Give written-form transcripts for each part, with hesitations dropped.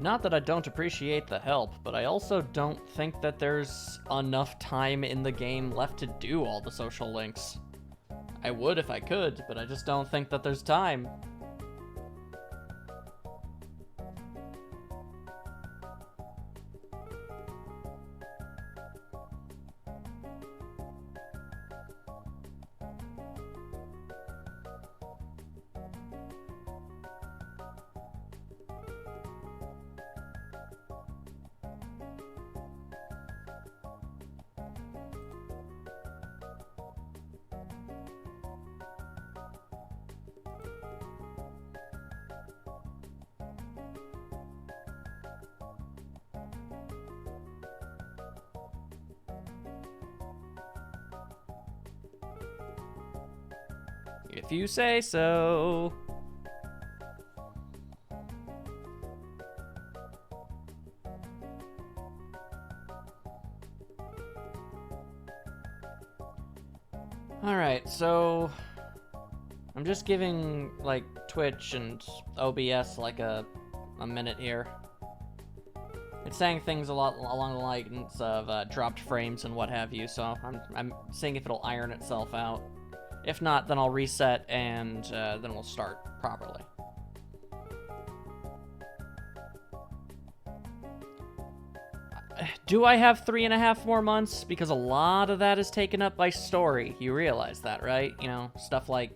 Not that I don't appreciate the help, but I also don't think that there's enough time in the game left to do all the social links. I would if I could, but I just don't think that there's time. If you say so. Alright, so I'm just giving like Twitch and OBS like a minute here. It's saying things a lot along the lines of dropped frames and what have you, so I'm seeing if it'll iron itself out. If not, then I'll reset and then we'll start properly. Do I have 3.5 more months? Because a lot of that is taken up by story. You realize that, right? You know, stuff like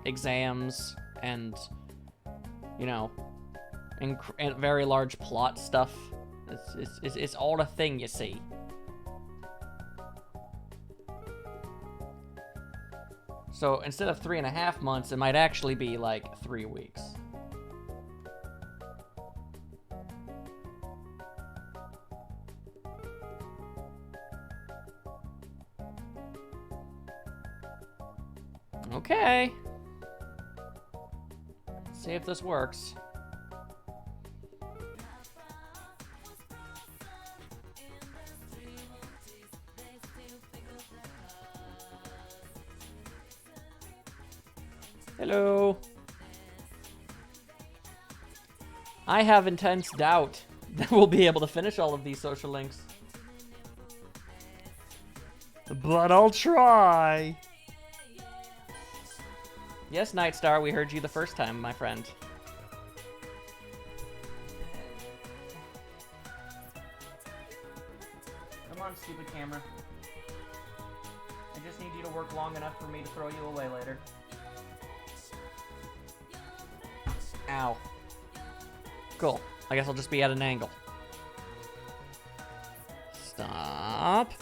exams and, you know, and very large plot stuff. It's all a thing, you see. So instead of 3.5 months, it might actually be like 3 weeks. Okay. Let's see if this works. Hello. I have intense doubt that we'll be able to finish all of these social links. But I'll try. Yes, Nightstar, we heard you the first time, my friend. Come on, stupid camera. I just need you to work long enough for me to throw you away later. Ow. Cool. I guess I'll just be at an angle. Stop.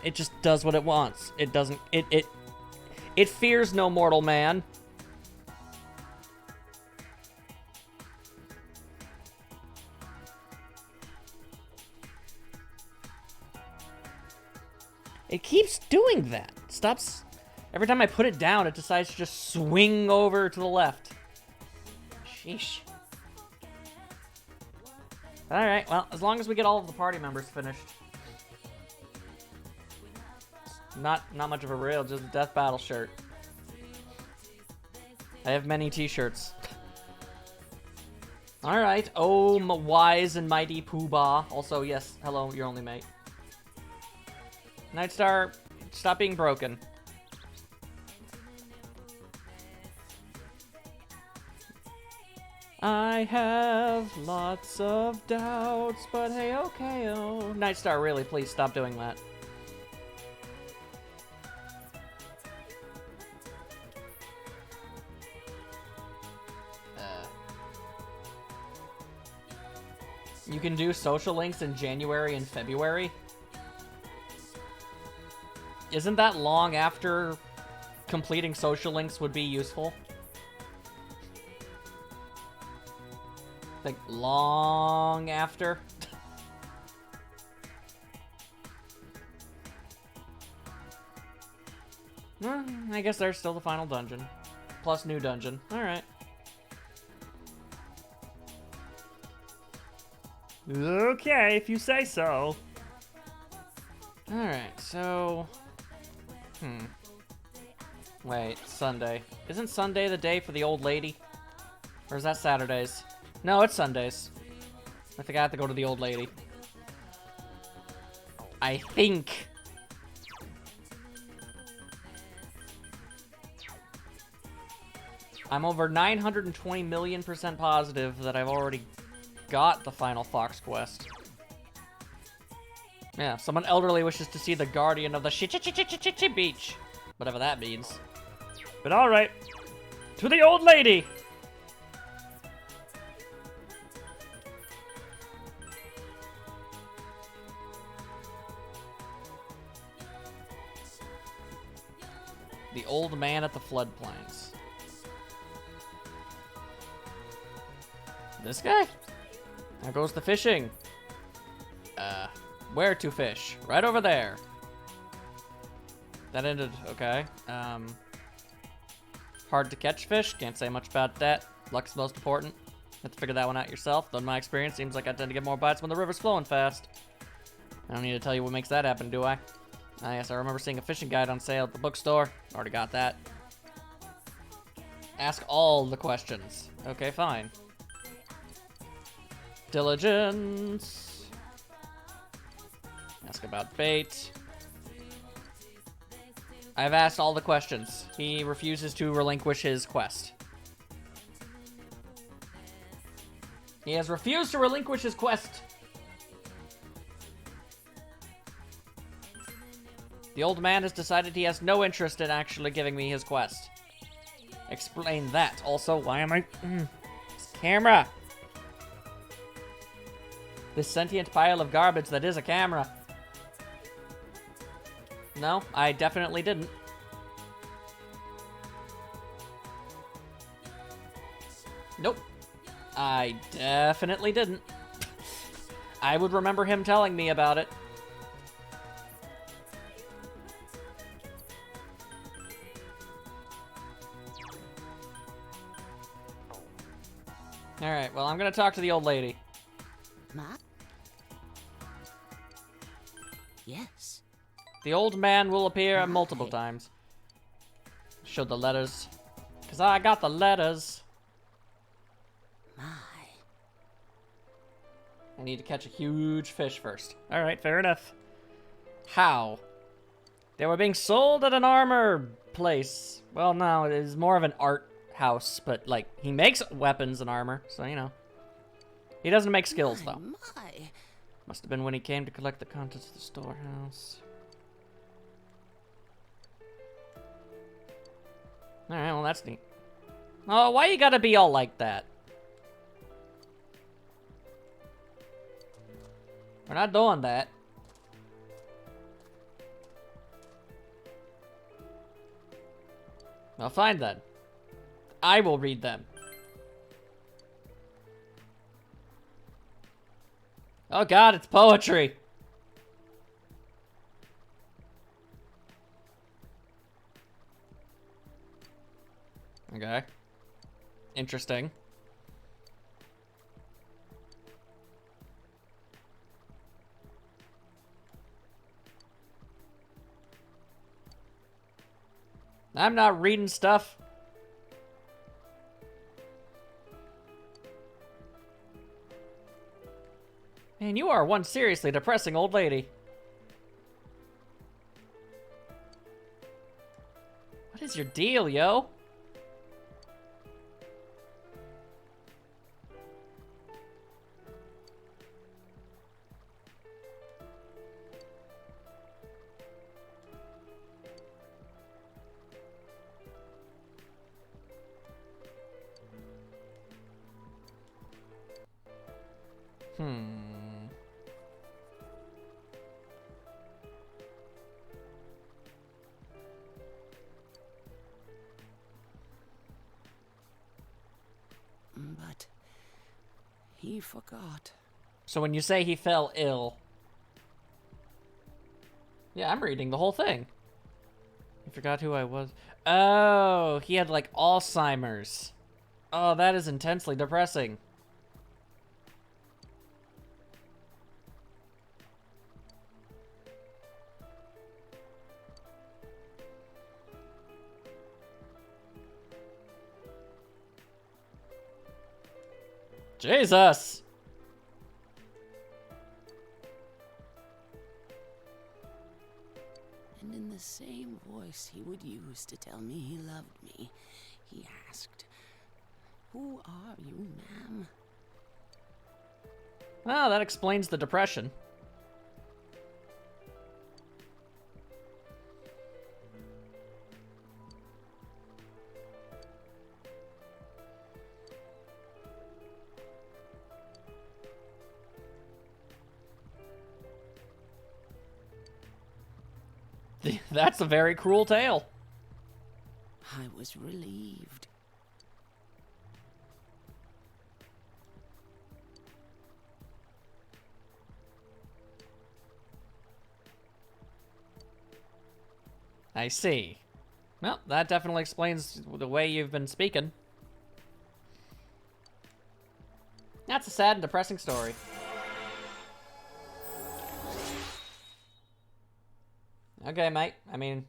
It just does what it wants. It doesn't... It fears no mortal man. It keeps doing that. Stops. Every time I put it down, it decides to just swing over to the left. Sheesh. Alright, well, as long as we get all of the party members finished. Not much of a reel, just a death battle shirt. I have many t-shirts. Alright, oh, wise and mighty Poobah. Also, yes, hello, your only mate. Nightstar, stop being broken. I have lots of doubts, but hey, okay, oh. Nightstar, really, please stop doing that. You can do social links in January and February? Isn't that long after completing social links would be useful? Like, long after? Well, I guess there's still the final dungeon. Plus new dungeon. Alright. Okay, if you say so. Alright, so... Wait, Sunday. Isn't Sunday the day for the old lady? Or is that Saturdays? No, it's Sundays. I think I have to go to the old lady. I think. I'm over 920 million% positive that I've already got the final Fox quest. Yeah, someone elderly wishes to see the guardian of the beach. Whatever that means. But alright. To the old lady! The old man at the floodplains. This guy? There goes the fishing. Where to fish? Right over there. That ended okay. Hard to catch fish. Can't say much about that. Luck's most important. Have to figure that one out yourself. Though in my experience, seems like I tend to get more bites when the river's flowing fast. I don't need to tell you what makes that happen, do I? Ah, yes, I remember seeing a fishing guide on sale at the bookstore. Already got that. Ask all the questions. Okay, fine. Diligence. Ask about bait. I've asked all the questions. He refuses to relinquish his quest. He has refused to relinquish his quest. The old man has decided he has no interest in actually giving me his quest. Explain that. Also, why am I... This camera. This sentient pile of garbage that is a camera. No, I definitely didn't. Nope. I definitely didn't. I would remember him telling me about it. Alright, well, I'm gonna talk to the old lady. Ma? Yes. The old man will appear multiple times. Show the letters. Because I got the letters. My. I need to catch a huge fish first. Alright, fair enough. How? They were being sold at an armor place. Well, no, it is more of an art house, but, like, he makes weapons and armor, so, you know. He doesn't make skills, though. My. Must have been when he came to collect the contents of the storehouse. Alright, well, that's neat. Oh, why you gotta be all like that? We're not doing that. Well, fine then. I will read them. Oh god, it's poetry! Okay. Interesting. I'm not reading stuff. Man, you are one seriously depressing old lady. What is your deal, yo? But he forgot. So when you say he fell ill... Yeah, I'm reading the whole thing. I forgot who I was. Oh, he had, like, Alzheimer's. Oh, that is intensely depressing. Jesus! And in the same voice he would use to tell me he loved me, he asked, "Who are you, ma'am?" Well, that explains the depression. That's a very cruel tale. I was relieved. I see. Well, that definitely explains the way you've been speaking. That's a sad and depressing story. Okay, mate. I mean,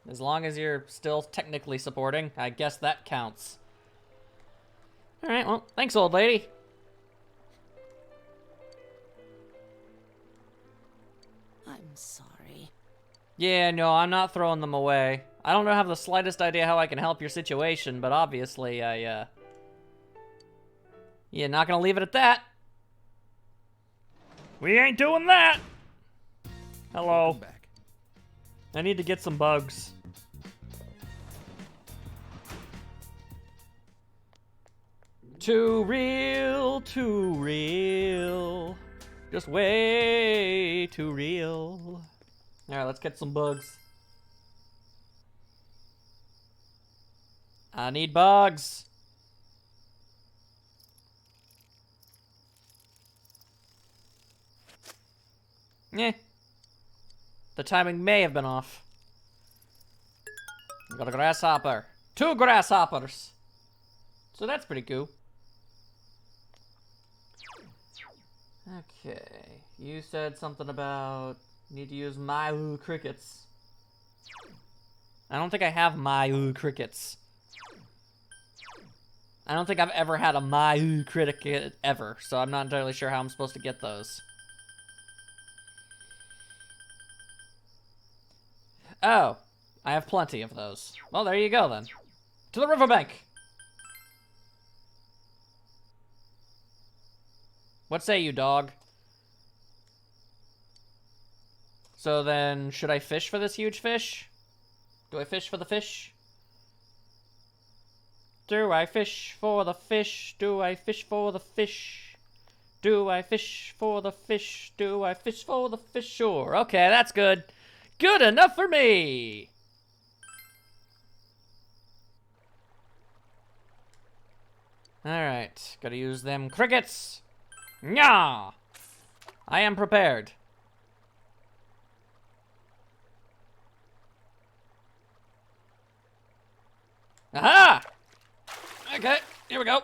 as long as you're still technically supporting, I guess that counts. Alright, well, thanks, old lady. I'm sorry. Yeah, no, I'm not throwing them away. I don't have the slightest idea how I can help your situation, but obviously yeah, not gonna leave it at that. We ain't doing that! Hello. Welcome back. I need to get some bugs. Too real, too real. Just way too real. Alright, let's get some bugs. I need bugs. Eh. The timing may have been off. I got a grasshopper. 2 grasshoppers. So that's pretty cool. Okay. You said something about need to use my crickets. I don't think I have my crickets. I don't think I've ever had a my cricket ever, so I'm not entirely sure how I'm supposed to get those. Oh, I have plenty of those. Well, there you go then. To the riverbank! What say you, dog? So then, should I fish for this huge fish? Do I fish for the fish? Do I fish for the fish? Do I fish for the fish? Do I fish for the fish? Do I fish for the fish? Sure. Okay, that's good. Good enough for me! Alright, gotta use them crickets. Nya! I am prepared. Aha! Okay, here we go.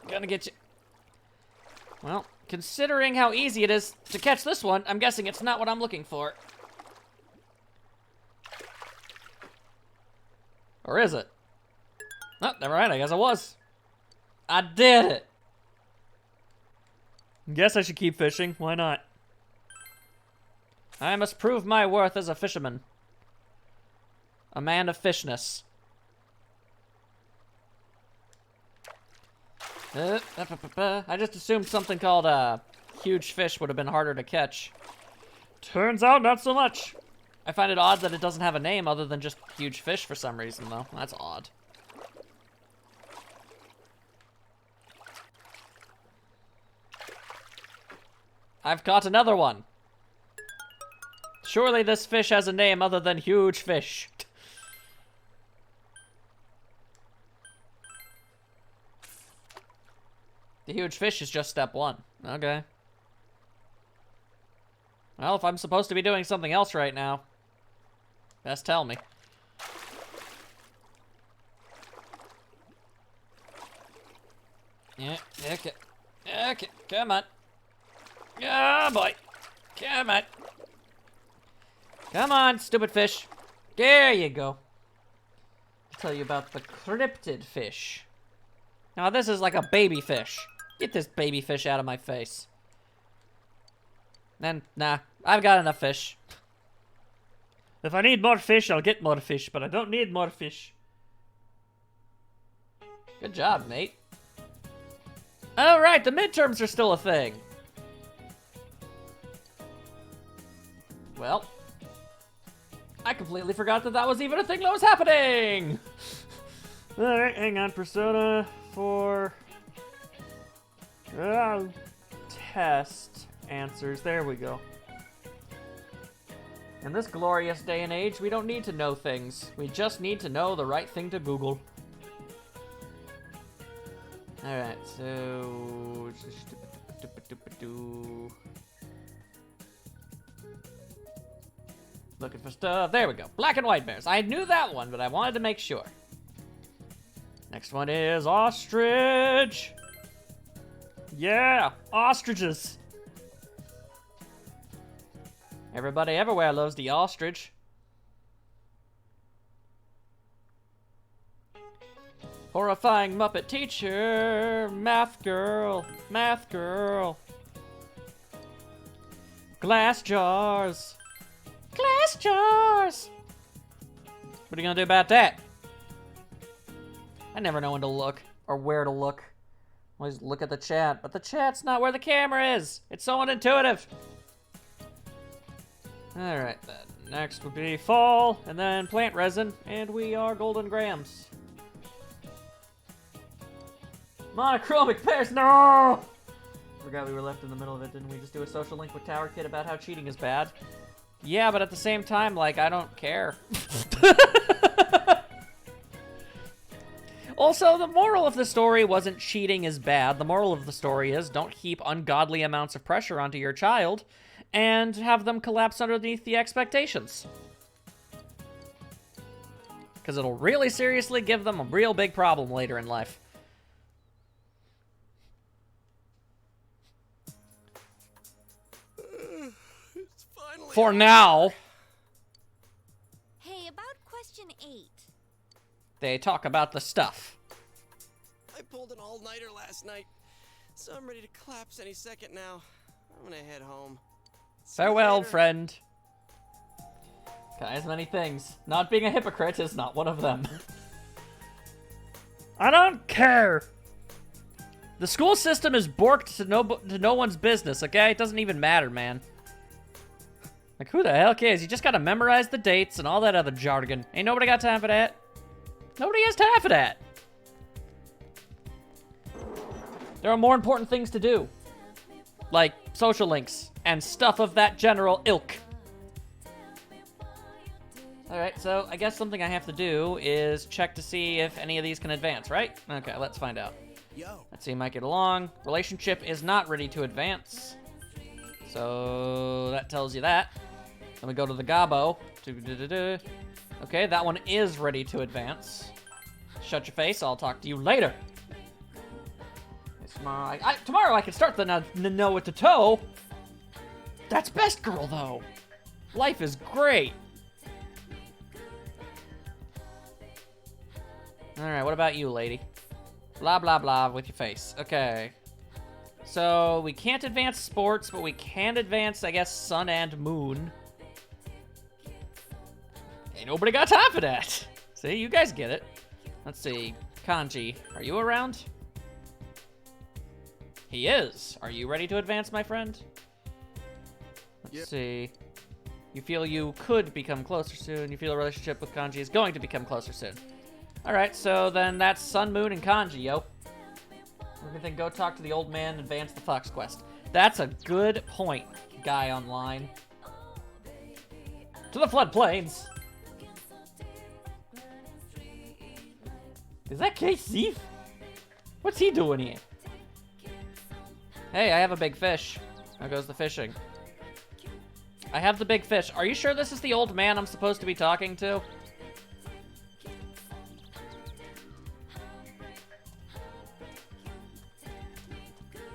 Gonna get you. Well, considering how easy it is to catch this one, I'm guessing it's not what I'm looking for. Or is it? Oh, never mind, I guess it was. I did it! Guess I should keep fishing, why not? I must prove my worth as a fisherman. A man of fishness. I just assumed something called huge fish would have been harder to catch. Turns out not so much. I find it odd that it doesn't have a name other than just huge fish for some reason, though. That's odd. I've caught another one. Surely this fish has a name other than huge fish. The huge fish is just step 1. Okay. Well, if I'm supposed to be doing something else right now, best tell me. Yeah, okay. Okay, come on. Oh, boy. Come on. Come on, stupid fish. There you go. I'll tell you about the cryptid fish. Now, this is like a baby fish. Get this baby fish out of my face. Then, nah, I've got enough fish. If I need more fish, I'll get more fish, but I don't need more fish. Good job, mate. Oh, right, the midterms are still a thing. Well, I completely forgot that that was even a thing that was happening. Alright, hang on. Persona 4 test answers. There we go. In this glorious day and age, we don't need to know things. We just need to know the right thing to Google. Alright, so... Looking for stuff. There we go. Black and white bears. I knew that one, but I wanted to make sure. Next one is ostrich. Yeah, ostriches. Everybody everywhere loves the ostrich. Horrifying Muppet teacher. Math girl. Math girl. Glass jars. Glass jars. What are you gonna do about that? I never know when to look or where to look. I always look at the chat, but the chat's not where the camera is. It's so unintuitive. Alright then. Next would be fall, and then plant resin, and we are golden grams. Monochromic pairs, no! Forgot we were left in the middle of it. Didn't we just do a social link with Tower Kid about how cheating is bad? Yeah, but at the same time, like, I don't care. Also, the moral of the story wasn't cheating is bad. The moral of the story is don't heap ungodly amounts of pressure onto your child and have them collapse underneath the expectations. Because it'll really seriously give them a real big problem later in life. It's finally For now. Hey, about question 8. They talk about the stuff. I pulled an all-nighter last night, so I'm ready to collapse any second now. I'm gonna head home. See you Farewell, later. friend. Guys, many things. Not being a hypocrite is not one of them. I don't care. The school system is borked to no one's business, okay? It doesn't even matter, man. Like, who the hell cares? You just gotta memorize the dates and all that other jargon. Ain't nobody got time for that. Nobody has time for that. There are more important things to do. Like social links and stuff of that general ilk. Alright, so I guess something I have to do is check to see if any of these can advance, right? Okay, let's find out. Yo. Let's see, might get along. Relationship is not ready to advance. So that tells you that. Then we go to the Gabo. Okay, that one is ready to advance. Shut your face, I'll talk to you later. Tomorrow I can start the know it to toe. That's best girl, though. Life is great. Alright, what about you, lady? Blah, blah, blah with your face. Okay. So, we can't advance sports, but we can advance, I guess, sun and moon. Ain't nobody got time for that. See, you guys get it. Let's see. Kanji, are you around? He is. Are you ready to advance, my friend? Let's see. You feel you could become closer soon. You feel a relationship with Kanji is going to become closer soon. Alright, so then that's Sun, Moon, and Kanji, yo. We're gonna then go talk to the old man and advance the Fox Quest. That's a good point, guy online. To the floodplains! Is that K-Thief? What's he doing here? Hey, I have a big fish. How goes the fishing? I have the big fish. Are you sure this is the old man I'm supposed to be talking to?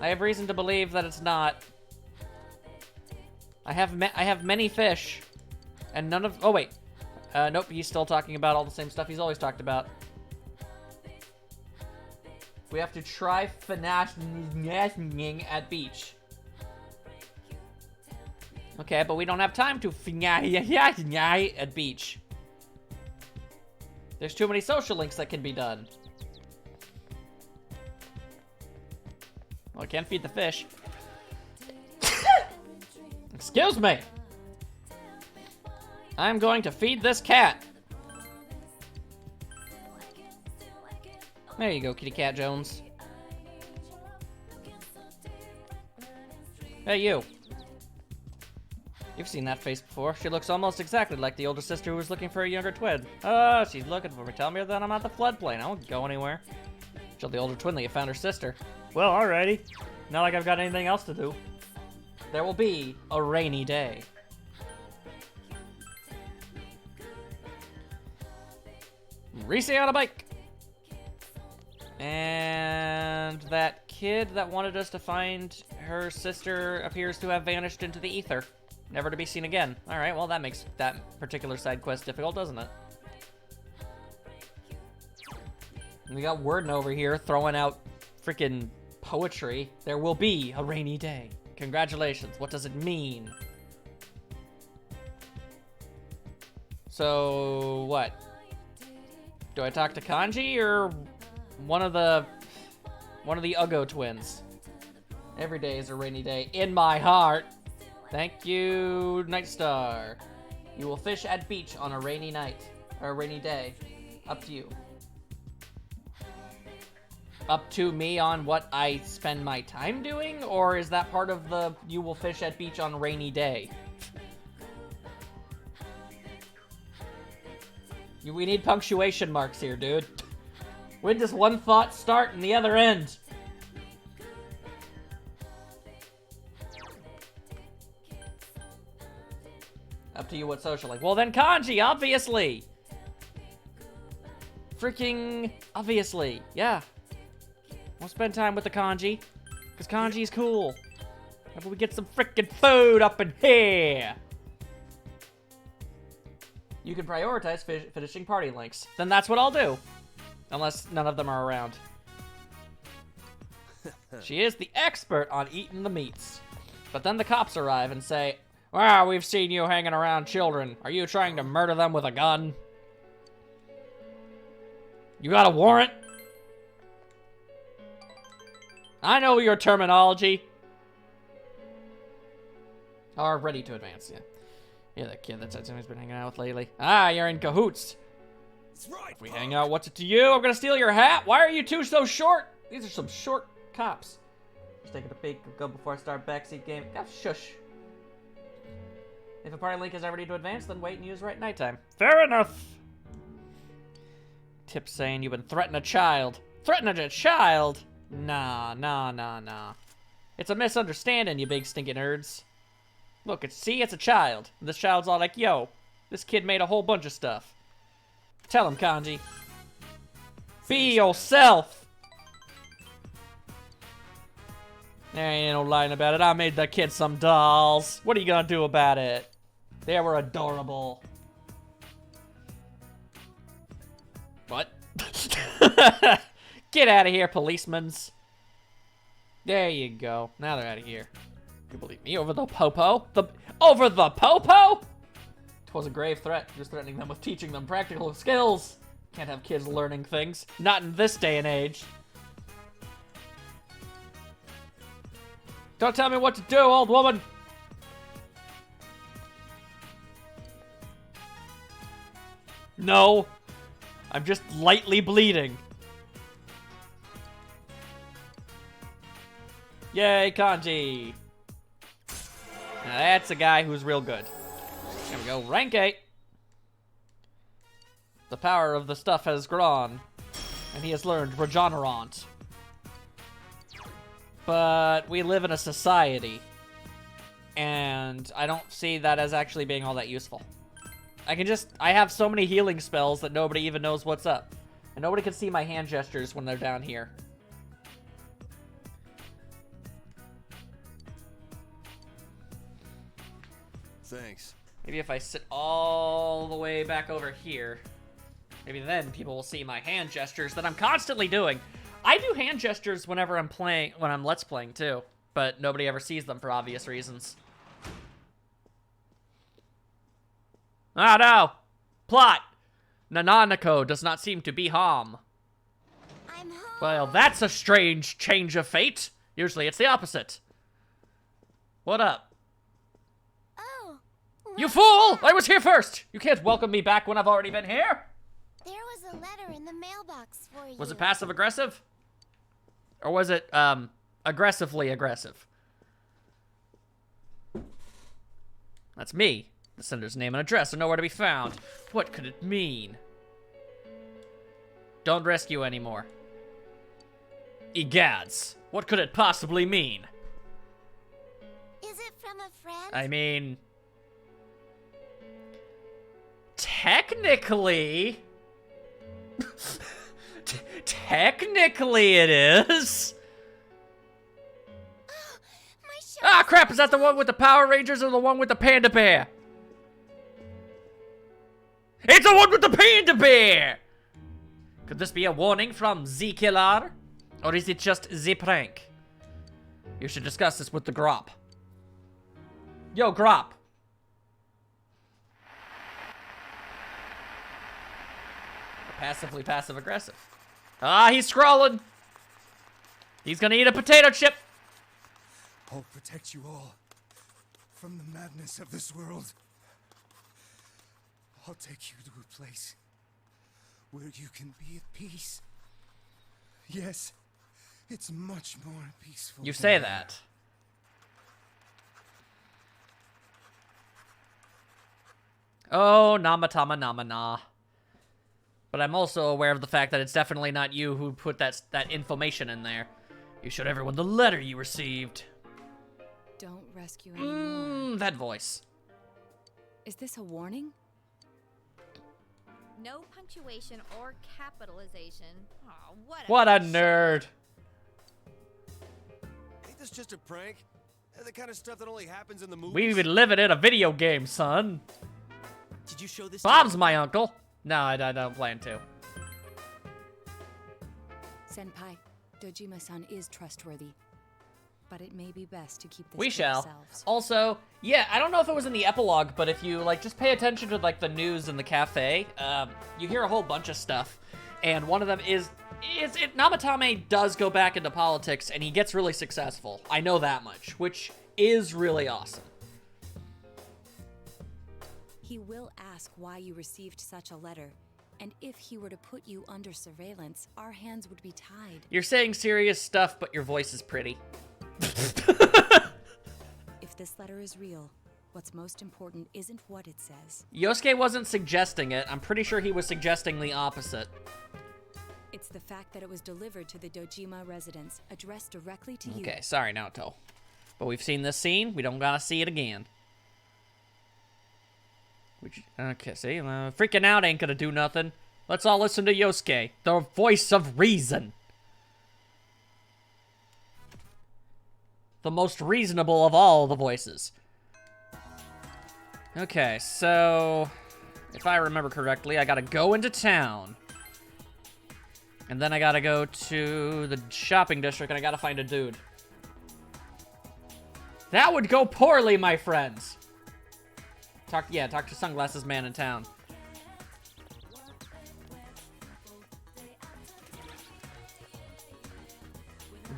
I have reason to believe that it's not. I have many fish, and none of. Oh wait, nope. He's still talking about all the same stuff he's always talked about. We have to try finishing at beach. Okay, but we don't have time to at beach. There's too many social links that can be done. Well, I can't feed the fish. Excuse me. I'm going to feed this cat. There you go, kitty cat Jones. Hey, you. You've seen that face before. She looks almost exactly like the older sister who was looking for a younger twin. Oh, she's looking for me. Tell me that I'm at the floodplain. I won't go anywhere. Tell the older twin that you found her sister. Well, alrighty. Not like I've got anything else to do. There will be a rainy day. Reese on a bike. And that kid that wanted us to find her sister appears to have vanished into the ether. Never to be seen again. Alright, well that makes that particular side quest difficult, doesn't it? We got Worden over here throwing out freaking poetry. There will be a rainy day. Congratulations. What does it mean? So, what? Do I talk to Kanji or one of the Ugo twins? Every day is a rainy day in my heart. Thank you, Nightstar. You will fish at beach on a rainy night, or a rainy day. Up to you. Up to me on what I spend my time doing? Or is that part of the you will fish at beach on a rainy day? We need punctuation marks here, dude. When does one thought start and the other end? Up to you what social like. Well then Kanji, obviously! Freaking obviously, yeah. We'll spend time with the Kanji, because Kanji's cool. How about we get some freaking food up in here? You can prioritize finishing party links. Then that's what I'll do. Unless none of them are around. She is the expert on eating the meats. But then the cops arrive and say, "Wow, we've seen you hanging around children. Are you trying to murder them with a gun? You got a warrant?" I know your terminology. Are ready to advance, yeah. Yeah, that kid that said somebody's been hanging out with lately. Ah, you're in cahoots. That's right. If we hang out, what's it to you? I'm gonna steal your hat. Why are you two so short? These are some short cops. Just taking a peek. Go before I start backseat game. God, shush. If a party link is ready to advance, then wait and use right nighttime. Fair enough. Tip saying you've been threatening a child. Threatening a child? Nah. It's a misunderstanding, you big stinking nerds. Look, it's a child. This child's all like, yo, this kid made a whole bunch of stuff. Tell him, Kanji. Be yourself! There ain't no lying about it. I made the kid some dolls. What are you gonna do about it? They were adorable. What? Get out of here, policemen. There you go. Now they're out of here. You believe me? Over the popo? Over the popo? Twas a grave threat. Just threatening them with teaching them practical skills. Can't have kids learning things. Not in this day and age. Don't tell me what to do, old woman. No. I'm just lightly bleeding. Yay, Kanji. Now that's a guy who's real good. There we go, rank 8. The power of the stuff has grown, and he has learned Regenerant. But we live in a society, and I don't see that as actually being all that useful. I have so many healing spells that nobody even knows what's up. And nobody can see my hand gestures when they're down here. Thanks. Maybe if I sit all the way back over here, maybe then people will see my hand gestures that I'm constantly doing. I do hand gestures whenever I'm playing, when I'm Let's Playing too, but nobody ever sees them for obvious reasons. Ah, no. Plot. Nananako does not seem to be harm. I'm home. Well, that's a strange change of fate. Usually it's the opposite. What up? Oh. You fool! I was here first! You can't welcome me back when I've already been here! There was a letter in the mailbox for you. Was it passive-aggressive? Or was it, aggressively aggressive? That's me. The sender's name and address are nowhere to be found. What could it mean? Don't rescue anymore. Egads. What could it possibly mean? Is it from a friend? I mean... Technically... Technically it is. My shirt. Ah, crap, is that the one with the Power Rangers or the one with the Panda Bear? It's the one with the Panda Bear! Could this be a warning from the killer? Or is it just the prank? You should discuss this with the Grop. Yo, Grop. Passively passive-aggressive. Ah, he's scrolling. He's gonna eat a potato chip. I'll protect you all from the madness of this world. I'll take you to a place where you can be at peace. Yes, it's much more peaceful. You say than that. Oh, Namatama Namana. But I'm also aware of the fact that it's definitely not you who put that information in there. You showed everyone the letter you received. Don't rescue anymore. That voice. Is this a warning? No punctuation or capitalization. Aw, What a nerd. Ain't this just a prank? The kind of stuff that only happens in the movies. We even live it in a video game, son. Did you show this? Bob's my uncle. No, I don't plan to. Senpai, Dojima-san is trustworthy. But it may be best to keep this We to shall. ourselves. Also, yeah, I don't know if it was in the epilogue, but if you, like, just pay attention to, like, the news in the cafe, you hear a whole bunch of stuff. And one of them is Namatame does go back into politics, and he gets really successful. I know that much, which is really awesome. He will ask why you received such a letter. And if he were to put you under surveillance, our hands would be tied. You're saying serious stuff, but your voice is pretty. If this letter is real, what's most important isn't what it says. Yosuke wasn't suggesting it. I'm pretty sure he was suggesting the opposite. It's the fact that it was delivered to the Dojima residence, addressed directly to you. Okay, sorry, Naoto. But we've seen this scene. We don't gotta see it again. Okay, see? Freaking out ain't gonna do nothing. Let's all listen to Yosuke, the voice of reason. The most reasonable of all the voices. Okay, so... if I remember correctly, I gotta go into town. And then I gotta go to the shopping district and I gotta find a dude. That would go poorly, my friends. Talk to Sunglasses Man in town.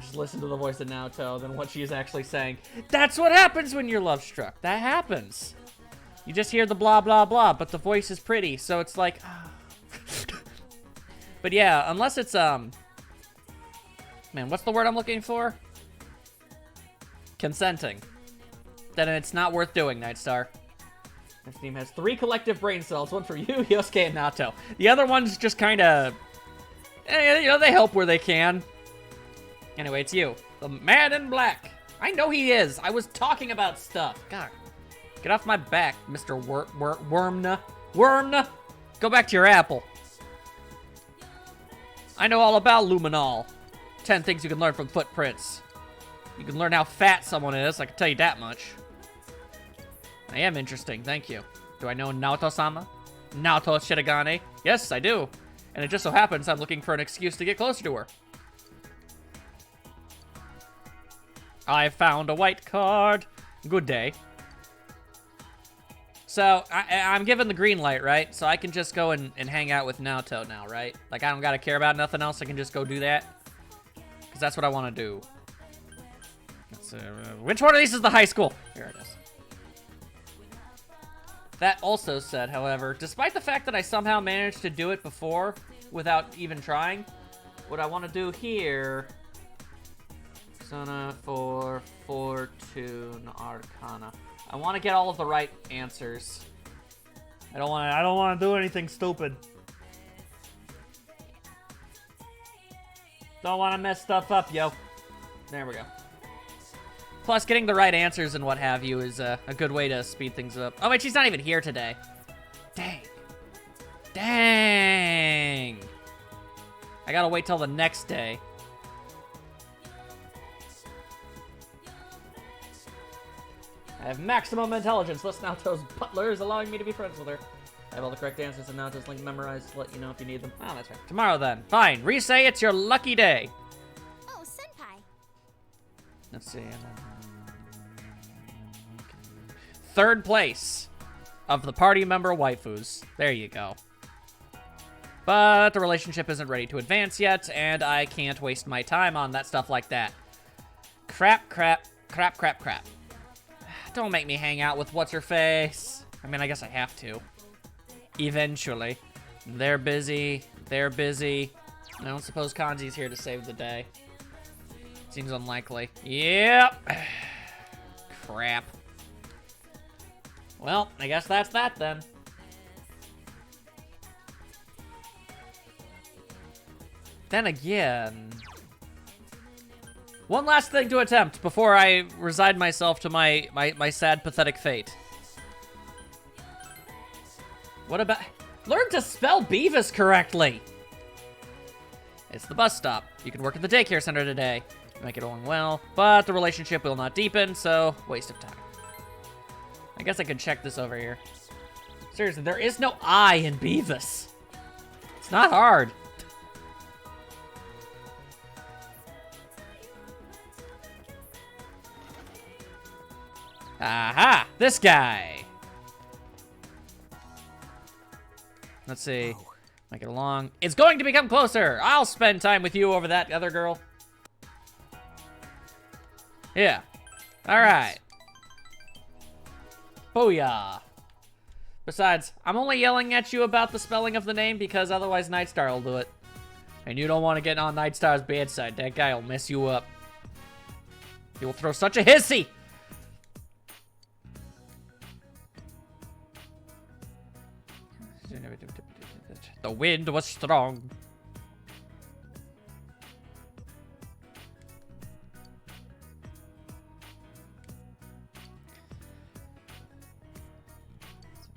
Just listen to the voice of Naoto than what she is actually saying. That's what happens when you're love struck. That happens. You just hear the blah blah blah, but the voice is pretty, so it's like. But yeah, unless it's man, what's the word I'm looking for? Consenting. Then it's not worth doing, Nightstar. This team has 3 collective brain cells, one for you, Yosuke, and Naoto. The other ones just kind of, you know, they help where they can. Anyway, it's you, the man in black. I know he is. I was talking about stuff. God, get off my back, Mr. Wormna. Wormna, go back to your apple. I know all about luminol. 10 things you can learn from footprints. You can learn how fat someone is, I can tell you that much. I am interesting, thank you. Do I know Naoto-sama? Naoto Shiragane? Yes, I do. And it just so happens I'm looking for an excuse to get closer to her. I found a white card. Good day. So, I'm given the green light, right? So I can just go and hang out with Naoto now, right? Like, I don't gotta care about nothing else. I can just go do that. Because that's what I want to do. Let's, which one of these is the high school? Here it is. That also said, however, despite the fact that I somehow managed to do it before without even trying, what I want to do here... Persona 4, Fortune, Arcana. I want to get all of the right answers. I don't want to do anything stupid. Don't want to mess stuff up, yo. There we go. Plus, getting the right answers and what have you is a good way to speed things up. Oh, wait, she's not even here today. Dang. Dang. I gotta wait till the next day. I have maximum intelligence. List Naoto's butler is allowing me to be friends with her. I have all the correct answers and Naoto's link memorized to let you know if you need them. Oh, that's right. Tomorrow, then. Fine. Re-say it's your lucky day. Oh, senpai. Let's see. Third place of the party member waifus. There you go. But the relationship isn't ready to advance yet, and I can't waste my time on that stuff like that. Crap. Don't make me hang out with what's-her-face. I mean, I guess I have to. Eventually. They're busy. I don't suppose Kanji's here to save the day. Seems unlikely. Yep. Crap. Well, I guess that's that then. Then again... One last thing to attempt before I resign myself to my sad, pathetic fate. What about... Learn to spell Beavis correctly! It's the bus stop. You can work at the daycare center today. Make it along well, but the relationship will not deepen, so waste of time. I guess I could check this over here. Seriously, there is no I in Beavis. It's not hard. Aha! This guy! Let's see. Make it along. It's going to become closer! I'll spend time with you over that other girl. Yeah. Alright. Booyah. Besides, I'm only yelling at you about the spelling of the name because otherwise Nightstar will do it. And you don't want to get on Nightstar's bad side. That guy will mess you up. He will throw such a hissy! The wind was strong.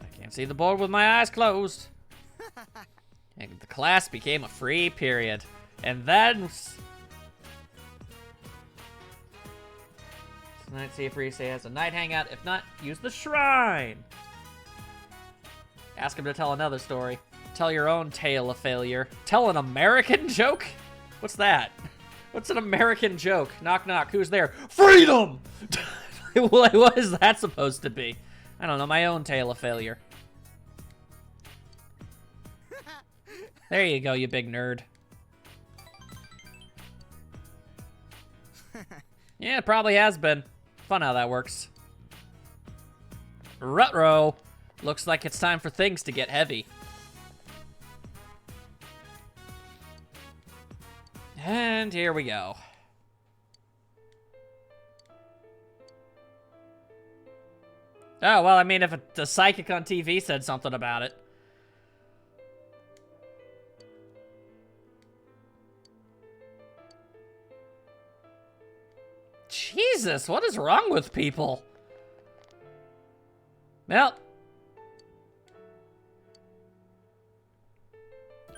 I can't see the board with my eyes closed. And the class became a free period. And then... Tonight, see if Rise has a night hangout. If not, use the shrine. Ask him to tell another story. Tell your own tale of failure. Tell an American joke? What's that? What's an American joke? Knock, knock. Who's there? Freedom! What is that supposed to be? I don't know. My own tale of failure. There you go, you big nerd. Yeah, it probably has been. Fun how that works. Ruh-roh. Looks like it's time for things to get heavy. And here we go. Oh, well, I mean, if a psychic on TV said something about it. Jesus, what is wrong with people? Well.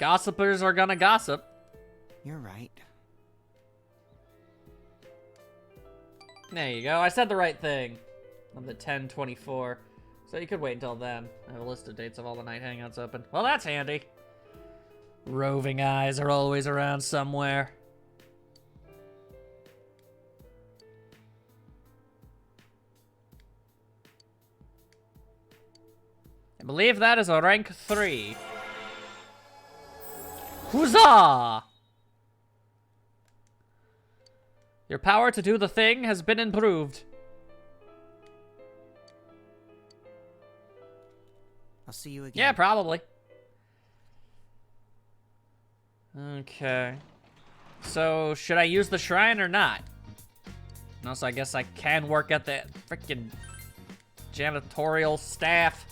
Gossipers are gonna gossip. You're right. There you go. I said the right thing. On the 10/24. So you could wait until then. I have a list of dates of all the night hangouts open. Well, that's handy. Roving eyes are always around somewhere. I believe that is a rank 3. Huzzah! Your power to do the thing has been improved. I'll see you again. Yeah, probably. Okay. So, should I use the shrine or not? And also, I guess I can work at the freaking janitorial staff.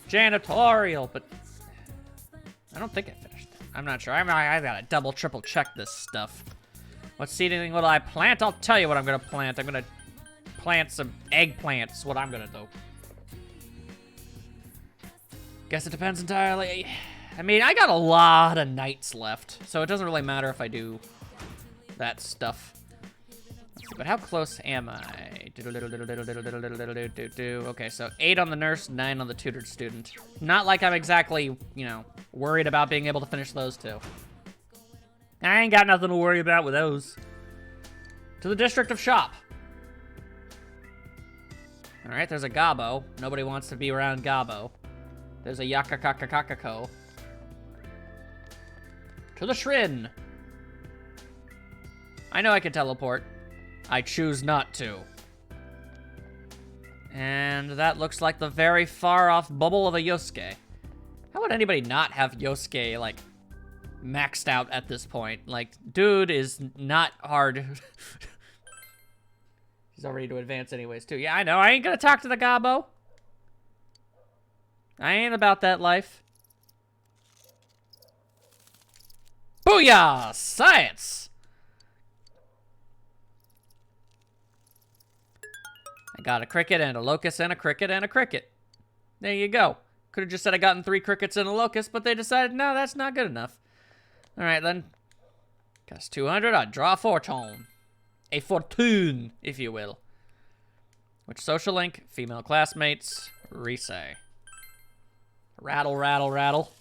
Janitorial, but I don't think I finished that. I'm not sure. I gotta double, triple check this stuff. What seedling will I plant? I'll tell you what I'm gonna plant. I'm gonna plant some eggplants. What I'm gonna do. Guess it depends entirely. I mean, I got a lot of nights left, so it doesn't really matter if I do that stuff. Let's see, but how close am I? Okay, so 8 on the nurse, 9 on the tutored student. Not like I'm exactly, you know, worried about being able to finish those two. I ain't got nothing to worry about with those. To the district of Shop. Alright, there's a Gabo. Nobody wants to be around Gabo. There's a Yakakakakako. To the Shrin. I know I can teleport. I choose not to. And that looks like the very far off bubble of a Yosuke. How would anybody not have Yosuke, like, maxed out at this point? Like, dude is not hard. He's already to advance anyways, too. Yeah, I know. I ain't gonna talk to the Gabo. I ain't about that life. Booyah! Science! I got a cricket and a locust and a cricket and a cricket. There you go. Could have just said I gotten 3 crickets and a locust, but they decided, no, that's not good enough. Alright then. Cost 200, I'd draw a fortune. A fortune, if you will. Which social link? Female classmates. Resay. Rattle, rattle, rattle.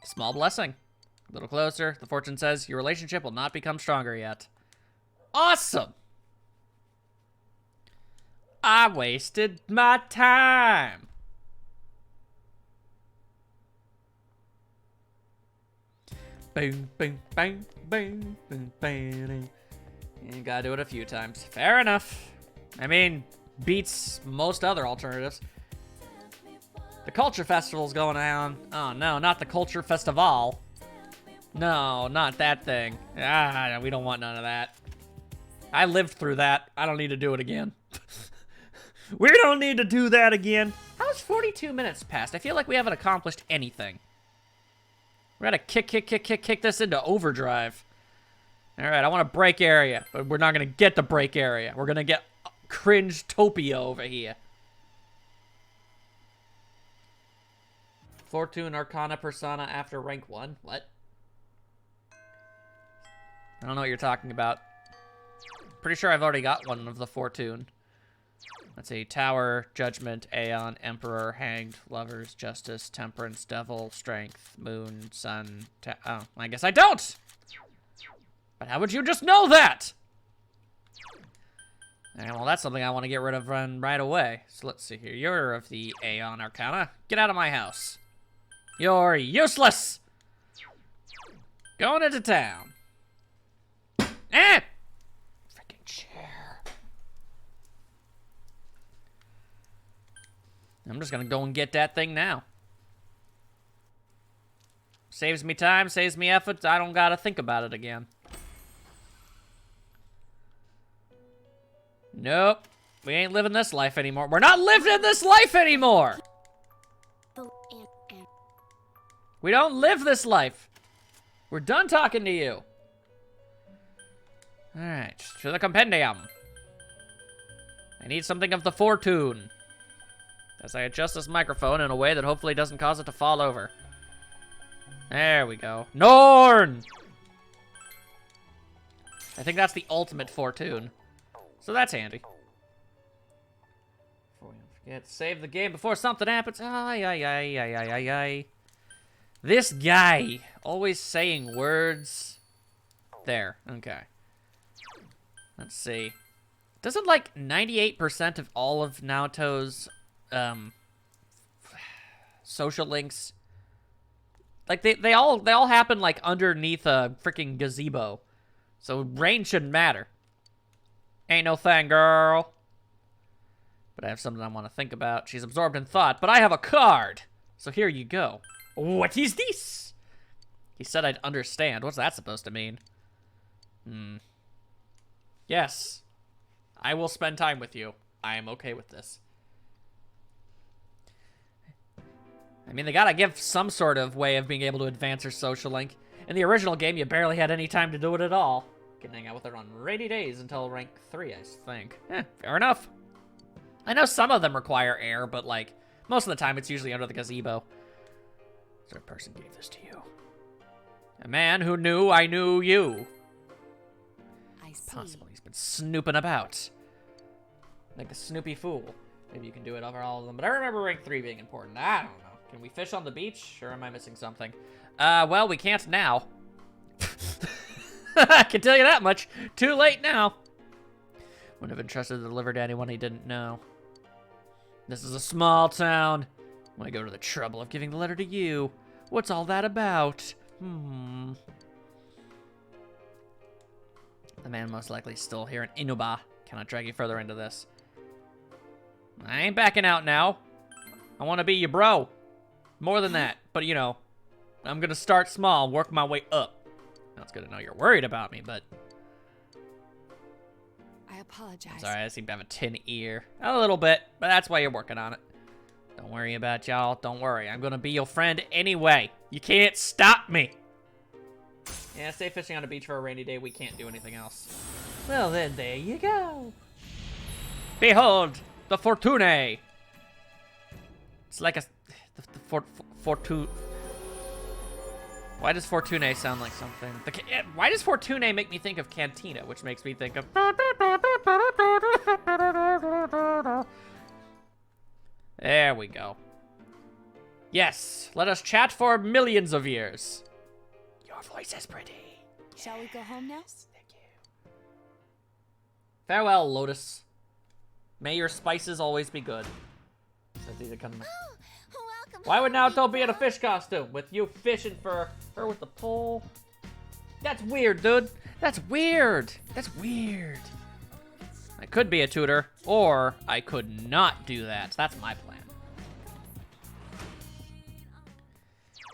Small blessing. A little closer. The fortune says your relationship will not become stronger yet. Awesome! I wasted my time. Boom, boom, bang, boom, boom, bang. You gotta do it a few times. Fair enough. I mean, beats most other alternatives. The Culture Festival's going on. Oh no, not the Culture Festival. No, not that thing. Ah, we don't want none of that. I lived through that. I don't need to do it again. We don't need to do that again. How's 42 minutes past? I feel like we haven't accomplished anything. We're gonna kick this into overdrive. All right, I want a break area, but we're not gonna get the break area. We're gonna get cringe-topia over here. Fortune Arcana Persona after rank 1? What? I don't know what you're talking about. Pretty sure I've already got one of the Fortune. Let's see, Tower, Judgment, Aeon, Emperor, Hanged, Lovers, Justice, Temperance, Devil, Strength, Moon, Sun, oh, I guess I don't! But how would you just know that? And well, that's something I want to get rid of right away. So let's see here, you're of the Aeon Arcana. Get out of my house. You're useless! Going into town. Eh! Freaking chair. I'm just gonna go and get that thing now. Saves me time, saves me effort. I don't gotta think about it again. Nope. We ain't living this life anymore. We're not living this life anymore! We don't live this life. We're done talking to you. Alright, to the compendium. I need something of the fortune. As I adjust this microphone in a way that hopefully doesn't cause it to fall over. There we go. Norn! I think that's the ultimate fortune. So that's handy. Before we forget, save the game before something happens. Ay, ay, ay, ay, ay, ay, ay. This guy, always saying words. There, okay. Let's see. Doesn't like 98% of all of Naoto's social links, like they all happen like underneath a freaking gazebo, so rain shouldn't matter. Ain't no thing, girl. But I have something I want to think about. She's absorbed in thought, but I have a card, so here you go. What is this? He said I'd understand. What's that supposed to mean? Yes. I will spend time with you. I am okay with this. I mean, they gotta give some sort of way of being able to advance her social link. In the original game, you barely had any time to do it at all. Can hang out with her on rainy days until rank 3, I think. Fair enough. I know some of them require air, but, like, most of the time it's usually under the gazebo. What person gave this to you? A man who knew I knew you. I see. Possible he's been snooping about. Like a snoopy fool. Maybe you can do it over all of them. But I remember rank 3 being important. I don't know. Can we fish on the beach? Or am I missing something? Well, we can't now. I can tell you that much. Too late now. Wouldn't have entrusted the liver to anyone he didn't know. This is a small town. Why go to the trouble of giving the letter to you? What's all that about? The man most likely is still here in Inuba. Cannot drag you further into this. I ain't backing out now. I want to be your bro. More than that. But, you know, I'm going to start small, work my way up. Now, it's good to know you're worried about me, but... I apologize. Sorry, I seem to have a tin ear. A little bit, but that's why you're working on it. Don't worry about y'all. Don't worry. I'm going to be your friend anyway. You can't stop me. Yeah, stay fishing on a beach for a rainy day. We can't do anything else. Well, then, there you go. Behold, the Fortune. It's like a... Fortune... Why does Fortune sound like something? Why does Fortune make me think of Cantina, which makes me think of... There we go. Yes, let us chat for millions of years. Your voice is pretty. Shall we go home now? Thank you. Farewell, Lotus. May your spices always be good. Welcome Why would home, Naoto be in a Nico. fish costume? With you fishing for her with the pole? That's weird, dude. That's weird. That's weird. I could be a tutor, or I could not do that. That's my plan.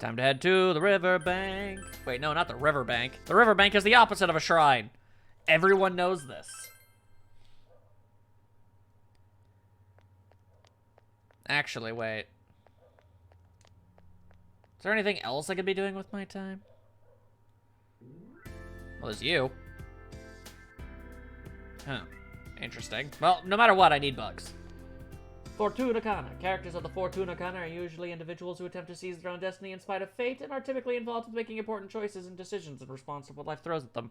Time to head to the riverbank. Wait, no, not the riverbank. The riverbank is the opposite of a shrine. Everyone knows this. Actually, wait. Is there anything else I could be doing with my time? Well, there's you. Huh. Interesting. Well, no matter what, I need bugs. Fortuna Kana. Characters of the Fortuna Kana are usually individuals who attempt to seize their own destiny in spite of fate and are typically involved with making important choices and decisions in response to what life throws at them.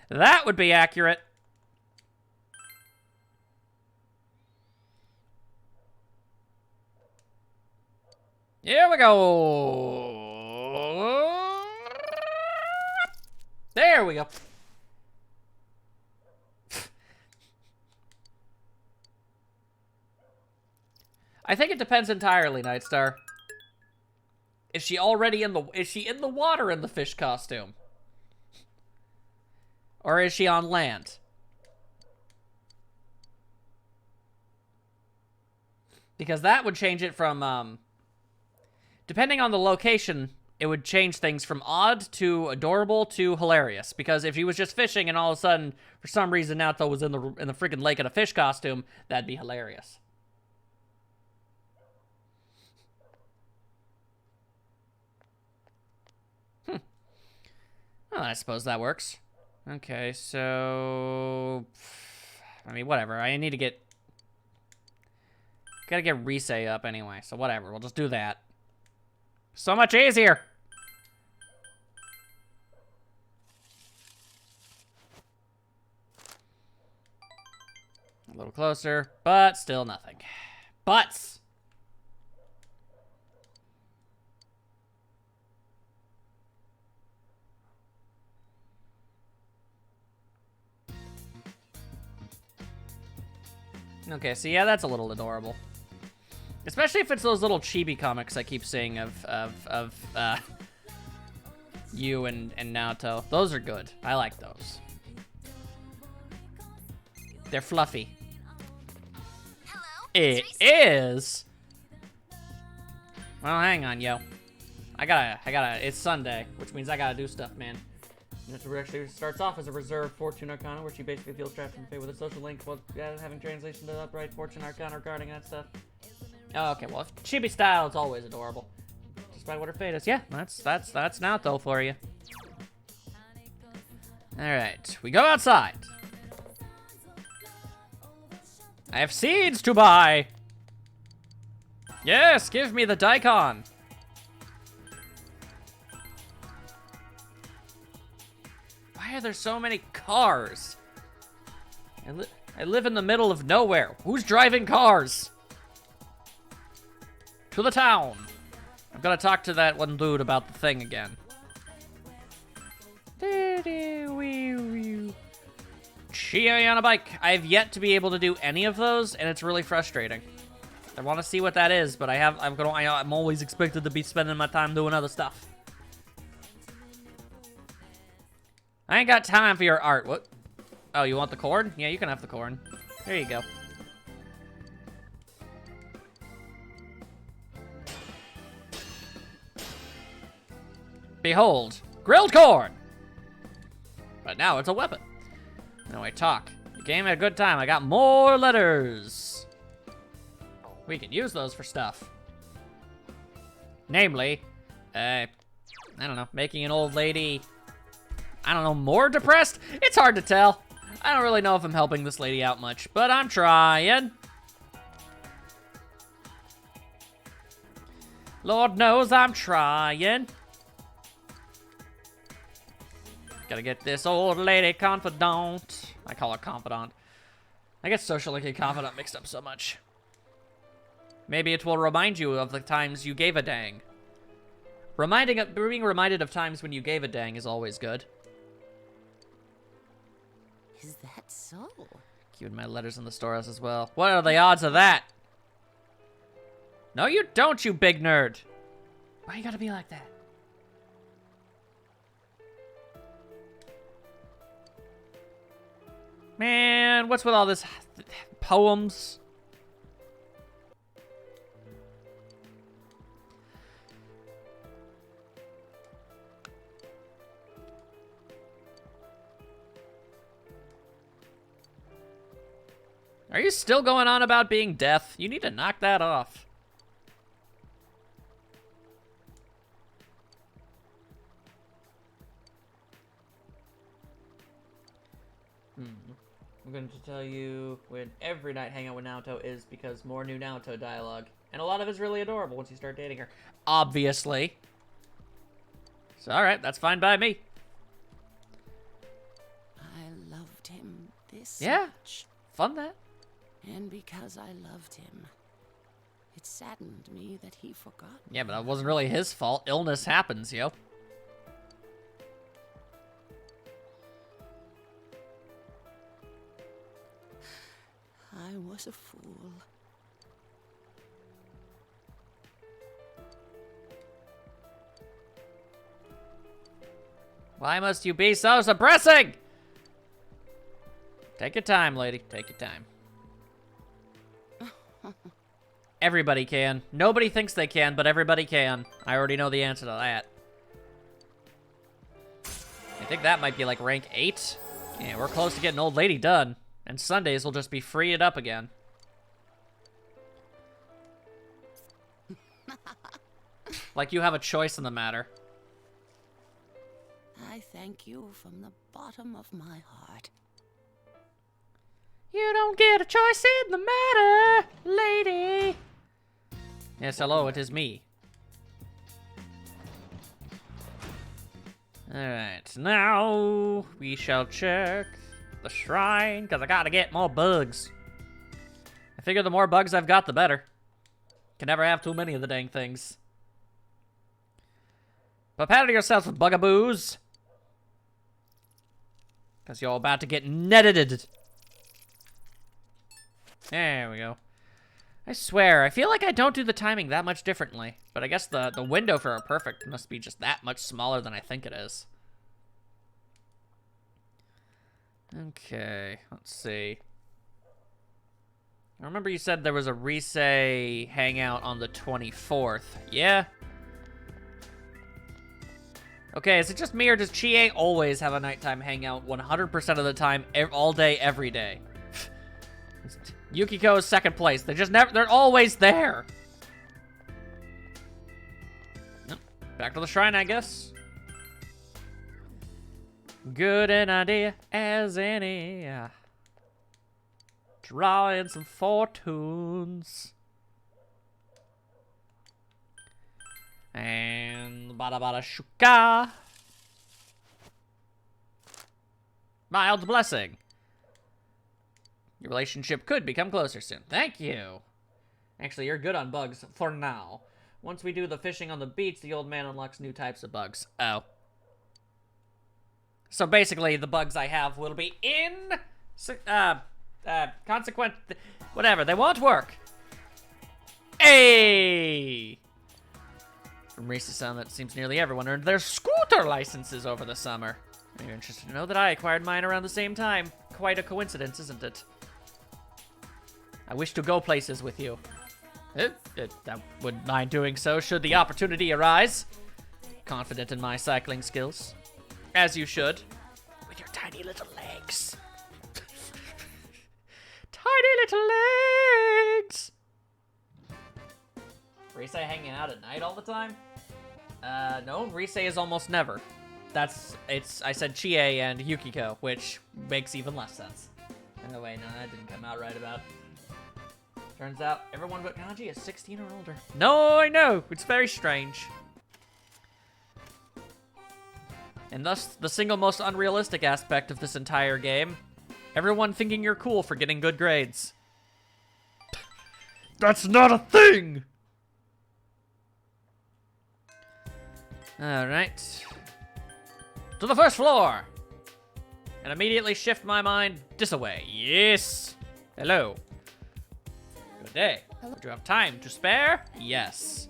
That would be accurate. Here we go. There we go. I think it depends entirely, Nightstar. Is she already in the water in the fish costume? Or is she on land? Because that would change it from, depending on the location, it would change things from odd to adorable to hilarious. Because if she was just fishing and all of a sudden, for some reason, Naoto was in the freaking lake in a fish costume, that'd be hilarious. Well, I suppose that works. Okay, so... I mean, whatever. I need to get... Gotta get Risei up anyway, so whatever. We'll just do that. So much easier! A little closer, but still nothing. Butts! Okay, so yeah, that's a little adorable. Especially if it's those little chibi comics I keep seeing of you and Naoto. Those are good. I like those. They're fluffy. Hello? It is. Well, hang on, yo. I gotta, it's Sunday, which means I gotta do stuff, man. And it actually starts off as a reserved Fortune Arcana, where she basically feels trapped in fate with a social link while having translation to the upright Fortune Arcana regarding that stuff. Oh, okay, well, chibi style is always adorable. Despite what her fate is. Yeah, that's Naoto for you. Alright, we go outside. I have seeds to buy! Yes, give me the daikon! Why are there so many cars? I live in the middle of nowhere. Who's driving cars? To the town. I've got to talk to that one dude about the thing again. Chia on a bike. I've yet to be able to do any of those, and it's really frustrating. I want to see what that is, but I'm always expected to be spending my time doing other stuff. I ain't got time for your art. What? Oh, you want the corn? Yeah, you can have the corn. There you go. Behold, grilled corn! But now it's a weapon. Now I talk. You gave me a good time. I got more letters. We can use those for stuff. Namely, I don't know, making an old lady, I don't know, more depressed? It's hard to tell. I don't really know if I'm helping this lady out much, but I'm trying. Lord knows I'm trying. Gotta get this old lady confidant. I call her confidant. I get socialite and confidant mixed up so much. Maybe it will remind you of the times you gave a dang. Being reminded of times when you gave a dang is always good. Is that so? Keeping my letters in the storehouse as well. What are the odds of that? No, you don't, you big nerd. Why you gotta be like that? Man, what's with all this poems? Are you still going on about being deaf? You need to knock that off. I'm going to tell you when every night hang out with Naoto is because more new Naoto dialogue. And a lot of it's really adorable once you start dating her. Obviously. So, alright, that's fine by me. I loved him this much. Fun that. And because I loved him, it saddened me that he forgot me. Yeah, but that wasn't really his fault. Illness happens, yo. I was a fool. Why must you be so suppressing? Take your time, lady. Take your time. Everybody can. Nobody thinks they can, but everybody can. I already know the answer to that. I think that might be like rank 8. Yeah, we're close to getting Old Lady done. And Sundays will just be free it up again. Like you have a choice in the matter. I thank you from the bottom of my heart. You don't get a choice in the matter, lady. Yes, hello, it is me. Alright, now we shall check the shrine, because I gotta get more bugs. I figure the more bugs I've got, the better. Can never have too many of the dang things. Prepare yourself with bugaboos. Because you're about to get netted. There we go. I swear, I feel like I don't do the timing that much differently. But I guess the window for a perfect must be just that much smaller than I think it is. Okay, let's see. I remember you said there was a Rise hangout on the 24th. Yeah? Okay, is it just me or does Chie always have a nighttime hangout 100% of the time, all day, every day? Yukiko is second place. They're always there. Nope. Back to the shrine, I guess. Good an idea as any. Drawing some fortunes. And bada bada shuka. Mild blessing. Your relationship could become closer soon. Thank you. Actually, you're good on bugs for now. Once we do the fishing on the beach, the old man unlocks new types of bugs. Oh. So basically, the bugs I have will be consequent, whatever. They won't work. Hey! From Risa-san, that seems nearly everyone earned their scooter licenses over the summer. You're interested to know that I acquired mine around the same time. Quite a coincidence, isn't it? I wish to go places with you. I wouldn't mind doing so should the opportunity arise. Confident in my cycling skills. As you should. With your tiny little legs. Tiny little legs! Rise hanging out at night all the time? No, Rise is almost never. I said Chie and Yukiko, which makes even less sense. No, wait, no, that didn't come out right about. Turns out everyone but Kanji is 16 or older. No, I know, it's very strange. And thus, the single most unrealistic aspect of this entire game. Everyone thinking you're cool for getting good grades. That's not a thing! Alright. To the first floor! And immediately shift my mind this away. Yes! Hello. Good day. Would you have time to spare? Yes.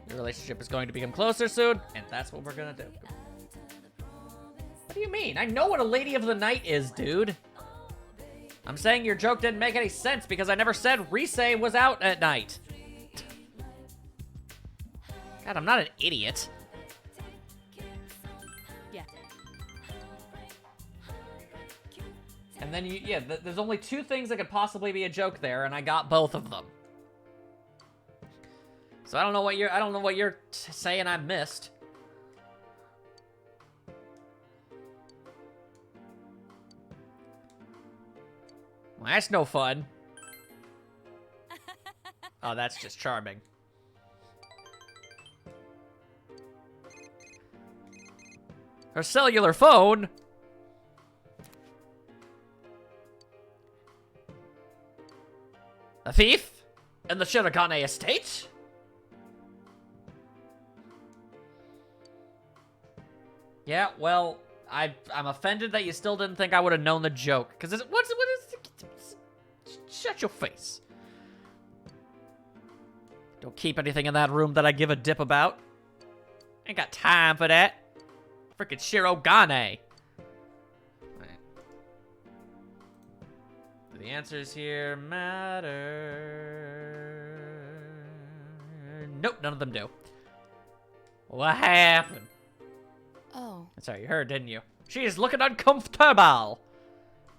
Your relationship is going to become closer soon, and that's what we're gonna do. What do you mean? I know what a lady of the night is, dude. I'm saying your joke didn't make any sense because I never said Rise was out at night. God, I'm not an idiot. Yeah. And then there's only two things that could possibly be a joke there, and I got both of them. So I don't know what you're saying I missed. Well, that's no fun. Oh, that's just charming. Her cellular phone? A thief? In the Shirogane estate? Yeah, well, I'm offended that you still didn't think I would have known the joke. Because shut your face. Don't keep anything in that room that I give a dip about. Ain't got time for that. Frickin' Shirogane. Right. Do the answers here matter? Nope, none of them do. What happened? Oh. Sorry, you heard, didn't you? She is looking uncomfortable.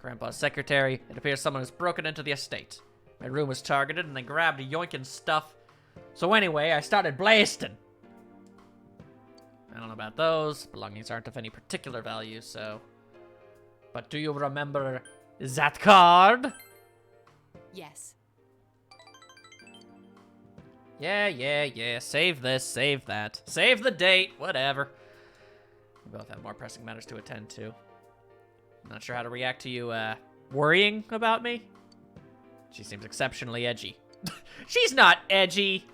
Grandpa's secretary. It appears someone has broken into the estate. My room was targeted and they grabbed yoinking stuff. So anyway, I started blasting. I don't know about those. Belongings aren't of any particular value, so... But do you remember that card? Yes. Yeah. Save this, save that. Save the date, whatever. We both have more pressing matters to attend to. Not sure how to react to you, worrying about me? She seems exceptionally edgy. She's not edgy.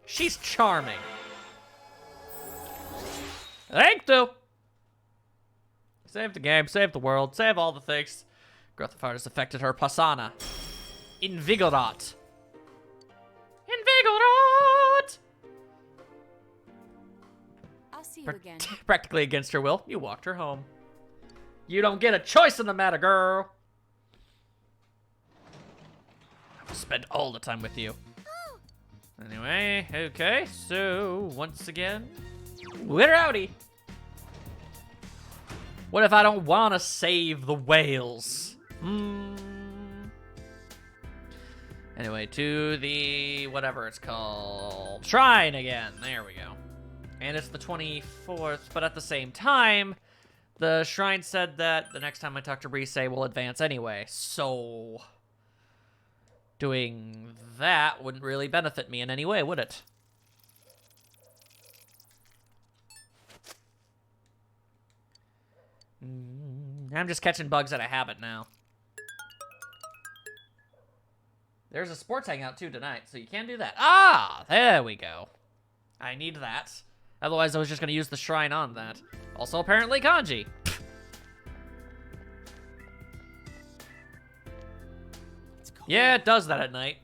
She's charming. Thank you. Save the game, save the world, save all the things. Growth of heart has affected her persona. Invigorate. Invigorate! I'll see you again. Practically against her will, you walked her home. You don't get a choice in the matter, girl. I will spend all the time with you. Anyway, okay, so once again, we're outie. What if I don't want to save the whales? Anyway, to the whatever it's called, shrine again. There we go. And it's the 24th, but at the same time, the shrine said that the next time I talk to Brise, we'll advance anyway. So doing that wouldn't really benefit me in any way, would it? I'm just catching bugs out of habit now. There's a sports hangout too tonight, so you can do that. Ah, there we go. I need that. Otherwise, I was just going to use the shrine on that. Also, apparently, kanji. Yeah, it does that at night.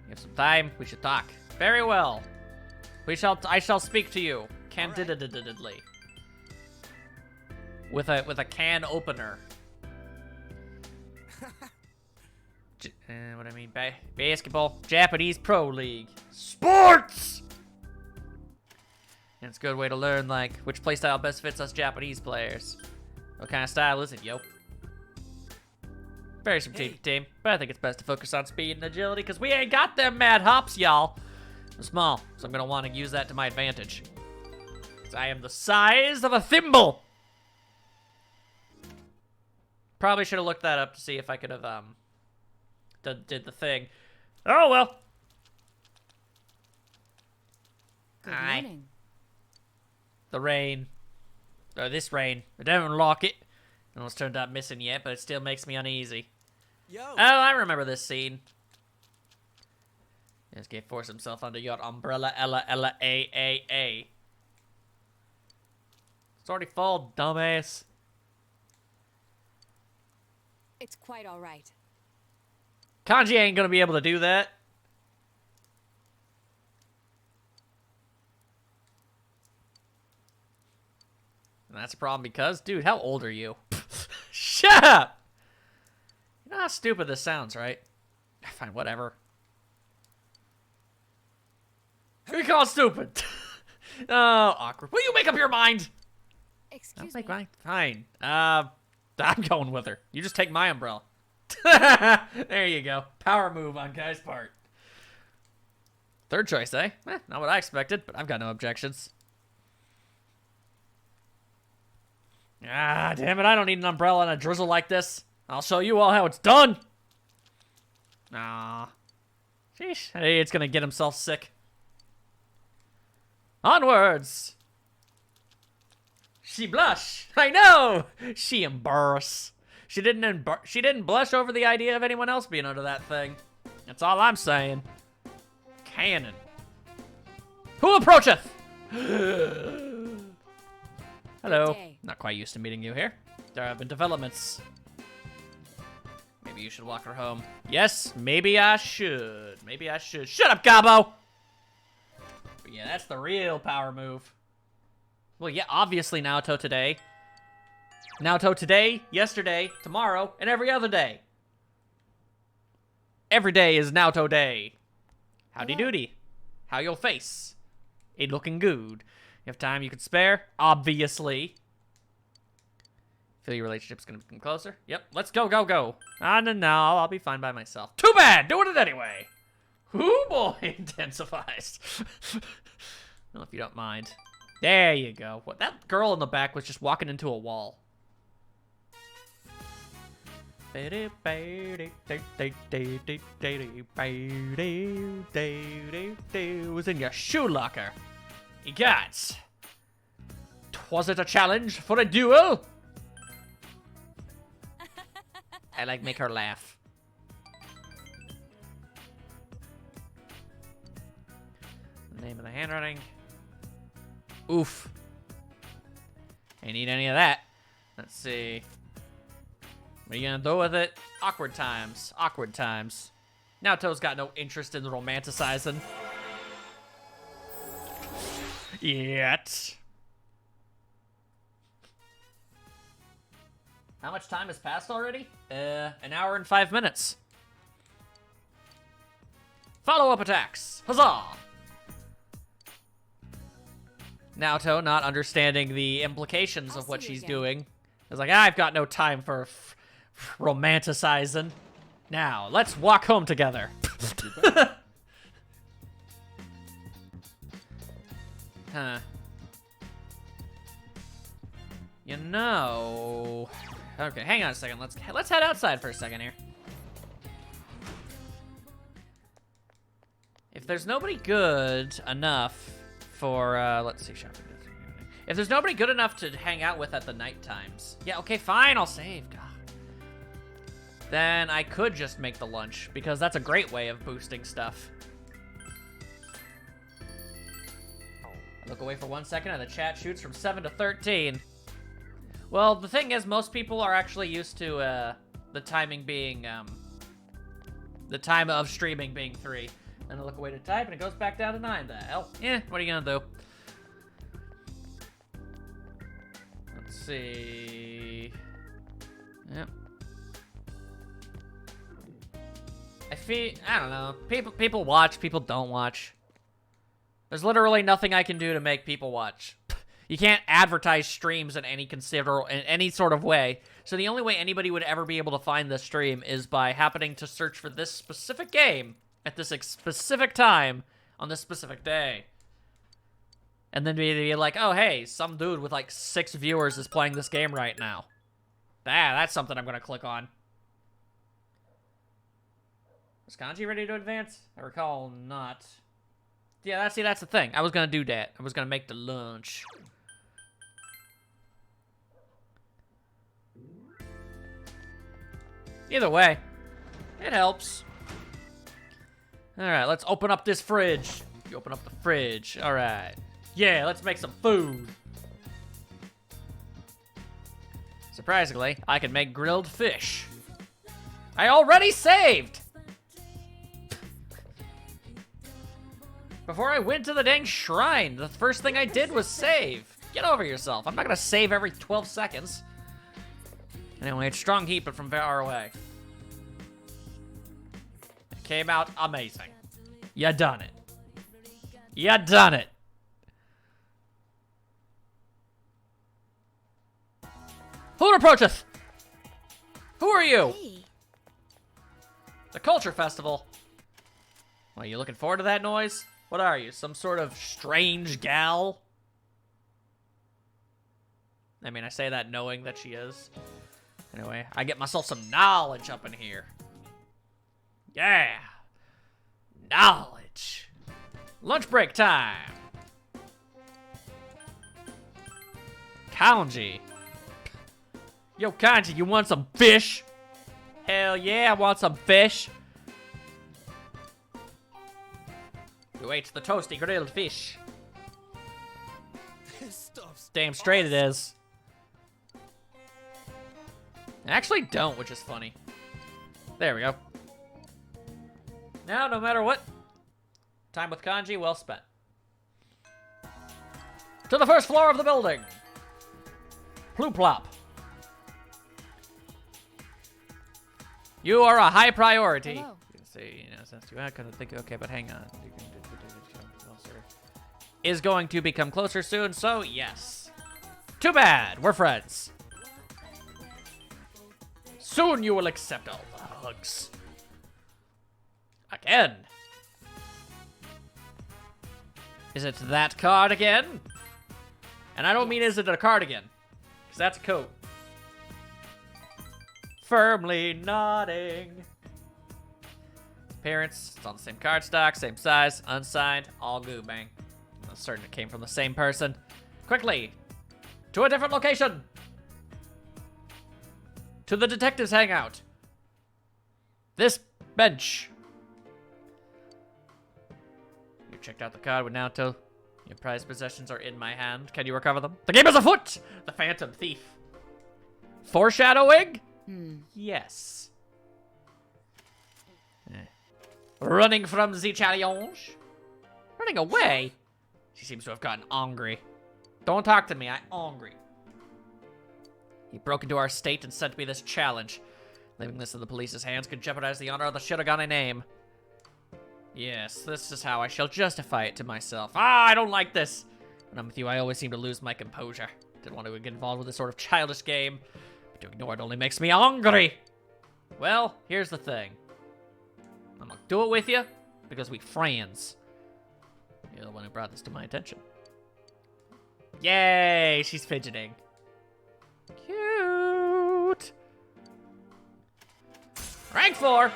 You have some time, we should talk. Very well. I shall speak to you, candidly. With a can opener. What I mean, basketball, Japanese Pro League, sports. And it's a good way to learn like which playstyle best fits us Japanese players. What kind of style is it, yo? Varies from team to team, but I think it's best to focus on speed and agility because we ain't got them mad hops, y'all. I'm small, so I'm gonna want to use that to my advantage. Because I am the size of a thimble. Probably should have looked that up to see if I could have did the thing. Oh well. Good morning. The rain. Or this rain. I don't like it. No one's turned up missing yet, but it still makes me uneasy. Yo. Oh, I remember this scene. This guy forced himself under your umbrella, Ella, A. It's already full, dumbass. It's quite all right. Kanji ain't gonna be able to do that. And that's a problem because, dude, how old are you? Shut up! You know how stupid this sounds, right? Fine, whatever. Who you call stupid? Oh, awkward. Will you make up your mind? Excuse I'll make me. mine. Fine. I'm going with her. You just take my umbrella. There you go. Power move on Kai's part. Third choice, eh? Not what I expected, but I've got no objections. Ah, damn it. I don't need an umbrella in a drizzle like this. I'll show you all how it's done. Ah. Sheesh. Hey, it's gonna get himself sick. Onwards. She blush. I know. She embarrass. She didn't blush over the idea of anyone else being under that thing. That's all I'm saying. Cannon. Who approacheth? Hello. Not quite used to meeting you here. There have been developments. Maybe you should walk her home. Yes, maybe I should. Maybe I should. Shut up, Gabo! But yeah, that's the real power move. Well, yeah, obviously Naoto today. Naoto today, yesterday, tomorrow, and every other day. Every day is Naoto day. Howdy doody. How your face? It looking good. You have time you could spare? Obviously. Feel your relationship's gonna become closer? Yep, let's go. No, I'll be fine by myself. Too bad, doing it anyway. Ooh boy, intensifies. Well, if you don't mind. There you go. What, that girl in the back was just walking into a wall. It was in your shoe locker. You got. Was it a challenge for a duel? I like make her laugh. The name of the handwriting. Oof. Ain't need any of that. Let's see. What are you gonna do with it? Awkward times. Awkward times. Naoto's got no interest in romanticizing. Yet. How much time has passed already? 1 hour and 5 minutes. Follow-up attacks. Huzzah! Naoto, not understanding the implications of what she's doing, is like, I've got no time for romanticizing. Now, let's walk home together. Huh. You know... Okay, hang on a second. Let's head outside for a second here. If there's nobody good enough for, let's see, shopping. If there's nobody good enough to hang out with at the night times. Yeah, okay, fine, I'll save. God. Then I could just make the lunch, because that's a great way of boosting stuff. I look away for 1 second, and the chat shoots from 7 to 13. Well, the thing is, most people are actually used to, the timing being, the time of streaming being 3. And I look away to type, and it goes back down to 9. The hell? Yeah, what are you gonna do? Let's see. Yep. I don't know. People watch, people don't watch. There's literally nothing I can do to make people watch. You can't advertise streams in any sort of way. So the only way anybody would ever be able to find this stream is by happening to search for this specific game at this specific time on this specific day. And then be like, oh, hey, some dude with like 6 viewers is playing this game right now. That's something I'm going to click on. Is Kanji ready to advance? I recall not. Yeah, that's the thing. I was going to do that. I was going to make the lunch. Either way, it helps. Alright, let's open up this fridge. You open up the fridge. Alright. Yeah, let's make some food. Surprisingly, I can make grilled fish. I already saved! Before I went to the dang shrine, the first thing I did was save. Get over yourself. I'm not gonna save every 12 seconds. Anyway, it's strong heat, but from far away. It came out amazing. You done it. You done it. Who approacheth? Who are you? Hey. The Culture Festival. Are you looking forward to that noise? What are you, some sort of strange gal? I mean, I say that knowing that she is. Anyway, I get myself some knowledge up in here. Yeah. Knowledge. Lunch break time. Kanji. Yo, Kanji, you want some fish? Hell yeah, I want some fish. Who ate the toasty grilled fish? This stuff's Damn straight it is. I actually don't, which is funny. There we go. Now, no matter what, time with Kanji well spent. To the first floor of the building. Ploop-plop. You are a high priority. Hello. You can say, since you had kind of think, okay, but hang on. Is going to become closer soon, so yes. Too bad, we're friends. Soon you will accept all the hugs. Again. Is it that card again? And I don't mean is it a cardigan, because that's a coat. Firmly nodding. Appearance, it's on the same cardstock, same size, unsigned, all goo bang. I'm certain it came from the same person. Quickly, to a different location. To the detective's hangout. This bench. You checked out the card with Naoto. Your prized possessions are in my hand. Can you recover them? The game is afoot! The Phantom Thief. Foreshadowing? Yes. Running from the challenge. Running away? She seems to have gotten angry. Don't talk to me, I'm angry. He broke into our estate and sent me this challenge. Leaving this in the police's hands could jeopardize the honor of the Shirogane name. Yes, this is how I shall justify it to myself. Ah, I don't like this. When I'm with you, I always seem to lose my composure. Didn't want to get involved with this sort of childish game. But to ignore it only makes me angry. Well, here's the thing. I'm gonna do it with you because we friends. You're the one who brought this to my attention. Yay, she's fidgeting. Cute. Rank 4.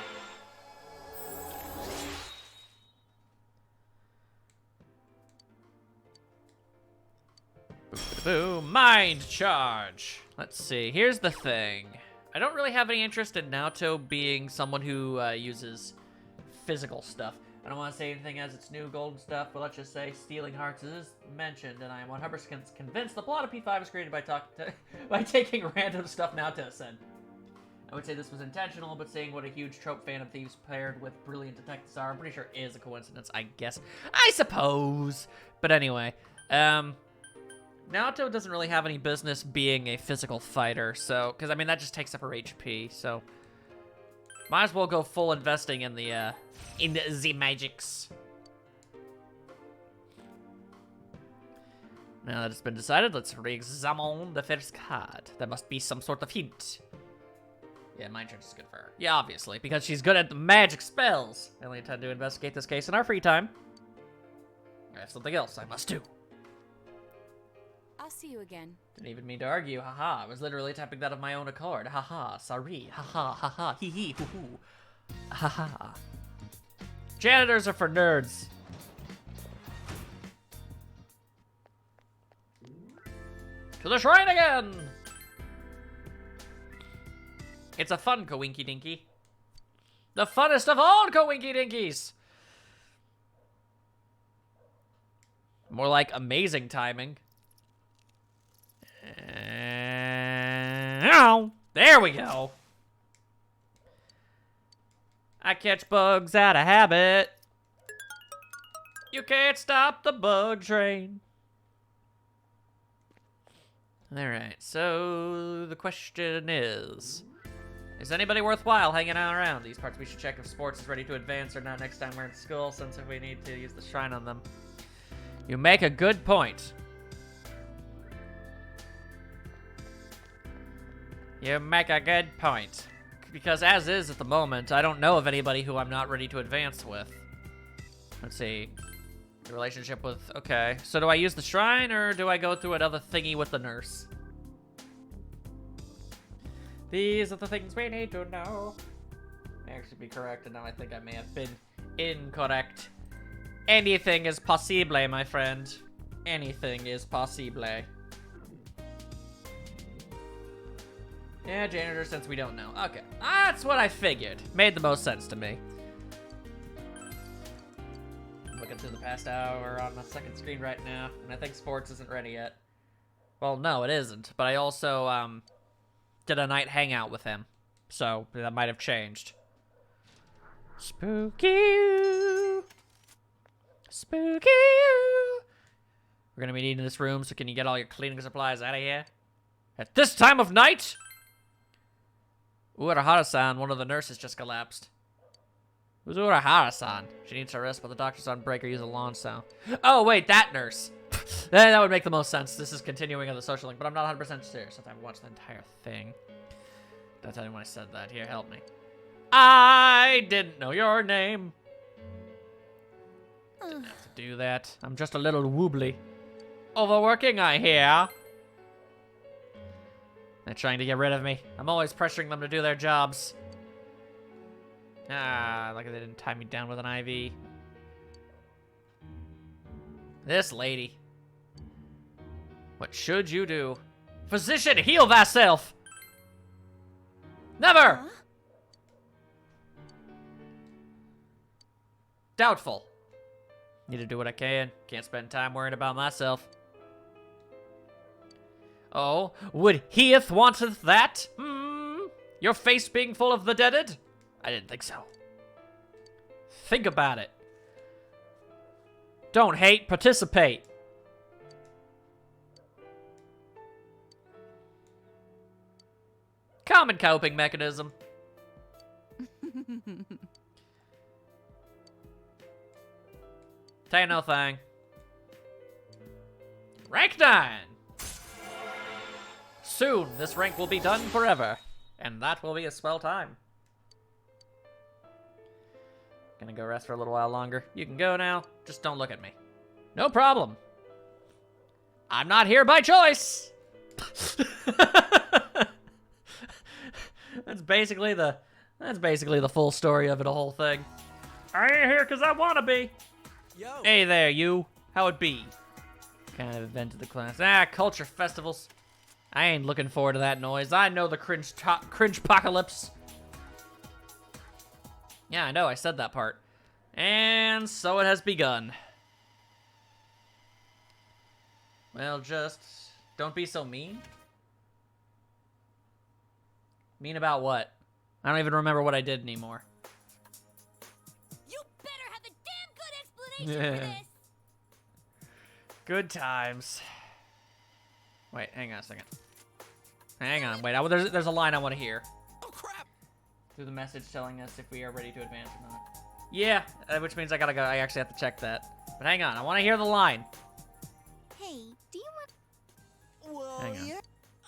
Boo, mind charge. Let's see, here's the thing. I don't really have any interest in Naoto being someone who uses physical stuff. I don't want to say anything as it's new golden stuff, but let's just say stealing hearts is mentioned, and I am 100% convinced the plot of P5 is created by taking random stuff Naoto said. I would say this was intentional, but seeing what a huge trope fan of thieves paired with brilliant detectives are, I'm pretty sure is a coincidence, I guess. I suppose. But anyway, Naoto doesn't really have any business being a physical fighter, so, because I mean that just takes up her HP, so might as well go full investing in the magics. Now that it's been decided, let's re-examine the first card. There must be some sort of hint. Yeah, mind charge is good for her. Yeah, obviously, because she's good at the magic spells. I only intend to investigate this case in our free time. I have something else I must do. I'll see you again. Didn't even mean to argue, haha. I was literally typing that of my own accord. Haha, sorry. Haha, haha, hee hee, hoo hoo. Haha. Janitors are for nerds. To the shrine again! It's a fun Coinky Dinky. The funnest of all Coinky Dinkies! More like amazing timing. There we go. I catch bugs out of habit. You can't stop the bug train. Alright, so the question is anybody worthwhile hanging out around these parts? We should check if sports is ready to advance or not next time we're in school, since if we need to use the shrine on them. You make a good point. You make a good point. Because as is at the moment, I don't know of anybody who I'm not ready to advance with. Let's see. The relationship with... Okay. So do I use the shrine, or do I go through another thingy with the nurse? These are the things we need to know. May actually be correct, and now I think I may have been incorrect. Anything is possible, my friend. Anything is possible. Yeah, janitor, since we don't know. Okay, that's what I figured. Made the most sense to me. I'm looking through the past hour on the second screen right now, and I think sports isn't ready yet. Well, no, it isn't, but I also, did a night hangout with him, so that might have changed. Spooky. Spooky. We're gonna be needing this room, so can you get all your cleaning supplies out of here? At this time of night? Urahara-san, one of the nurses just collapsed. Who's Urahara-san? She needs to rest, but the doctor's on break or use a lawn sound. Oh, wait, that nurse. That would make the most sense. This is continuing on the social link, but I'm not 100% serious since I haven't watched the entire thing. Did I tell you when I said that? Here, help me. I didn't know your name. Didn't have to do that. I'm just a little wobbly. Overworking, I hear. They're trying to get rid of me. I'm always pressuring them to do their jobs. Ah, like they didn't tie me down with an IV. This lady. What should you do? Physician, heal thyself! Never! Huh? Doubtful. Need to do what I can. Can't spend time worrying about myself. Oh, would heeth wanteth that? Your face being full of the deaded? I didn't think so. Think about it. Don't hate, participate. Common coping mechanism. Tell you no thing. Rank 9! Soon, this rank will be done forever. And that will be a swell time. Gonna go rest for a little while longer. You can go now. Just don't look at me. No problem. I'm not here by choice! That's basically the full story of it, the whole thing. I ain't here because I want to be. Yo. Hey there, you. How it be? Kind of event of the class. Ah, culture festivals. I ain't looking forward to that noise. I know the cringe apocalypse. Yeah, I know, I said that part. And so it has begun. Well, just don't be so mean. Mean about what? I don't even remember what I did anymore. You better have a damn good explanation for this. Good times. Wait, hang on a second. Hang on, wait. There's a line I want to hear. Oh crap! Through the message telling us if we are ready to advance or not. Yeah, which means I gotta go. I actually have to check that. But hang on, I want to hear the line. Hey, do you want... Well, Hang on. yeah.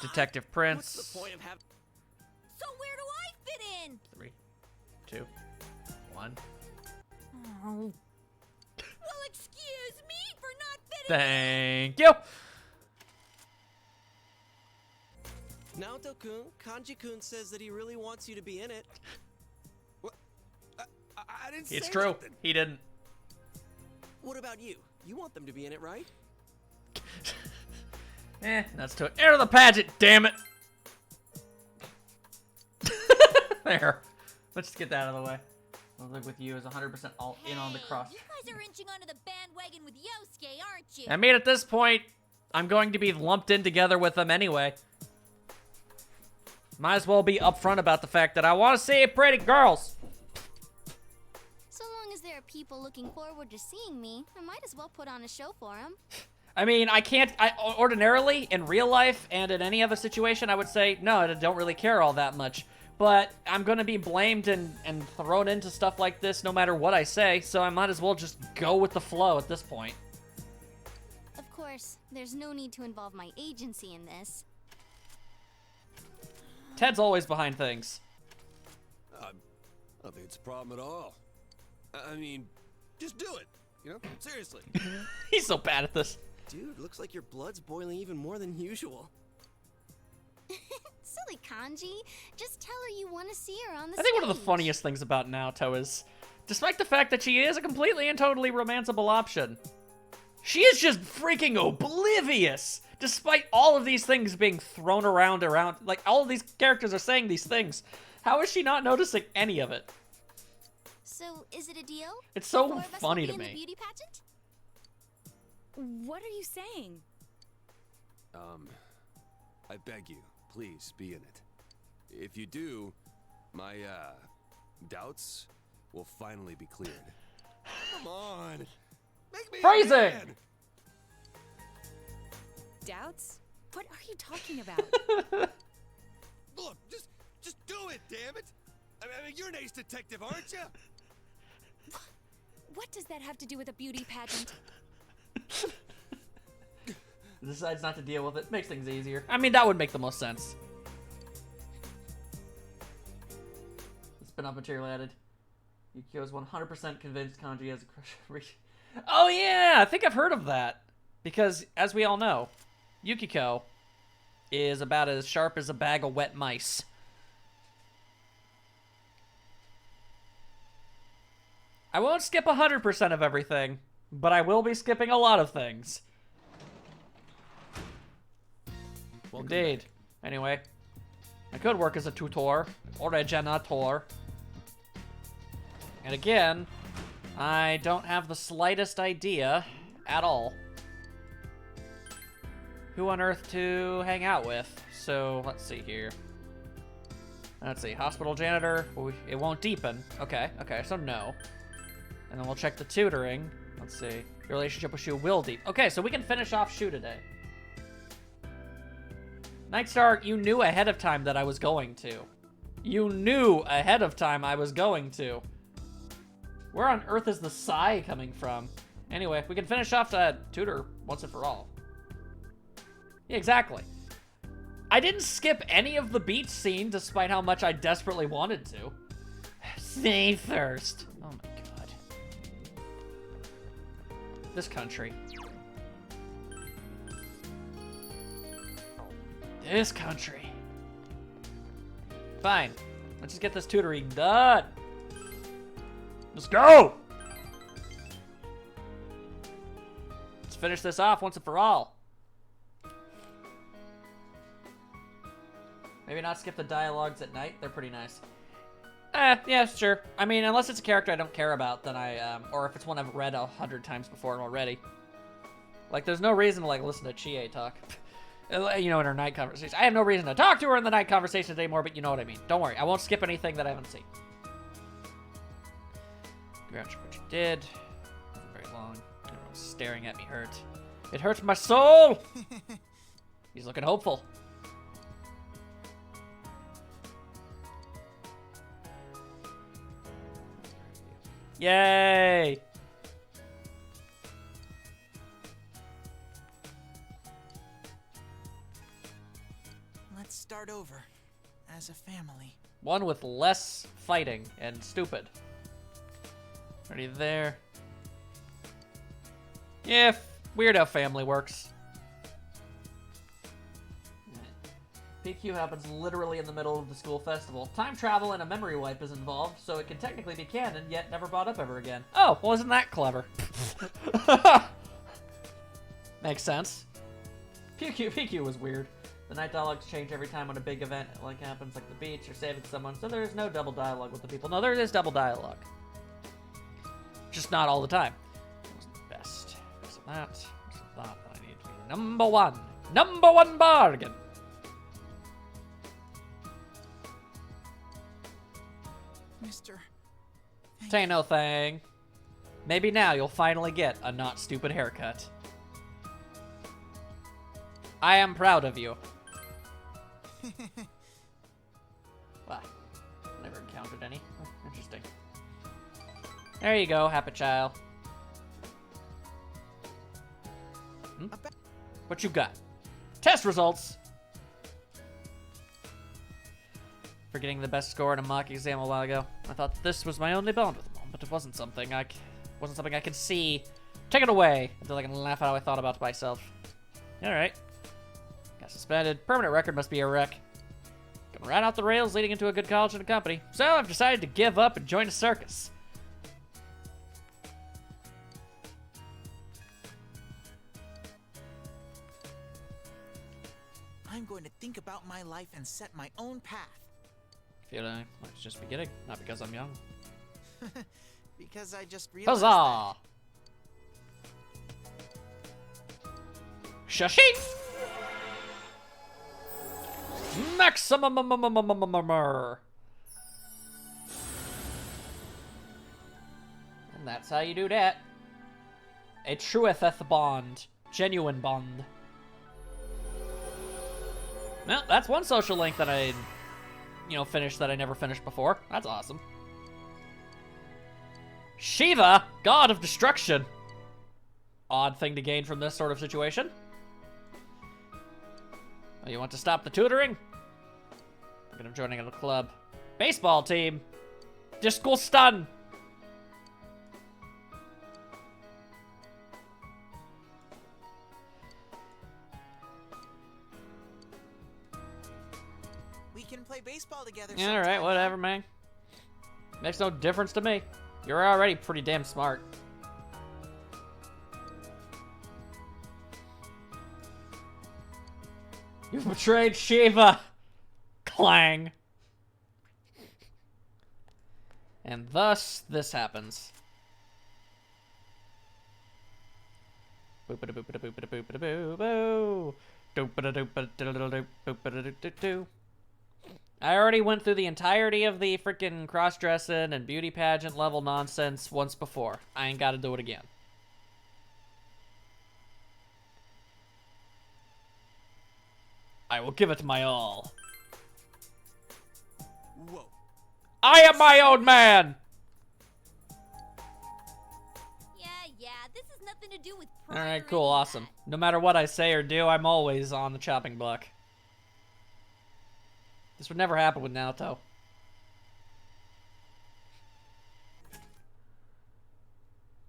Detective Prince. What's the point of having... So where do I fit in? 3, 2, 1. Oh. Well, excuse me for not fitting Thank you. Naoto-kun, Kanji-kun says that he really wants you to be in it. What? I didn't say It's true. nothing. He didn't. What about you? You want them to be in it, right? That's to it. Enter the pageant, damn it. There. Let's just get that out of the way. I'll look with you as 100% all in on the cross. You guys are inching onto the bandwagon with Yosuke, aren't you? I mean, at this point, I'm going to be lumped in together with them anyway. Might as well be upfront about the fact that I want to see pretty girls. So long as there are people looking forward to seeing me, I might as well put on a show for them. I mean, ordinarily, in real life and in any other situation, I would say, no, I don't really care all that much. But I'm going to be blamed and thrown into stuff like this no matter what I say, so I might as well just go with the flow at this point. Of course, there's no need to involve my agency in this. Ted's always behind things. I don't think it's a problem at all. I mean, just do it. You know, seriously. He's so bad at this. Dude, looks like your blood's boiling even more than usual. Silly Kanji. Just tell her you want to see her on the I think one of the stage. funniest things about Naoto is, despite the fact that she is a completely and totally romanceable option, she is just freaking oblivious, despite all of these things being thrown around, like, all of these characters are saying these things. How is she not noticing any of it? So, is it a deal? It's so The four of us will funny be to in me. The beauty pageant? What are you saying? I beg you, please be in it. If you do, my, doubts will finally be cleared. Come on. Make me a Phrasing! man. Doubts? What are you talking about? Look, just do it, damn it. I mean, you're an ace detective, aren't you? What does that have to do with a beauty pageant? Decides not to deal with it. Makes things easier. I mean, that would make the most sense. Spin-off material added. Yukio is 100% convinced Kanji has a crush. Oh yeah, I think I've heard of that. Because, as we all know, Yukiko is about as sharp as a bag of wet mice. I won't skip 100% of everything, but I will be skipping a lot of things. Indeed. Anyway, I could work as a tutor or a janitor. And again, I don't have the slightest idea at all who on earth to hang out with. So let's see here. Let's see, hospital janitor. It won't deepen. Okay, so no. And then we'll check the tutoring. Let's see. Your relationship with Shu will deep. Okay, so we can finish off Shu today. Nightstar, you knew ahead of time that I was going to. You knew ahead of time I was going to. Where on earth is the sigh coming from? Anyway, we can finish off that tutor once and for all. Yeah, exactly. I didn't skip any of the beach scene despite how much I desperately wanted to. Stay first. Oh my god. This country. This country. Fine. Let's just get this tutoring done. Let's go! Let's finish this off once and for all. Maybe not skip the dialogues at night. They're pretty nice. Yeah, sure. I mean, unless it's a character I don't care about, then or if it's one I've read 100 times before already. Like, there's no reason to, like, listen to Chie talk. You know, in her night conversation. I have no reason to talk to her in the night conversations anymore, but you know what I mean. Don't worry. I won't skip anything that I haven't seen. Congrats on what you did. Very long. Everyone's staring at me hurt. It hurts my soul! He's looking hopeful. Yay! Let's start over as a family. One with less fighting and stupid. Already there. Yeah, weird how family works. PQ happens literally in the middle of the school festival. Time travel and a memory wipe is involved, so it can technically be canon, yet never brought up ever again. Oh, well, isn't that clever? Makes sense. PQ was weird. The night dialogues change every time when a big event like happens, like the beach or saving someone, so there's no double dialogue with the people. No, there is double dialogue. Just not all the time. It wasn't the best. Because of that. Because of that, I need to be number one. Number one bargain! Mister. Say no thing. Maybe now you'll finally get a not stupid haircut. I am proud of you. Wow. Never encountered any. Oh, interesting. There you go, happy child. What you got? Test results! For getting the best score in a mock exam a while ago. I thought this was my only bond with them, but it wasn't something I could see. Take it away until I can laugh at how I thought about myself. Alright. Got suspended. Permanent record must be a wreck. Going right off the rails leading into a good college and a company. So I've decided to give up and join a circus. I'm going to think about my life and set my own path. Feel like it's just beginning, not because I'm young. Because I just realized Huzzah! Shashing! Maximum! And that's how you do that. A truetheth bond. Genuine bond. Well, that's one social link that I, finished that I never finished before. That's awesome. Shiva, god of destruction. Odd thing to gain from this sort of situation. Oh, you want to stop the tutoring? Look at him joining a club. Baseball team. Disco stun. we can play baseball together. Yeah, alright, whatever, man. Makes no difference to me. You're already pretty damn smart. You've betrayed Shiva! Clang! And thus, this happens. Boop-a-da-boop-a-da-boop-a-da-boop-a-da-boo-boo. Doop-a-da-doop-a-da-da-doop-a-da-doop-a-da-doo. I already went through the entirety of the freaking cross-dressing and beauty pageant level nonsense once before. I ain't gotta do it again. I will give it my all. Whoa. I am my own man! Yeah, this has nothing to do with pride. Alright, cool, awesome. No matter what I say or do, I'm always on the chopping block. This would never happen with Naoto.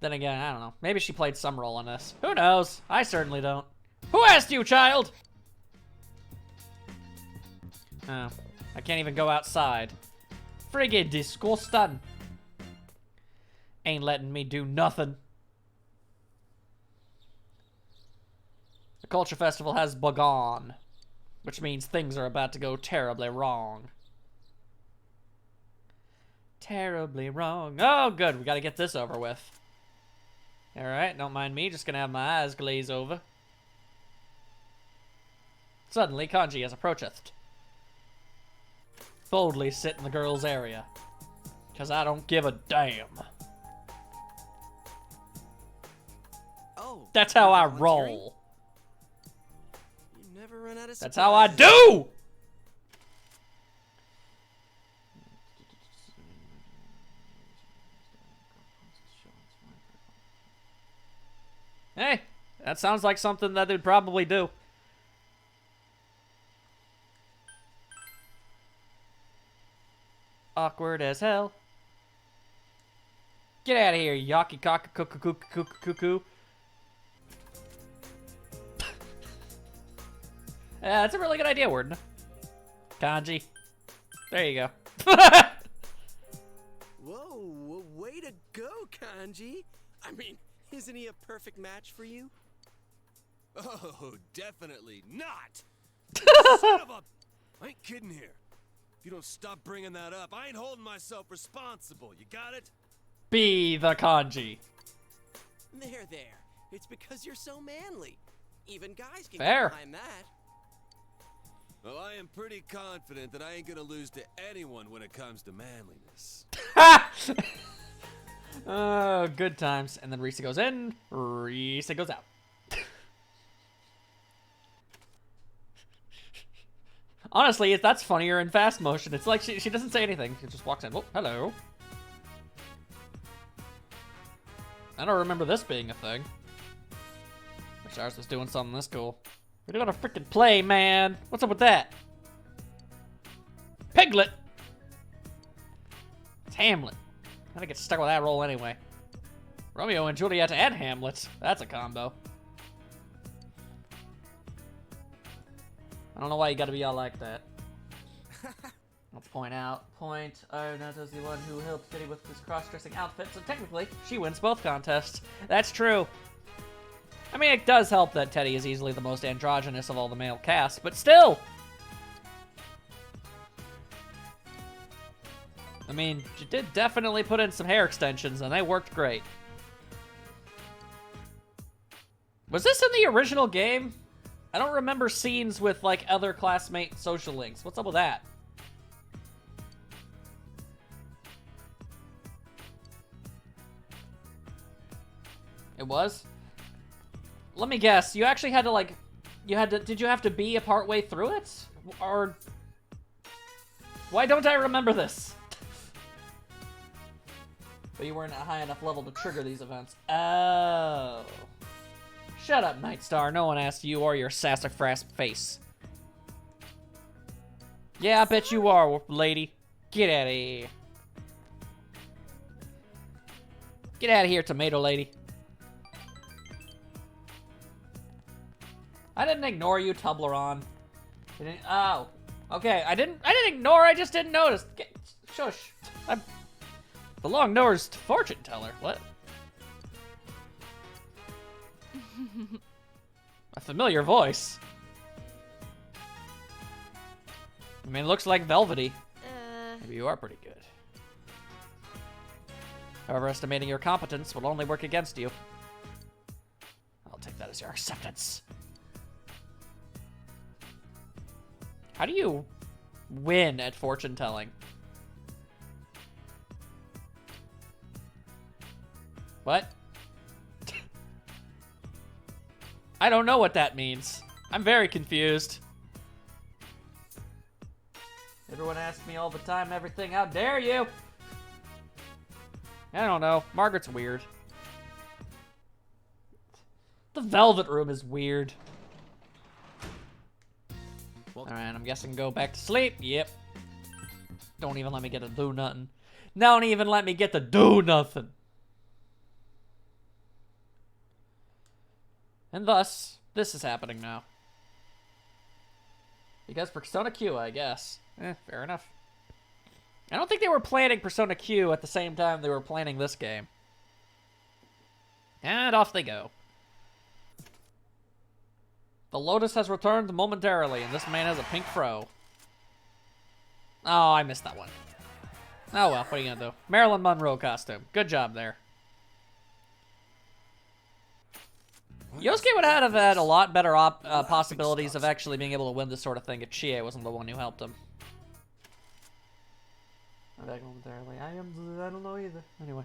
Then again, I don't know. Maybe she played some role in this. Who knows? I certainly don't. Who asked you, child? Oh, I can't even go outside. Friggin' disgusting. Ain't letting me do nothing. The Culture Festival has begun, which means things are about to go terribly wrong. Terribly wrong. Oh, good. We gotta get this over with. Alright, don't mind me. Just gonna have my eyes glaze over. Suddenly, Kanji has approacheth. Boldly sit in the girls' area. Because I don't give a damn. Oh, That's how you're I volunteering? roll. You never run out of That's how I surprises. do! Hey, that sounds like something that they'd probably do. Awkward as hell. Get out of here, yaki cock cuckoo. Yeah, that's a really good idea, Warden. Kanji. There you go. Whoa, way to go, Kanji. I mean, isn't he a perfect match for you? Oh, definitely not. Son of a... I ain't kidding here. If you don't stop bringing that up, I ain't holding myself responsible. You got it? Be the Kanji. There. It's because you're so manly. Even guys can Fair. get behind that. Well, I am pretty confident that I ain't gonna lose to anyone when it comes to manliness. Oh, good times. And then Risa goes in, Risa goes out. Honestly, that's funnier in fast motion. It's like she doesn't say anything. She just walks in. Oh, hello. I don't remember this being a thing. Wish ours was doing something this cool. We're doing a freaking play, man. What's up with that? Piglet. It's Hamlet. I get stuck with that role anyway. Romeo and Juliet and Hamlet. That's a combo. I don't know why you gotta be all like that. Let's point. Naoto's the one who helped Kitty with his cross-dressing outfit, so technically, she wins both contests. That's true. I mean, it does help that Teddy is easily the most androgynous of all the male cast, but still! I mean, she did definitely put in some hair extensions, and they worked great. Was this in the original game? I don't remember scenes with, like, other classmate social links. What's up with that? It was? Let me guess. You actually had to, like... Did you have to be a part way through it? Or... Why don't I remember this? But you weren't at a high enough level to trigger these events. Oh... Shut up, Nightstar. No one asked you or your sassafras face. Yeah, I bet you are, lady. Get out of here. Get out of here, tomato lady. I didn't ignore you, Tubleron. Oh, okay. I didn't ignore. I just didn't notice. Shush. I'm the long-nosed fortune teller. What? A familiar voice. I mean, it looks like velvety. Maybe you are pretty good. However, estimating your competence will only work against you. I'll take that as your acceptance. How do you win at fortune telling. What? I don't know what that means. I'm very confused. Everyone asks me all the time everything. How dare you? I don't know. Margaret's weird. The Velvet Room is weird. Alright, I'm guessing go back to sleep. Yep. Don't even let me get to do nothing. Don't even let me get to do nothing. And thus, this is happening now. Because Persona Q, I guess. Fair enough. I don't think they were planning Persona Q at the same time they were planning this game. And off they go. The Lotus has returned momentarily, and this man has a pink fro. Oh, I missed that one. Oh well, what are you gonna do? Marilyn Monroe costume. Good job there. Yosuke would have had a lot better possibilities of actually being able to win this sort of thing if Chie wasn't the one who helped him. I don't know either. Anyway.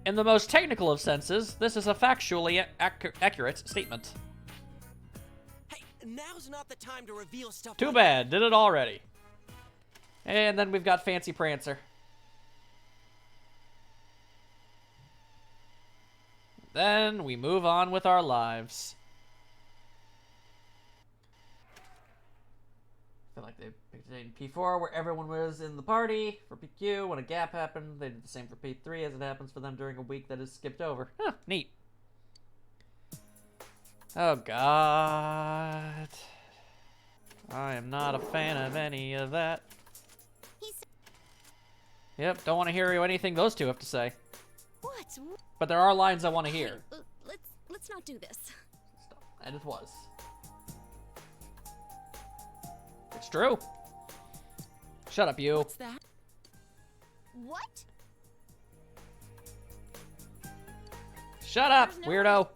In the most technical of senses, this is a factually accurate statement. Hey, now's not the time to reveal stuff. Too bad, did it already. And then we've got Fancy Prancer. Then we move on with our lives. I feel like they picked it in P4 where everyone was in the party. For PQ, when a gap happened, they did the same for P3 as it happens for them during a week that is skipped over. Huh, neat. Oh, God. I am not a fan of any of that. Yep, don't want to hear anything those two have to say. What? But there are lines I want to hear. Let's not do this. And it was. It's true. Shut up, you. What's that? What? Shut up, There's no weirdo.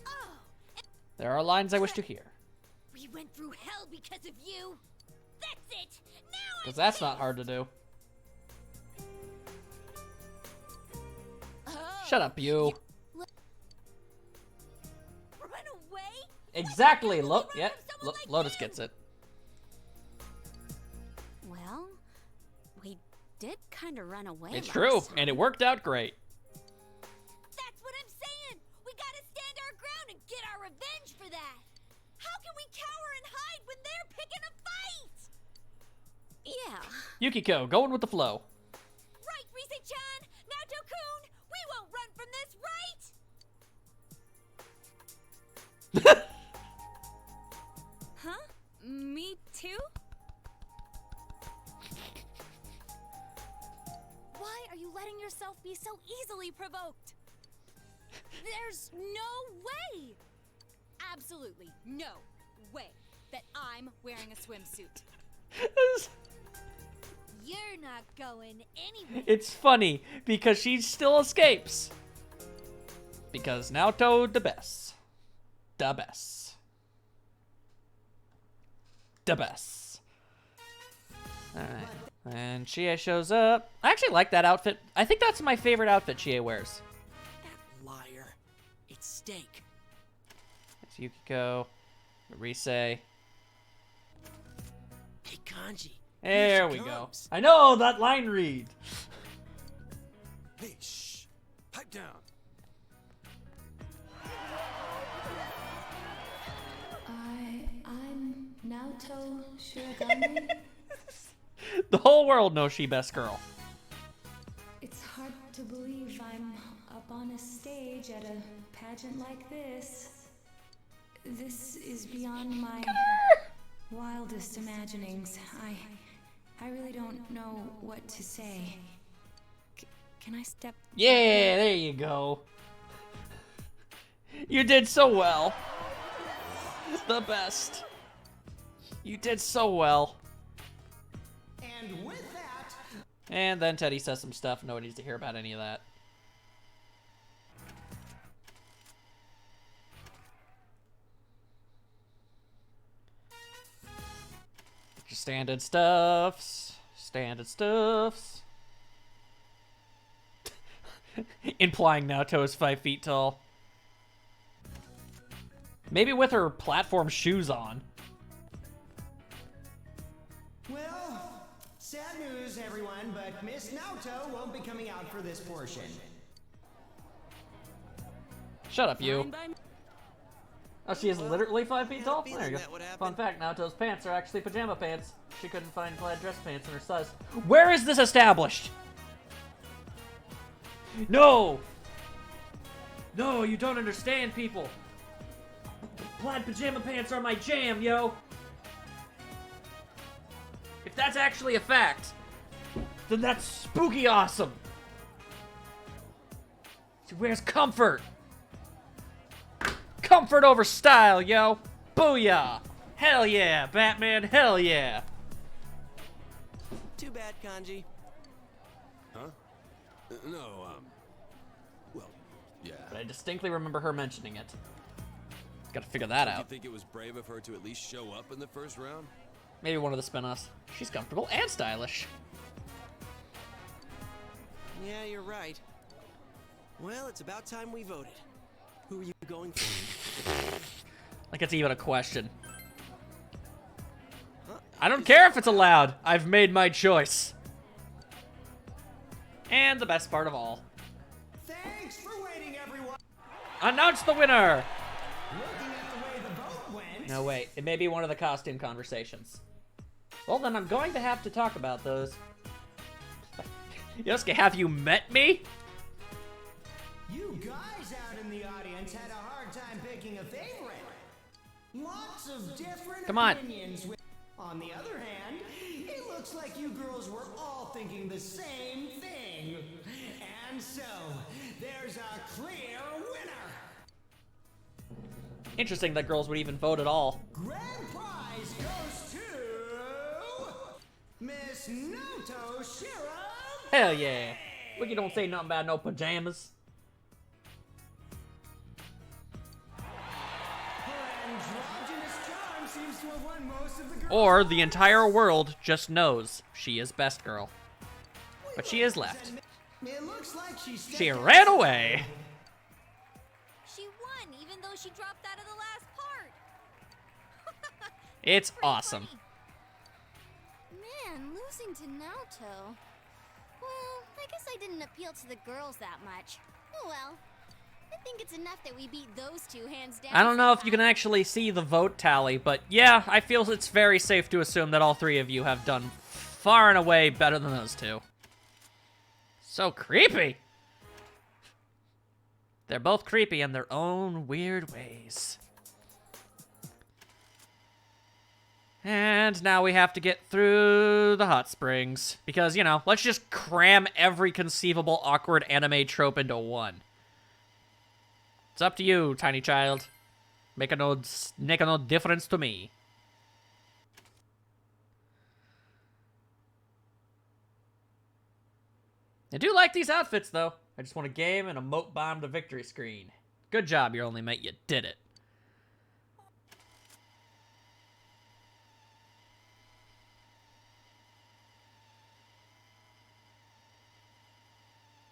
Oh, There are lines I wish to hear. we went through hell because of you. That's it. Now Because that's not hard to do. Shut up, you. Run away? Exactly. Run from Yeah, someone like Lotus him? gets it. Well, we did kind of run away. It's last true, time. and it worked out great. That's what I'm saying. We gotta stand our ground and get our revenge for that. How can we cower and hide when they're picking a fight? Yeah. Yukiko, going with the flow. Right, Rise-chan, Naoto-kun, we won't run from this, right? Huh? Me too? Why are you letting yourself be so easily provoked? There's no way! Absolutely no way that I'm wearing a swimsuit. You're not going anywhere. It's funny because she still escapes. Because Naoto the best. The best. The best. Alright. And Chie shows up. I actually like that outfit. I think that's my favorite outfit Chie wears. That liar. It's steak. It's Yukiko. Rise. Hey, Kanji. There Here she we go. comes. I know that line read. Hey, shh. Pipe down. I'm Naoto Shiragami. The whole world knows she best girl. It's hard to believe I'm up on a stage at a pageant like this. This is beyond my wildest imaginings. I really don't know what to say. Can I step? Yeah, there you go. You did so well. The best. You did so well. And with that, And then Teddy says some stuff. No one needs to hear about any of that. Standard stuffs. Standard stuffs. Implying Naoto is 5 feet tall. Maybe with her platform shoes on. Well, sad news, everyone, but Miss Naoto won't be coming out for this portion. Shut up, you. Oh, she is literally 5 feet tall? There you go. Fun fact, Naoto's pants are actually pajama pants. She couldn't find plaid dress pants in her size. Where is this established? No! No, you don't understand, people. Plaid pajama pants are my jam, yo. If that's actually a fact, then that's spooky awesome. She wears comfort. Comfort over style, yo. Booyah. Hell yeah, Batman, hell yeah. Too bad, Kanji. Huh? No, well, yeah. But I distinctly remember her mentioning it. Gotta figure that Do you out. think it was brave of her to at least show up in the first round? Maybe one of the spin-offs. She's comfortable and stylish. Yeah, you're right. Well, it's about time we voted. Who are you going for? Like it's even a question. I don't care if it's allowed. I've made my choice. And the best part of all. Thanks for waiting, everyone. Announce the winner! Looking at the way the vote went. No, wait. It may be one of the costume conversations. Well, then I'm going to have to talk about those. Yosuke, have you met me? You guys out in the audience had a hard time picking a favorite. Lots of different Come on. opinions. On the other hand, it looks like you girls were all thinking the same thing. And so, there's a clear winner. Interesting that girls would even vote at all. Grand prize goes to Miss Naoto Shira. Hell yeah. Wiki don't say nothing about no pajamas. Her androgynous charm seems to have won most of the girls. Or the entire world just knows she is best girl. But she is left. It looks like she She ran away. She won, even though she dropped out of the last part. It's Pretty awesome. funny. Man, losing to Naoto. Well, I guess I didn't appeal to the girls that much. Oh well. I think it's enough that we beat those two hands down. I don't know if you can actually see the vote tally, but yeah, I feel it's very safe to assume that all three of you have done far and away better than those two. So creepy! They're both creepy in their own weird ways. And now we have to get through the hot springs. Because, you know, let's just cram every conceivable awkward anime trope into one. It's up to you, tiny child. Make a no difference to me. I do like these outfits, though. I just want a game and a moat bomb to victory screen. Good job, your only mate. You did it.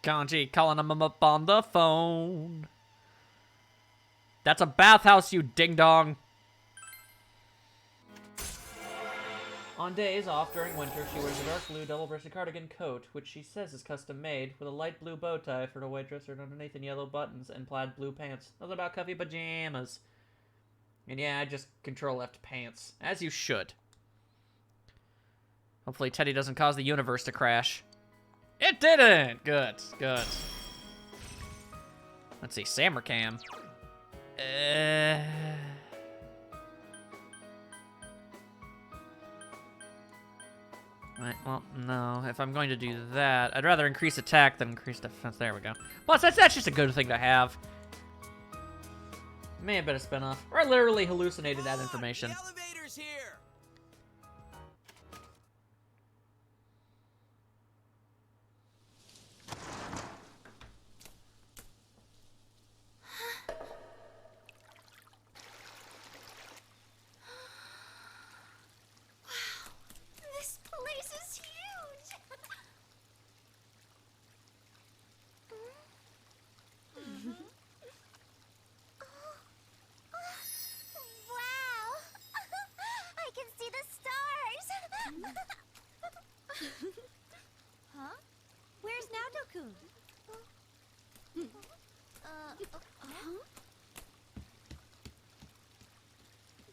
Kanji calling him up on the phone. That's a bathhouse, you ding-dong. On days off during winter, she wears a dark blue double-breasted cardigan coat, which she says is custom-made, with a light blue bow tie for the white dress underneath and yellow buttons, and plaid blue pants. Those are about comfy pajamas. And yeah, I just control-left pants, as you should. Hopefully Teddy doesn't cause the universe to crash. It didn't! Good, good. Let's see, Samarcam. Right, well, no. If I'm going to do that, I'd rather increase attack than increase defense. There we go. Plus, that's just a good thing to have. May have been a spinoff. Or I literally hallucinated that information. The elevator's here.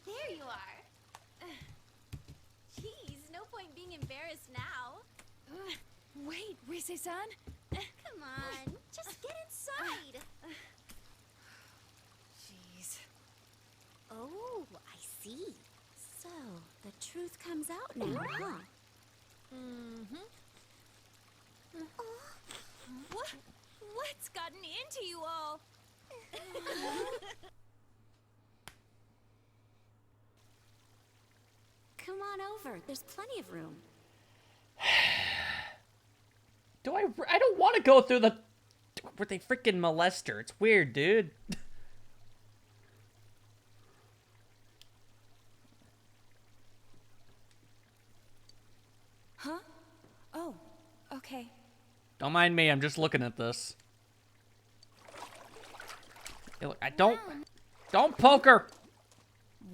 There you are. Jeez, no point being embarrassed now. Wait, Rise-san? Come on, just get inside. Jeez. Oh, I see. So, the truth comes out now, huh? What's gotten into you all? Come on over. There's plenty of room. I don't want to go through the... Where they freaking molest her. It's weird, dude. Huh? Oh, okay. Don't mind me, I'm just looking at this. Hey, look, don't poke her!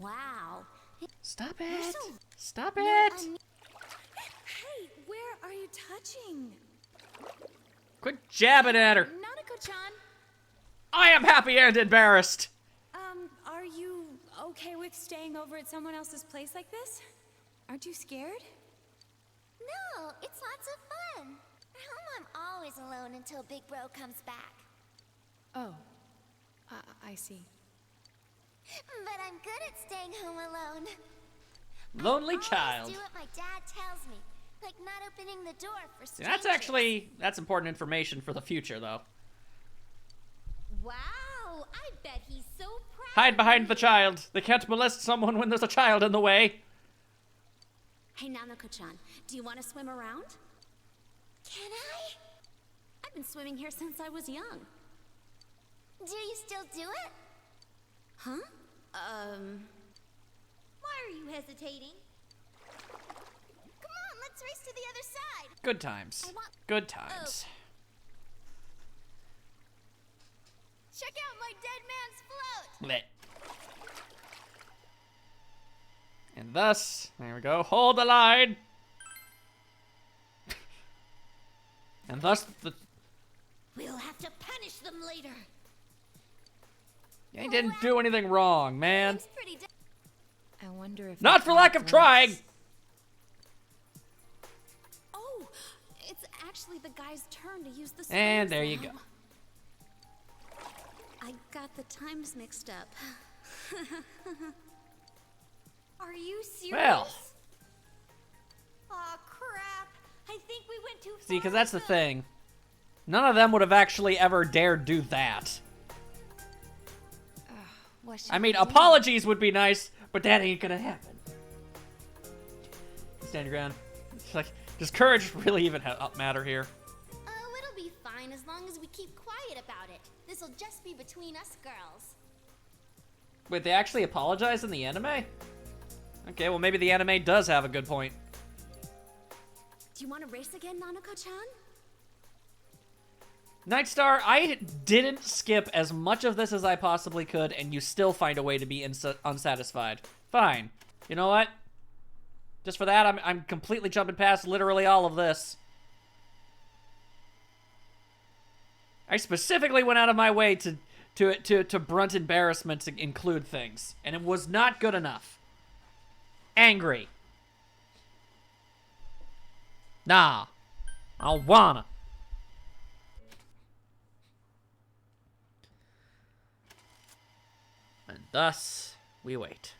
Wow. Stop it! so- Stop No, it! Hey, where are you touching? Quit jabbing at her! Nanako-chan, I am happy and embarrassed! are you okay with staying over at someone else's place like this? Aren't you scared? No, it's lots of fun. At home, I'm always alone until Big Bro comes back. Oh, I see. But I'm good at staying home alone. Lonely I child. always do what my dad tells me, like not opening the door for See, strangers. that's important information for the future, though. Wow, I bet he's so proud. Hide behind the child. They can't molest someone when there's a child in the way. Hey, Nanako-chan, do you want to swim around? Can I? I've been swimming here since I was young. Do you still do it? Huh? Why are you hesitating? Come on, let's race to the other side. Good times. I want- Good times. Check out my dead man's float. Blech. And thus, there we go, hold the line! And thus, We'll have to punish them later. they didn't do anything wrong, man. It's pretty I wonder if... Not for lack of trying! Oh, it's actually the guy's turn to use the And swings there you now. go. I got the times mixed up. Are you serious? Well. Aw, crap. I think we went too far. See, because that's the thing. None of them would have actually ever dared do that. What should I mean, we do? apologies would be nice, but that ain't gonna happen. Stand your ground. It's like, does courage really even matter here? Oh, it'll be fine as long as we keep quiet about it. This'll just be between us girls. Wait, they actually apologize in the anime? Okay, well maybe the anime does have a good point. Do you want to race again, Nanako-chan? Nightstar, I didn't skip as much of this as I possibly could, and you still find a way to be unsatisfied. Fine. You know what? Just for that, I'm completely jumping past literally all of this. I specifically went out of my way to brunt embarrassment to include things, and it was not good enough. Angry. Nah. I don't wanna. And thus, we wait.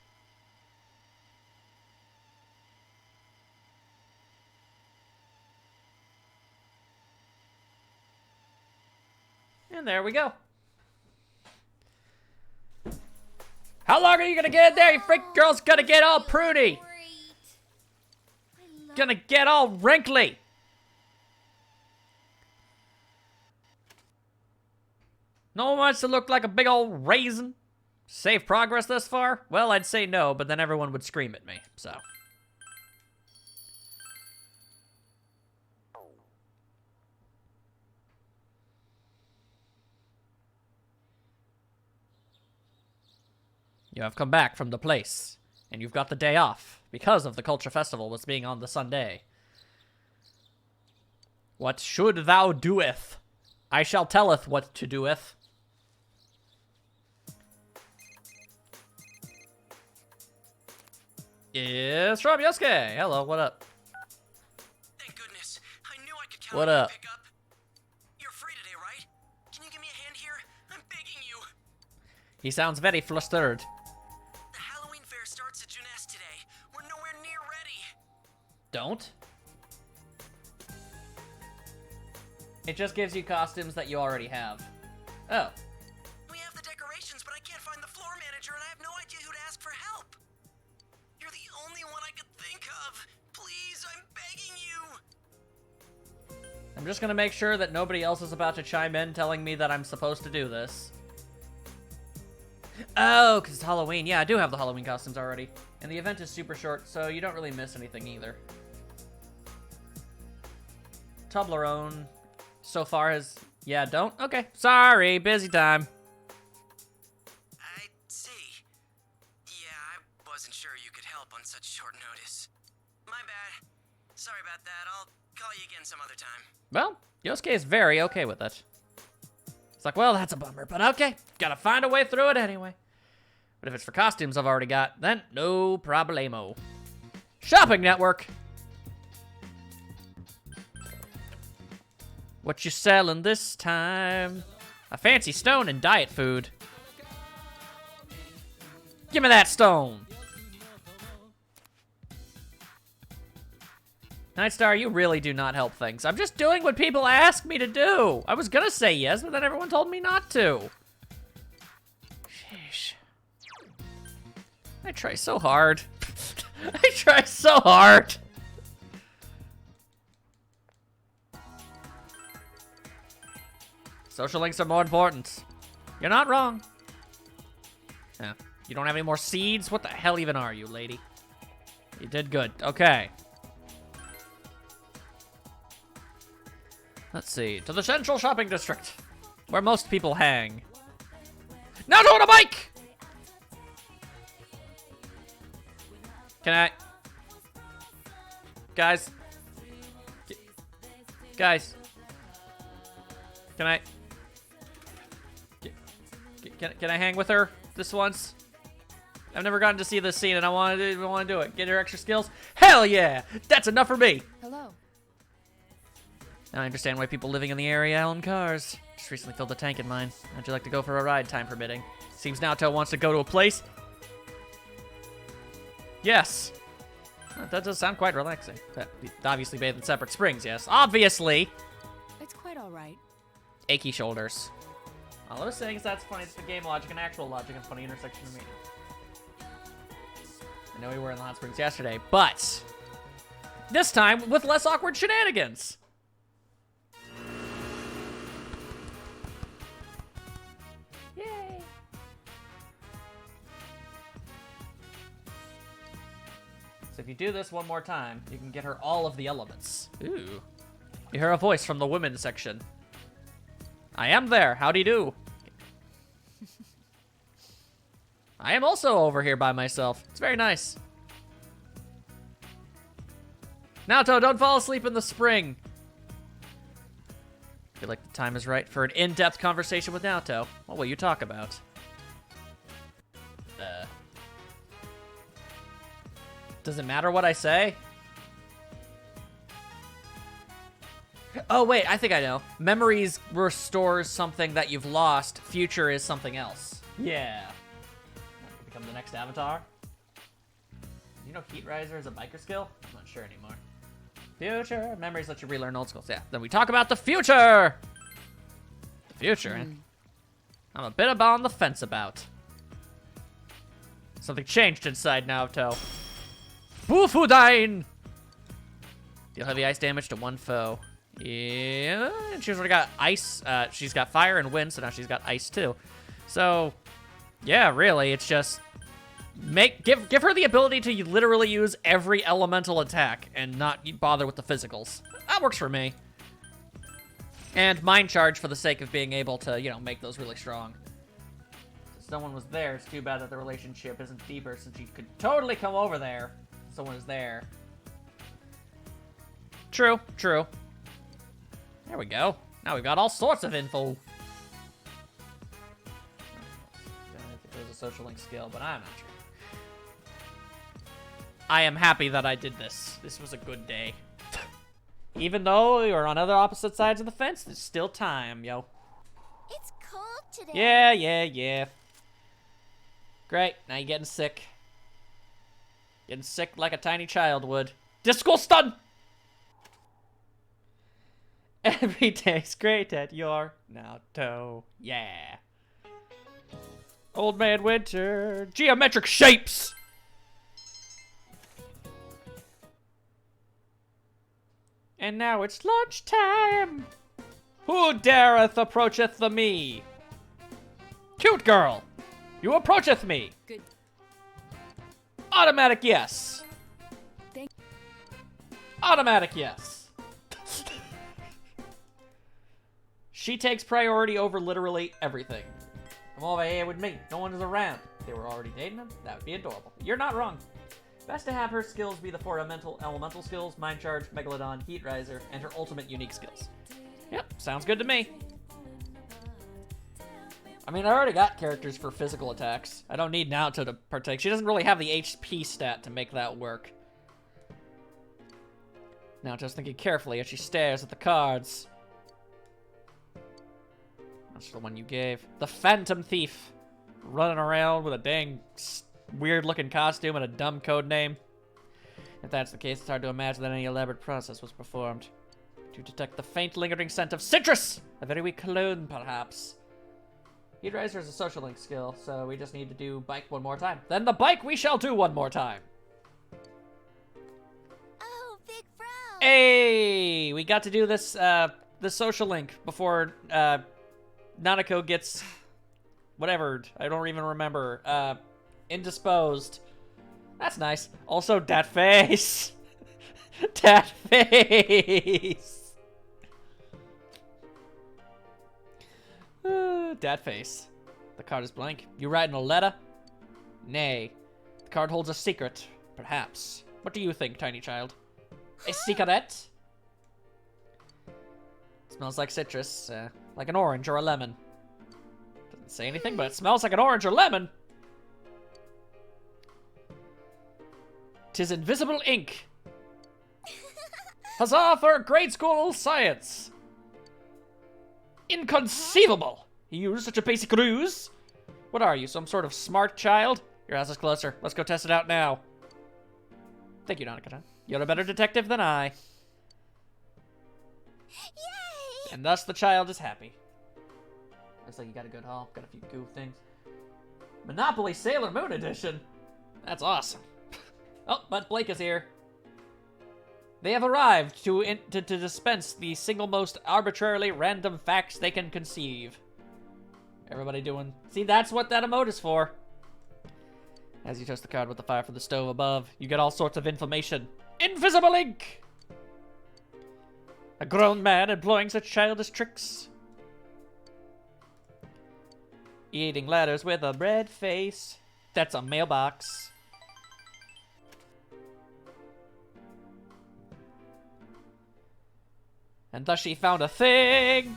And there we go. How long are you gonna get in there? You freak girl's gonna get all prudy. Great. I love Gonna get all wrinkly. No one wants to look like a big old raisin. Safe progress thus far? Well, I'd say no, but then everyone would scream at me, so. You have come back from the place, and you've got the day off, because of the Culture Festival was being on the Sunday. What should thou doeth? I shall telleth what to doeth. It's Rob Yosuke. Hello, what up? Thank goodness. I knew I could count What on you to up? pick up. You're free today, right? Can you give me a hand here? I'm begging you. He sounds very flustered. The Halloween fair starts at Jeunesse today. We're nowhere near ready. Don't. It just gives you costumes that you already have. Oh. We have the decorations, but I can't find the floor manager, and I have no idea who to ask for help. You're the only one I could think of. Please, I'm begging you. I'm just gonna make sure that nobody else is about to chime in telling me that I'm supposed to do this. Oh, because it's Halloween. Yeah, I do have the Halloween costumes already. And the event is super short, so you don't really miss anything either. Toblerone so far has... Yeah, don't? Okay. Sorry, busy time. I see. Yeah, I wasn't sure you could help on such short notice. My bad. Sorry about that. I'll call you again some other time. Well, Yosuke is very okay with it. It's like, well, that's a bummer, but okay. Gotta find a way through it anyway. But if it's for costumes I've already got, then no problemo. Shopping network. What you selling this time? A fancy stone and diet food. Give me that stone. Nightstar, you really do not help things. I'm just doing what people ask me to do. I was gonna say yes, but then everyone told me not to. Sheesh. I try so hard. I try so hard. Social links are more important. You're not wrong. Yeah. You don't have any more seeds? What the hell even are you, lady? You did good. Okay. Let's see. To the Central Shopping District, where most people hang. Naoto on a bike! Can I... Guys. Guys. Can I... Can I hang with her this once? I've never gotten to see this scene and I want to do it. Get her extra skills? Hell yeah! That's enough for me! Hello. Now I understand why people living in the area own cars. Just recently filled a tank in mine. How'd you like to go for a ride, time permitting? Seems Naoto wants to go to a place. Yes. That does sound quite relaxing. We obviously bathe in separate springs, yes. Obviously! It's quite all right. Achy shoulders. All I was saying is that's funny. It's the game logic and actual logic and funny intersection of meaning. I know we were in the hot springs yesterday, but this time with less awkward shenanigans. Yay. So if you do this one more time, you can get her all of the elements. Ooh. You hear a voice from the women's section. I am there. Howdy do. I am also over here by myself. It's very nice. Naoto, don't fall asleep in the spring. I feel like the time is right for an in-depth conversation with Naoto. What will you talk about? Does it matter what I say? Oh, wait, I think I know. Memories restores something that you've lost. Future is something else. Yeah. Become the next avatar. You know Heat Riser is a biker skill? I'm not sure anymore. Future. Memories let you relearn old skills. Yeah. Then we talk about the future. The future, eh? I'm a bit on the fence about. Something changed inside Naoto. Bufudyne! Deal heavy ice damage to one foe. Yeah, and she's already got ice. She's got fire and wind, so now she's got ice too. So, yeah, really, it's just give her the ability to literally use every elemental attack and not bother with the physicals. That works for me. And mind charge for the sake of being able to, you know, make those really strong. Since no one was there, it's too bad that the relationship isn't deeper, since you could totally come over there if someone is there. True, true. There we go. Now we've got all sorts of info. I think it was a social link skill, but I'm not sure. I am happy that I did this. This was a good day. Even though we were on other opposite sides of the fence, there's still time, yo. It's cold today. Yeah. Great, now you're getting sick. Getting sick like a tiny child would. Disgusting! Every day's great at your Naoto. Yeah. Old Man Winter. Geometric shapes! And now it's lunchtime. Who dareth approacheth the me? Cute girl, you approacheth me. Good. Automatic yes. Thank- Automatic yes. She takes priority over literally everything. Come over here with me. No one is around. If they were already dating him, that would be adorable. You're not wrong. Best to have her skills be the four elemental skills, Mind Charge, Megalodon, Heat Riser, and her ultimate unique skills. Yep, sounds good to me. I mean, I already got characters for physical attacks. I don't need Naoto to partake. She doesn't really have the HP stat to make that work. Naoto's thinking carefully as she stares at the cards. That's the one you gave. The Phantom Thief. Running around with a dang weird-looking costume and a dumb code name. If that's the case, it's hard to imagine that any elaborate process was performed. To detect the faint, lingering scent of citrus! A very weak cologne, perhaps. Heat Riser is a social link skill, so we just need to do bike one more time. Then the bike we shall do one more time. Oh, big bro. Hey! We got to do this, the social link before, Nanako gets... whatever. I don't even remember. Indisposed. That's nice. Also, dat face. Dat face. Dat face. The card is blank. You write in a letter? Nay. The card holds a secret. Perhaps. What do you think, tiny child? A secret? Smells like citrus. Like an orange or a lemon. Doesn't say anything, but it smells like an orange or lemon. 'Tis invisible ink. Huzzah for grade school science. Inconceivable. He used such a basic ruse. What are you, some sort of smart child? Your house is closer. Let's go test it out now. Thank you, Nanako. You're a better detective than I. Yay! And thus the child is happy. Looks like you got a good haul. Got a few cool things. Monopoly Sailor Moon Edition. That's awesome. Oh, but Blake is here. They have arrived to dispense the single most arbitrarily random facts they can conceive. Everybody doing... See, that's what that emote is for. As you touch the card with the fire from the stove above, you get all sorts of information. Invisible ink! A grown man employing such childish tricks. Eating letters with a red face. That's a mailbox. And thus she found a thing.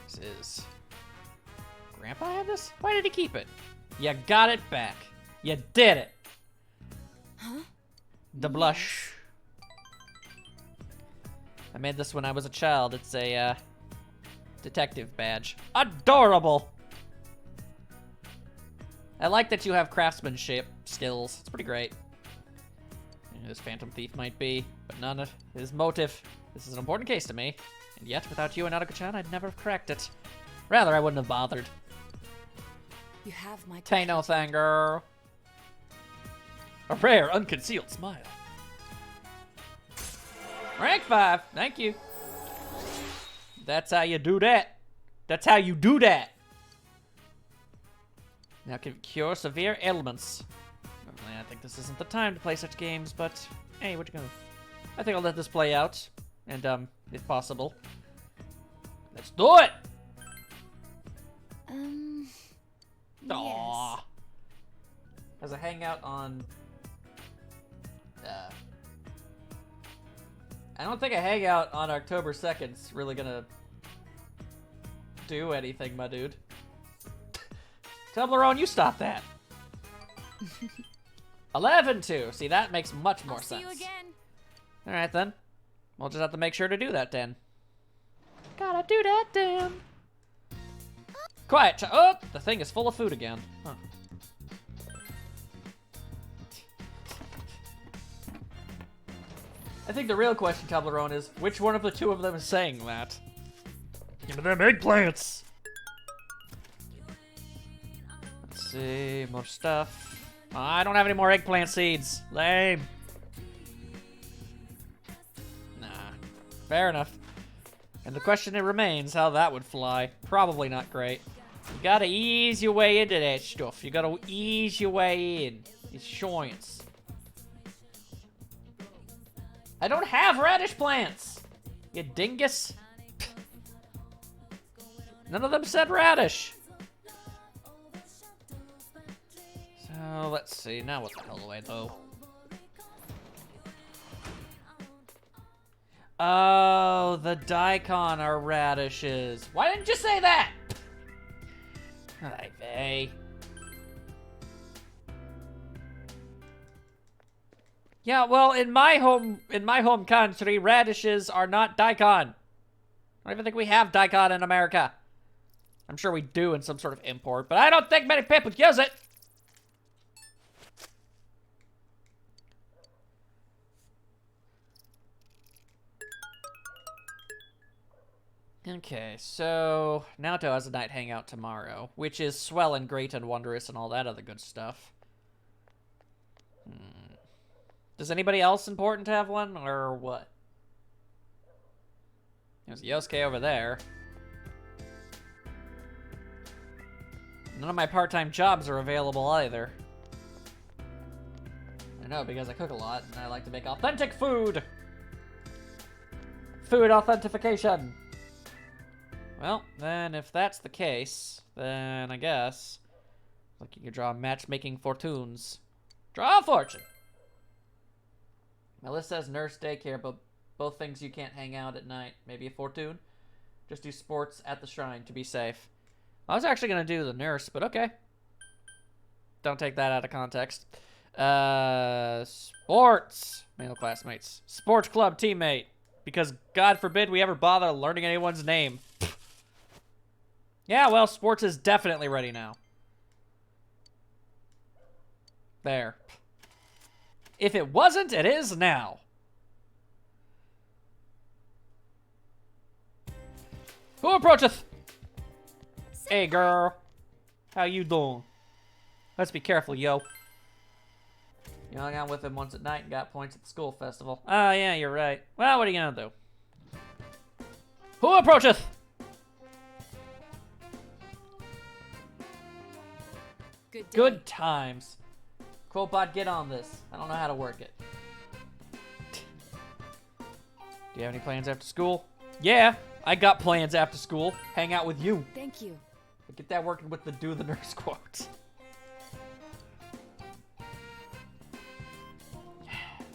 This is... Grandpa had this? Why did he keep it? You got it back. You did it. Huh? The blush. I made this when I was a child. It's a, detective badge. Adorable! I like that you have craftsmanship skills. It's pretty great. This Phantom Thief might be, but none of his motive. This is an important case to me, and yet without you and Naruko-chan, I'd never have cracked it. Rather, I wouldn't have bothered. You have my... Say no thing, girl. A rare, unconcealed smile. Rank 5, thank you. That's how you do that. That's how you do that. Now can cure severe ailments. Normally, I think this isn't the time to play such games, but hey, what you gonna... I think I'll let this play out, and if possible, let's do it. Aww. Yes. As a hangout on I don't think a hangout on October 2nd is really gonna do anything, my dude. Toblerone, you stop that. 11-2. See, that makes much more sense. See you again. All right, then. We'll just have to make sure to do that, Dan. Gotta do that, Dan. Quiet. Oh, the thing is full of food again. Huh. I think the real question, Toblerone, is which one of the two of them is saying that? Give me them eggplants! Let's see, more stuff. I don't have any more eggplant seeds. Lame. Nah, fair enough. And the question it remains, how that would fly. Probably not great. You gotta ease your way into that stuff. You gotta ease your way in. It's science. I don't have radish plants! You dingus. None of them said radish. So, let's see. Now what the hell do I do? Oh, the daikon are radishes. Why didn't you say that? Hi, vey. Yeah, well, in my home country, radishes are not daikon. I don't even think we have daikon in America. I'm sure we do in some sort of import, but I don't think many people use it. Okay, so Naoto has a night hangout tomorrow, which is swell and great and wondrous and all that other good stuff. Does anybody else important to have one, or what? There's Yosuke over there. None of my part-time jobs are available either. I know, because I cook a lot, and I like to make authentic food! Food authentication! Well, then if that's the case, then I guess... Like you can draw matchmaking fortunes. Draw a fortune! My list says nurse, daycare, but both things you can't hang out at night. Maybe a fortune? Just do sports at the shrine to be safe. I was actually going to do the nurse, but okay. Don't take that out of context. Sports. Male classmates. Sports club teammate. Because God forbid we ever bother learning anyone's name. Yeah, well, sports is definitely ready now. There. If it wasn't, it is now. Who approacheth? Hey, girl. How you doing? Let's be careful, yo. You hung out with him once at night and got points at the school festival. Oh, yeah, you're right. Well, what are you gonna do? Who approacheth? Good times. Quillbot, get on this. I don't know how to work it. Do you have any plans after school? Yeah, I got plans after school. Hang out with you. Thank you. Get that working with the do the nurse quote.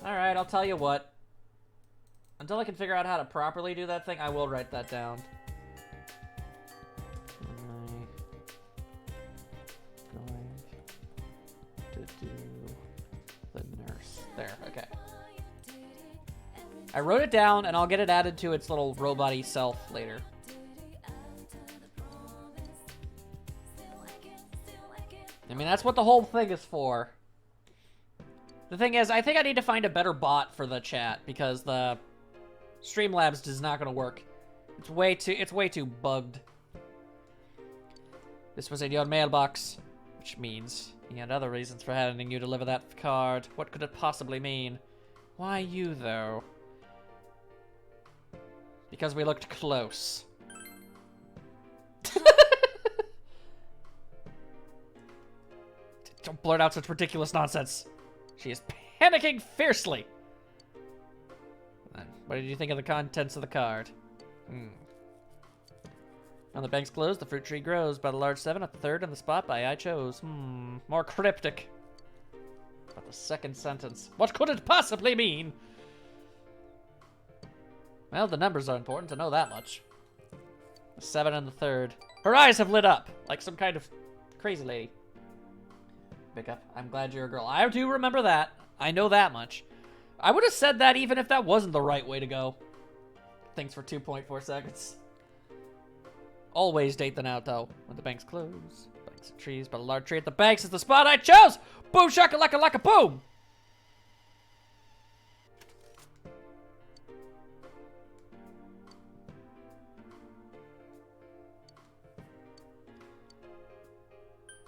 Alright, I'll tell you what. Until I can figure out how to properly do that thing, I will write that down. Going to do the nurse. There, okay. I wrote it down, and I'll get it added to its little robot-y self later. I mean, that's what the whole thing is for. The thing is, I think I need to find a better bot for the chat, because the Streamlabs is not going to work. It's way too bugged. This was in your mailbox, which means he had other reasons for having you deliver that card. What could it possibly mean? Why you, though? Because we looked close. Don't blurt out such ridiculous nonsense. She is panicking fiercely. What did you think of the contents of the card? On the bank's closed, the fruit tree grows. By the large 7 at the third and the spot by I chose. More cryptic. About the second sentence. What could it possibly mean? Well, the numbers are important, to know that much. The 7 and the 3rd. Her eyes have lit up, like some kind of crazy lady. Pick up. I'm glad you're a girl. I do remember that. I know that much. I would have said that even if that wasn't the right way to go. Thanks for 2.4 seconds. Always date the Naoto. When the banks close. Banks of trees, but a large tree at the banks is the spot I chose! Boom shaka laka laka boom!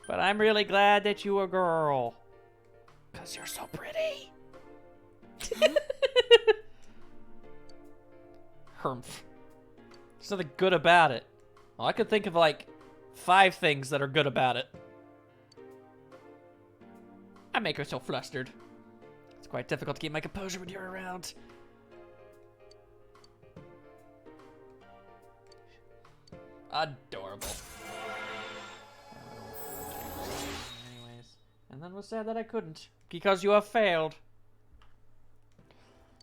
But I'm really glad that you a girl. 'Cause you're so pretty. Humph. There's nothing good about it. Well, I could think of like 5 things that are good about it. I make her so flustered. It's quite difficult to keep my composure when you're around. Adorable. Anyways, and then was sad that I couldn't, because you have failed.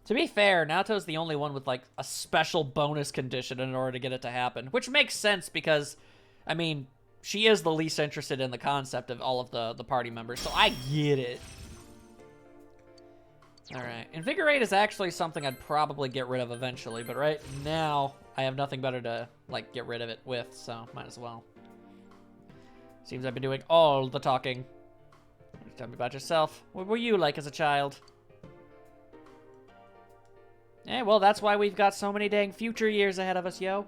To be fair, Naoto's the only one with, like, a special bonus condition in order to get it to happen. Which makes sense because, I mean, she is the least interested in the concept of all of the party members, so I get it. Alright. Invigorate is actually something I'd probably get rid of eventually, but right now, I have nothing better to, like, get rid of it with, so might as well. Seems I've been doing all the talking. Tell me about yourself. What were you like as a child? Yeah, well, that's why we've got so many dang future years ahead of us, yo.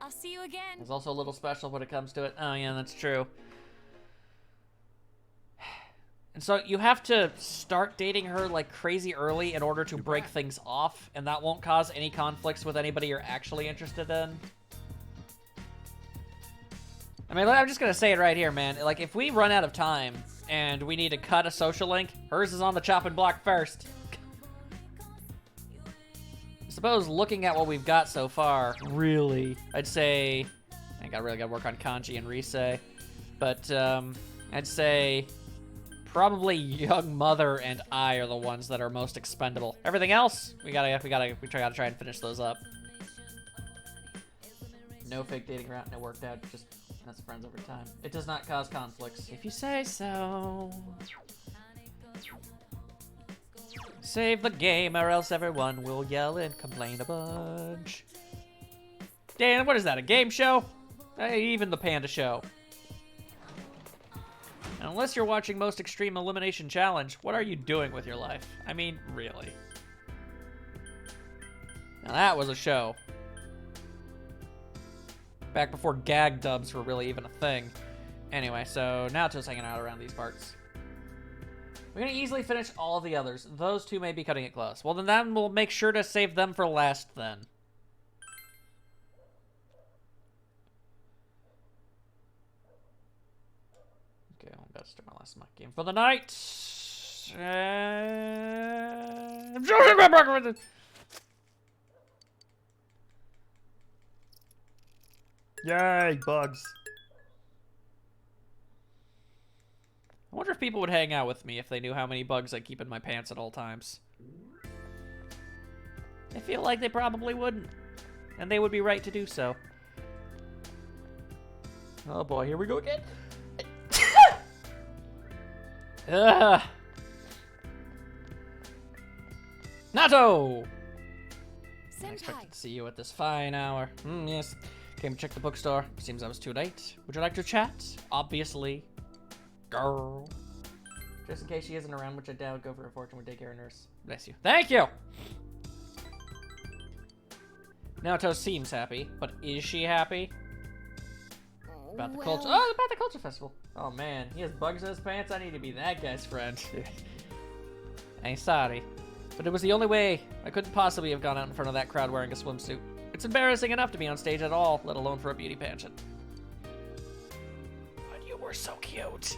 I'll see you again. It's also a little special when it comes to it. Oh, yeah, that's true. And so you have to start dating her, like, crazy early in order to break things off, and that won't cause any conflicts with anybody you're actually interested in. I mean, I'm just gonna say it right here, man. Like, if we run out of time and we need to cut a social link, hers is on the chopping block first. I suppose looking at what we've got so far, really, I'd say I really gotta work on kanji and risei, but I'd say probably Young Mother and I are the ones that are most expendable. Everything else, we gotta try and finish those up. No fake dating route, no worked out, just that's friends over time. It does not cause conflicts. If you say so. Save the game or else everyone will yell and complain a bunch. Dan, what is that, a game show? Even the Panda Show. And unless you're watching Most Extreme Elimination Challenge, what are you doing with your life? I mean, really. Now that was a show. Back before gag dubs were really even a thing. Anyway, so Naoto's hanging out around these parts. We're going to easily finish all of the others. Those two may be cutting it close. Well, then we'll make sure to save them for last, then. Okay, I'm about to start my last mock game for the night. Yay, bugs. I wonder if people would hang out with me if they knew how many bugs I keep in my pants at all times. I feel like they probably wouldn't. And they would be right to do so. Oh boy, here we go again. Naoto! I expected to see you at this fine hour. Yes. Came to check the bookstore. Seems I was too late. Would you like to chat? Obviously. Girl. Just in case she isn't around, which I doubt, go for a fortune with daycare nurse. Bless you. Thank you! Naoto seems happy, but is she happy? About the culture. Oh, about the culture festival. Oh man, he has bugs in his pants. I need to be that guy's friend. I'm sorry, but it was the only way. I couldn't possibly have gone out in front of that crowd wearing a swimsuit. It's embarrassing enough to be on stage at all, let alone for a beauty pageant. But you were so cute.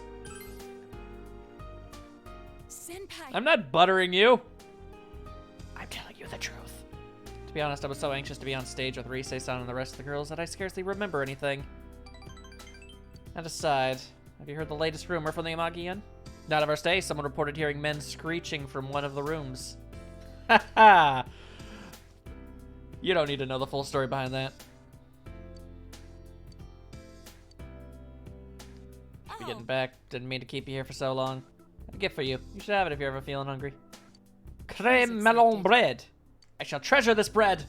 Senpai. I'm not buttering you. I'm telling you the truth. To be honest, I was so anxious to be on stage with Risei-san and the rest of the girls that I scarcely remember anything. And aside, have you heard the latest rumor from the Amagian? Night of our stay, someone reported hearing men screeching from one of the rooms. Ha ha! You don't need to know the full story behind that. You're getting back. Didn't mean to keep you here for so long. A gift for you. You should have it if you're ever feeling hungry. Creme melon bread. I shall treasure this bread.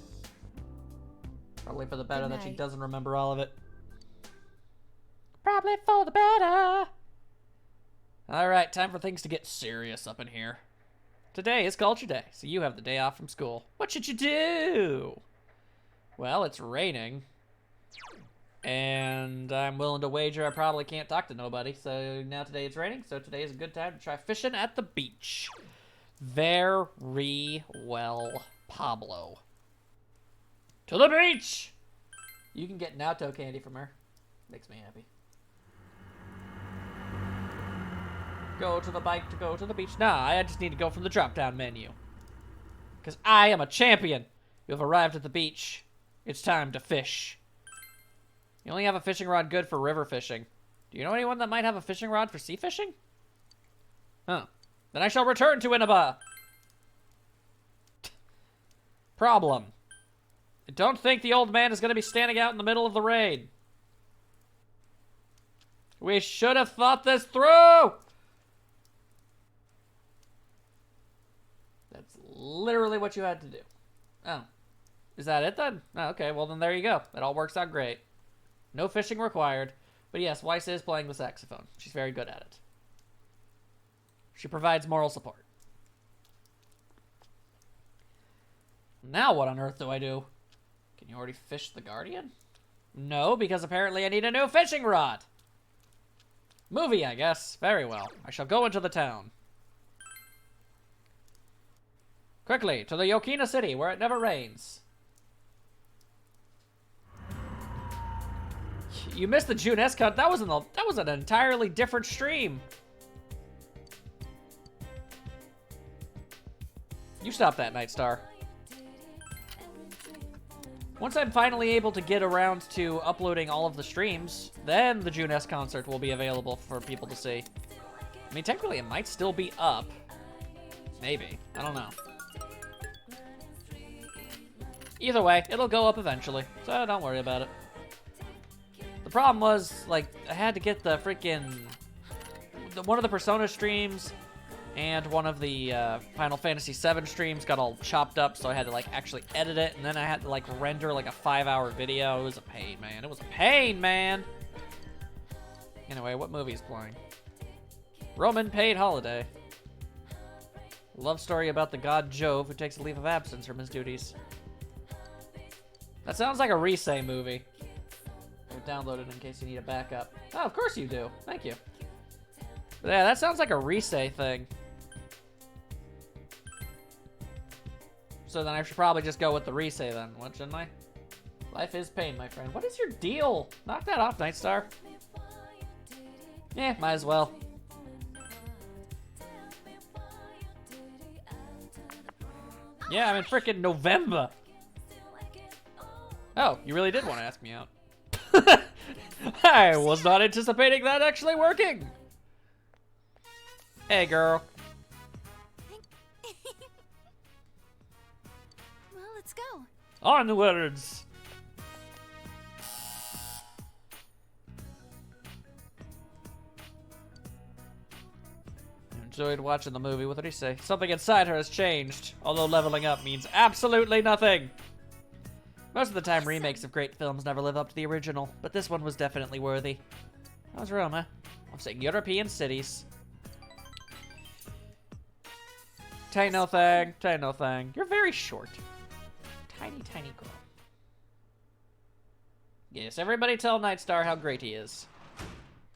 Probably for the better that she doesn't remember all of it. Probably for the better. Alright, time for things to get serious up in here. Today is Culture Day, so you have the day off from school. What should you do? Well, it's raining. And I'm willing to wager I probably can't talk to nobody. So now today it's raining, so today is a good time to try fishing at the beach. Very well, Pablo. To the beach! You can get Naoto candy from her. Makes me happy. Go to the bike to go to the beach. Nah, I just need to go from the drop-down menu. Because I am a champion. You have arrived at the beach. It's time to fish. You only have a fishing rod good for river fishing. Do you know anyone that might have a fishing rod for sea fishing? Huh. Then I shall return to Inaba. Problem. I don't think the old man is going to be standing out in the middle of the rain. We should have thought this through! That's literally what you had to do. Oh. Is that it then? Oh, okay, well then there you go. It all works out great. No fishing required. But yes, Weiss is playing the saxophone. She's very good at it. She provides moral support. Now what on earth do I do? Can you already fish the Guardian? No, because apparently I need a new fishing rod. Movie, I guess. Very well. I shall go into the town. Quickly, to the Yokina City, where it never rains. You missed the June S cut. That was an entirely different stream. You stop that, Nightstar. Once I'm finally able to get around to uploading all of the streams, then the June S concert will be available for people to see. I mean, technically, it might still be up. Maybe. I don't know. Either way, it'll go up eventually, so don't worry about it. The problem was, like, I had to get the freaking... one of the Persona streams and one of the Final Fantasy VII streams got all chopped up, so I had to, like, actually edit it, and then I had to, like, render, like, a 5-hour video. It was a pain, man. It was a pain, man! Anyway, what movie is playing? Roman Paid Holiday. Love story about the god Jove who takes a leave of absence from his duties. That sounds like a Risei movie. Download it in case you need a backup. Oh, of course you do. Thank you. But yeah, that sounds like a Risei thing. So then I should probably just go with the Risei then, shouldn't I? Life is pain, my friend. What is your deal? Knock that off, Nightstar. Yeah, might as well. Yeah, I'm in frickin' November. Oh, you really did want to ask me out. I was not anticipating that actually working. Hey, girl. Well, let's go. Onwards. Enjoyed watching the movie. What did he say? Something inside her has changed, although leveling up means absolutely nothing. Most of the time, remakes of great films never live up to the original, but this one was definitely worthy. How's Roma? I'm saying European cities. Tay no thing, tay no thing. You're very short. Tiny, tiny girl. Yes, everybody tell Nightstar how great he is.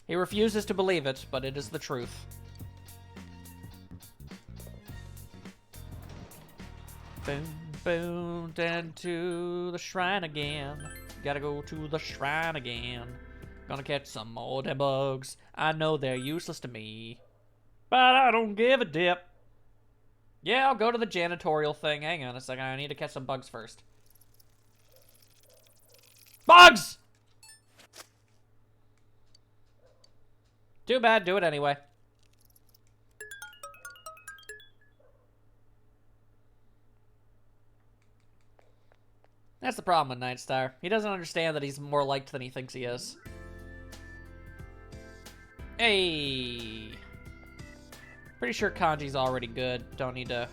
He refuses to believe it, but it is the truth. Boom. Boom, down to the shrine again. Gotta go to the shrine again. Gonna catch some more dead bugs. I know they're useless to me, but I don't give a dip. Yeah, I'll go to the janitorial thing. Hang on a second, I need to catch some bugs first. Bugs! Too bad, do it anyway. That's the problem with Nightstar. He doesn't understand that he's more liked than he thinks he is. Hey! Pretty sure Kanji's already good. Don't need to...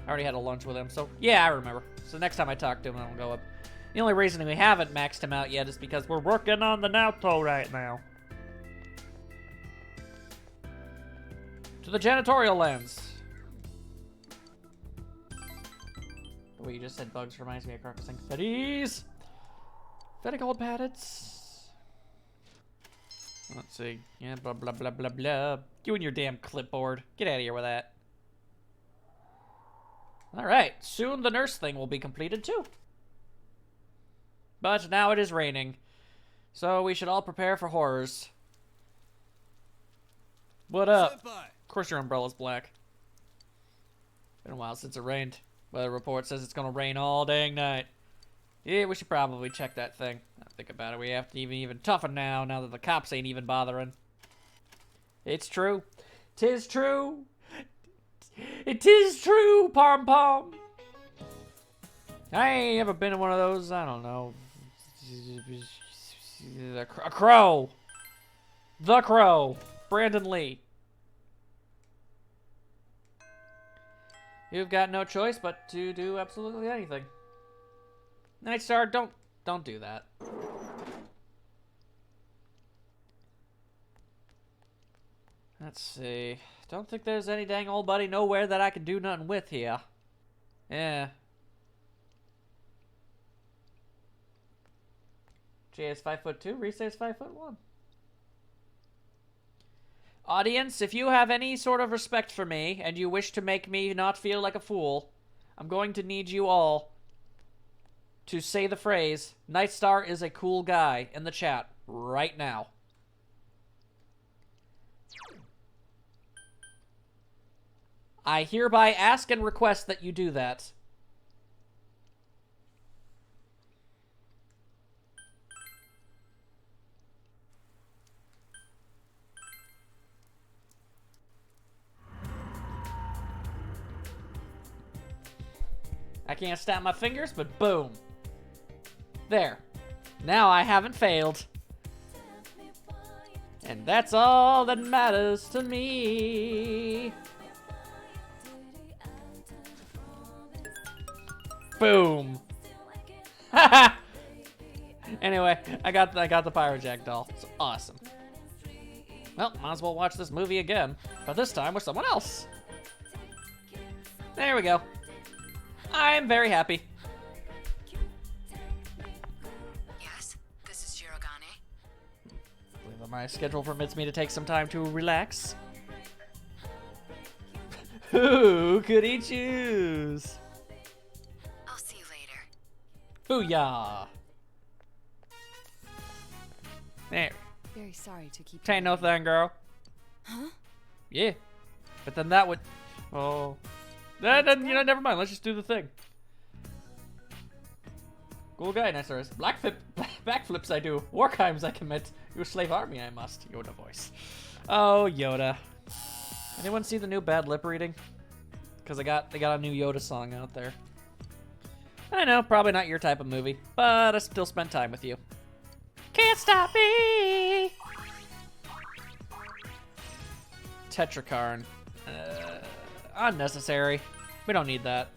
I already had a lunch with him, so... Yeah, I remember. So next time I talk to him, I'll go up. The only reason we haven't maxed him out yet is because we're working on the Naoto right now. To the janitorial lens. The way you just said bugs reminds me of referencing Fetties. Fetty gold paddets. Let's see. Yeah, blah, blah, blah, blah, blah. You and your damn clipboard. Get out of here with that. Alright, soon the nurse thing will be completed too. But now it is raining. So we should all prepare for horrors. What up? Of course your umbrella's black. Been a while since it rained. Weather report says it's gonna rain all dang night. Yeah, we should probably check that thing. Now think about it, we have to even toughen now that the cops ain't even bothering. It's true. 'Tis true. It is true, Pom Pom. I ain't ever been in one of those, I don't know. A crow. The Crow. Brandon Lee. You've got no choice but to do absolutely anything. Nightstar, don't do that. Let's see. Don't think there's any dang old buddy nowhere that I can do nothing with here. Yeah. Jay is 5'2", Risa is 5'1". Audience, if you have any sort of respect for me and you wish to make me not feel like a fool, I'm going to need you all to say the phrase, Nightstar is a cool guy, in the chat right now. I hereby ask and request that you do that. I can't snap my fingers, but boom. There. Now I haven't failed. And that's all that matters to me. Boom. Anyway, I got the Pyrojack doll. It's awesome. Well, might as well watch this movie again, but this time with someone else. There we go. I'm very happy. Yes, this is Shirogane. I believe that my schedule permits me to take some time to relax. Who could he choose? I'll see you later. Booyah! There. Very sorry to keep. Ain't no thing, girl. Huh? Yeah. But then that would. Oh. Then, you know, never mind. Let's just do the thing. Cool guy, nice artist. Backflips I do. War crimes I commit. You slave army I must. Yoda voice. Oh, Yoda. Anyone see the new bad lip reading? Because they got a new Yoda song out there. I know, probably not your type of movie, but I still spent time with you. Can't stop me! Tetrakarn. Unnecessary. We don't need that.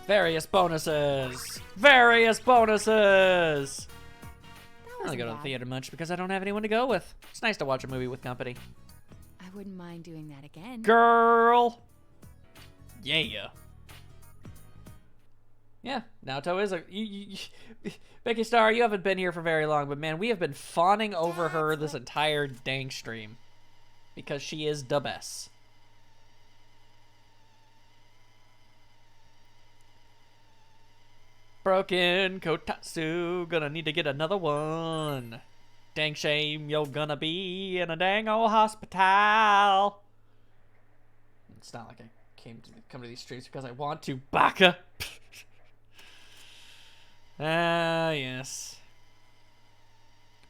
Various bonuses! Various bonuses! I don't go to the theater much because I don't have anyone to go with. It's nice to watch a movie with company. I wouldn't mind doing that again. Girl! Yeah. Yeah, Naoto is a... Becky Star, you haven't been here for very long, but man, we have been fawning over her this entire dang stream. Because she is the best. Broken Kotatsu, gonna need to get another one. Dang shame you're gonna be in a dang old hospital. It's not like I come to these streets because I want to, baka. Ah, yes.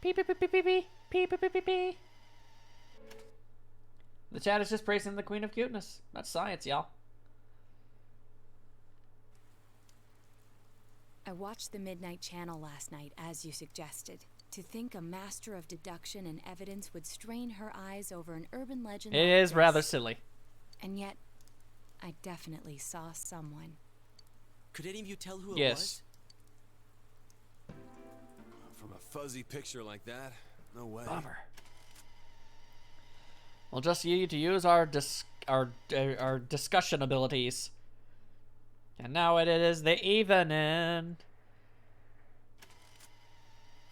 Pee pee pee pee pee pee pee pee pee pee. The chat is just praising the Queen of Cuteness. That's science, y'all. I watched the Midnight Channel last night, as you suggested. To think a master of deduction and evidence would strain her eyes over an urban legend. It is rather silly. And yet, I definitely saw someone. Could any of you tell who it Yes. was? From a fuzzy picture like that, no way. Bummer. We'll just need to use our discussion abilities. And now it is the evening.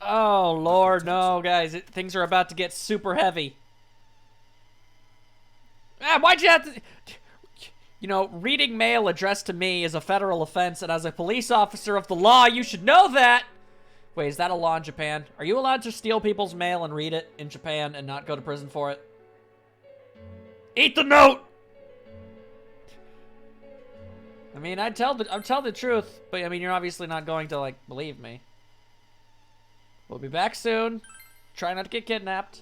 Oh Lord, no, guys! Things are about to get super heavy. Ah, why'd you have to? You know, reading mail addressed to me is a federal offense, and as a police officer of the law, you should know that! Wait, is that a law in Japan? Are you allowed to steal people's mail and read it in Japan and not go to prison for it? Eat the note! I mean, I'll tell the truth, but I mean, you're obviously not going to, like, believe me. We'll be back soon. Try not to get kidnapped.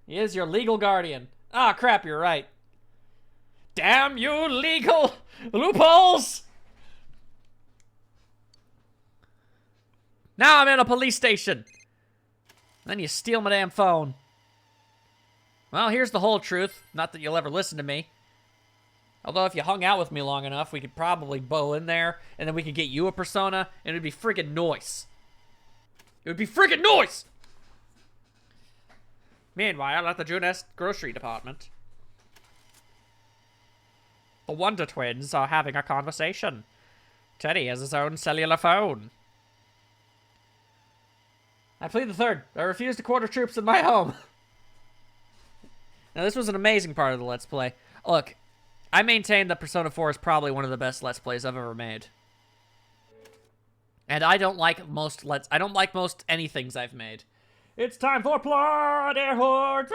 He is your legal guardian. Ah, crap, you're right. Damn you legal loopholes! Now I'm in a police station. Then you steal my damn phone. Well, here's the whole truth. Not that you'll ever listen to me. Although if you hung out with me long enough, we could probably bow in there, and then we could get you a persona, and it'd be friggin' noise. It would be friggin' noise! Meanwhile, at the Junest grocery department, the Wonder Twins are having a conversation. Teddy has his own cellular phone. I plead the third. I refuse to quarter troops in my home. Now, this was an amazing part of the Let's Play. Look, I maintain that Persona 4 is probably one of the best Let's Plays I've ever made. And I don't like most anythings I've made. It's time for Plot Air Horde.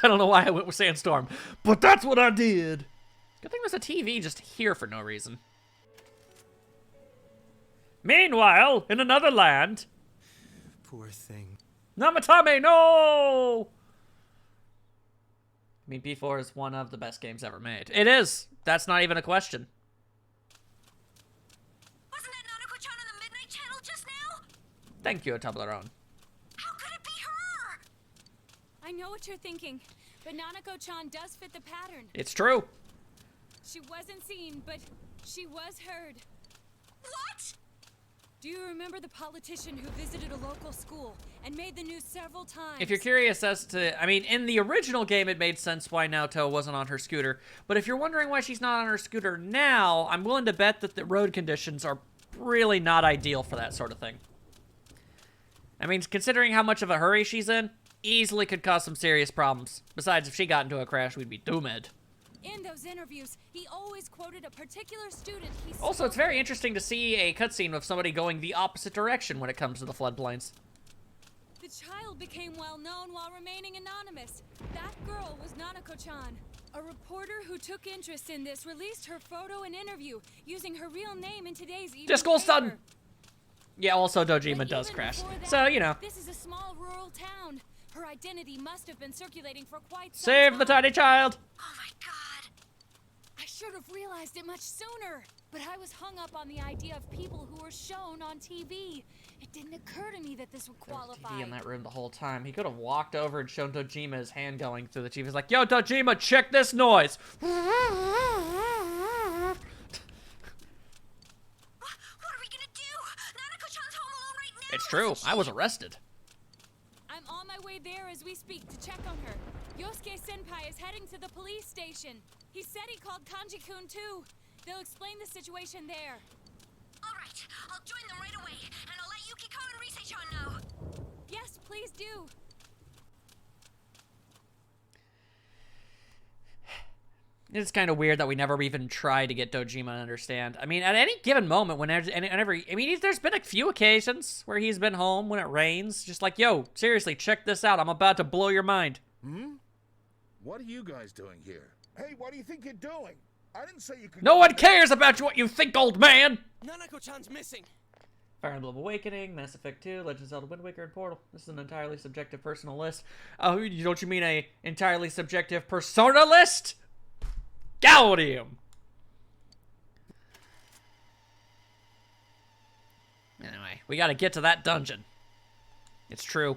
I don't know why I went with Sandstorm, but that's what I did. Good thing there's a TV just here for no reason. Meanwhile, in another land. Poor thing. Namatame, no! I mean, B4 is one of the best games ever made. It is. That's not even a question. Wasn't that Nanako-chan on the Midnight Channel just now? Thank you, Toblerone. How could it be her? I know what you're thinking, but Nanako-chan does fit the pattern. It's true. She wasn't seen, but she was heard. What? Do you remember the politician who visited a local school and made the news several times? If you're curious as to... I mean, in the original game, it made sense why Naoto wasn't on her scooter. But if you're wondering why she's not on her scooter now, I'm willing to bet that the road conditions are really not ideal for that sort of thing. I mean, considering how much of a hurry she's in, easily could cause some serious problems. Besides, if she got into a crash, we'd be doomed. In those interviews, he always quoted a particular student he Also, it's very interesting to see a cutscene of somebody going the opposite direction when it comes to the floodplains. The child became well known while remaining anonymous. That girl was Nanako-chan. A reporter who took interest in this released her photo and interview using her real name in today's evening Disco's paper. done. Yeah, also Dojima But does even crash. before that, So, you know. This is a small rural town. Her identity must have been circulating for quite some Save time. the tiny child. Oh my god. I should have realized it much sooner. But I was hung up on the idea of people who were shown on TV. It didn't occur to me that this would There was qualify. TV in that room the whole time. He could have walked over and shown Dojima his hand going through the TV. He's like, yo, Dojima, check this noise. What are we gonna do? Nanako-chan's home alone right now. It's true. I was arrested. I'm on my way there as we speak to check on her. Yosuke-senpai is heading to the police station. He said he called Kanji-kun too. They'll explain the situation there. All right, I'll join them right away, and I'll let Yukiko and Rise-chan know. Yes, please do. It's kind of weird that we never even tried to get Dojima to understand. I mean, at any given moment, whenever, I mean, there's been a few occasions where he's been home when it rains, just like, yo, seriously, check this out. I'm about to blow your mind. Hmm? What are you guys doing here? Hey, what do you think you're doing? I didn't say you could... No one cares about what you think, old man! Nanako-chan's missing. Fire Emblem Awakening, Mass Effect 2, Legend of Zelda Wind Waker, and Portal. This is an entirely subjective personal list. Oh, don't you mean a entirely subjective persona list? Gaudium! Anyway, we gotta get to that dungeon. It's true.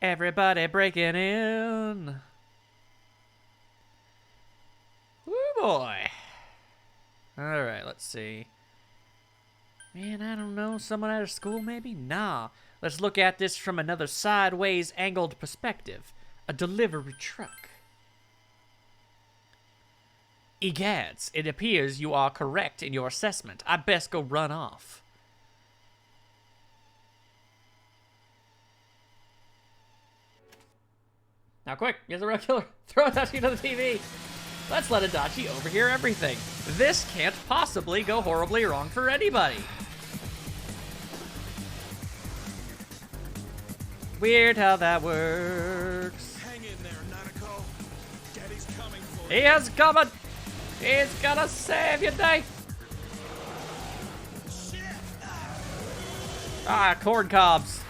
Everybody breaking in. Woo boy. Alright, let's see. Man, I don't know. Someone out of school, maybe? Nah. Let's look at this from another sideways angled perspective. A delivery truck. Egads, it appears you are correct in your assessment. I best go run off. Now quick, get the real killer. Throw Adachi to the TV. Let's let Adachi overhear everything. This can't possibly go horribly wrong for anybody. Weird how that works. Hang in there, Nanako. Daddy's coming for He is coming. He's gonna save your day. Shit. Ah, corn cobs.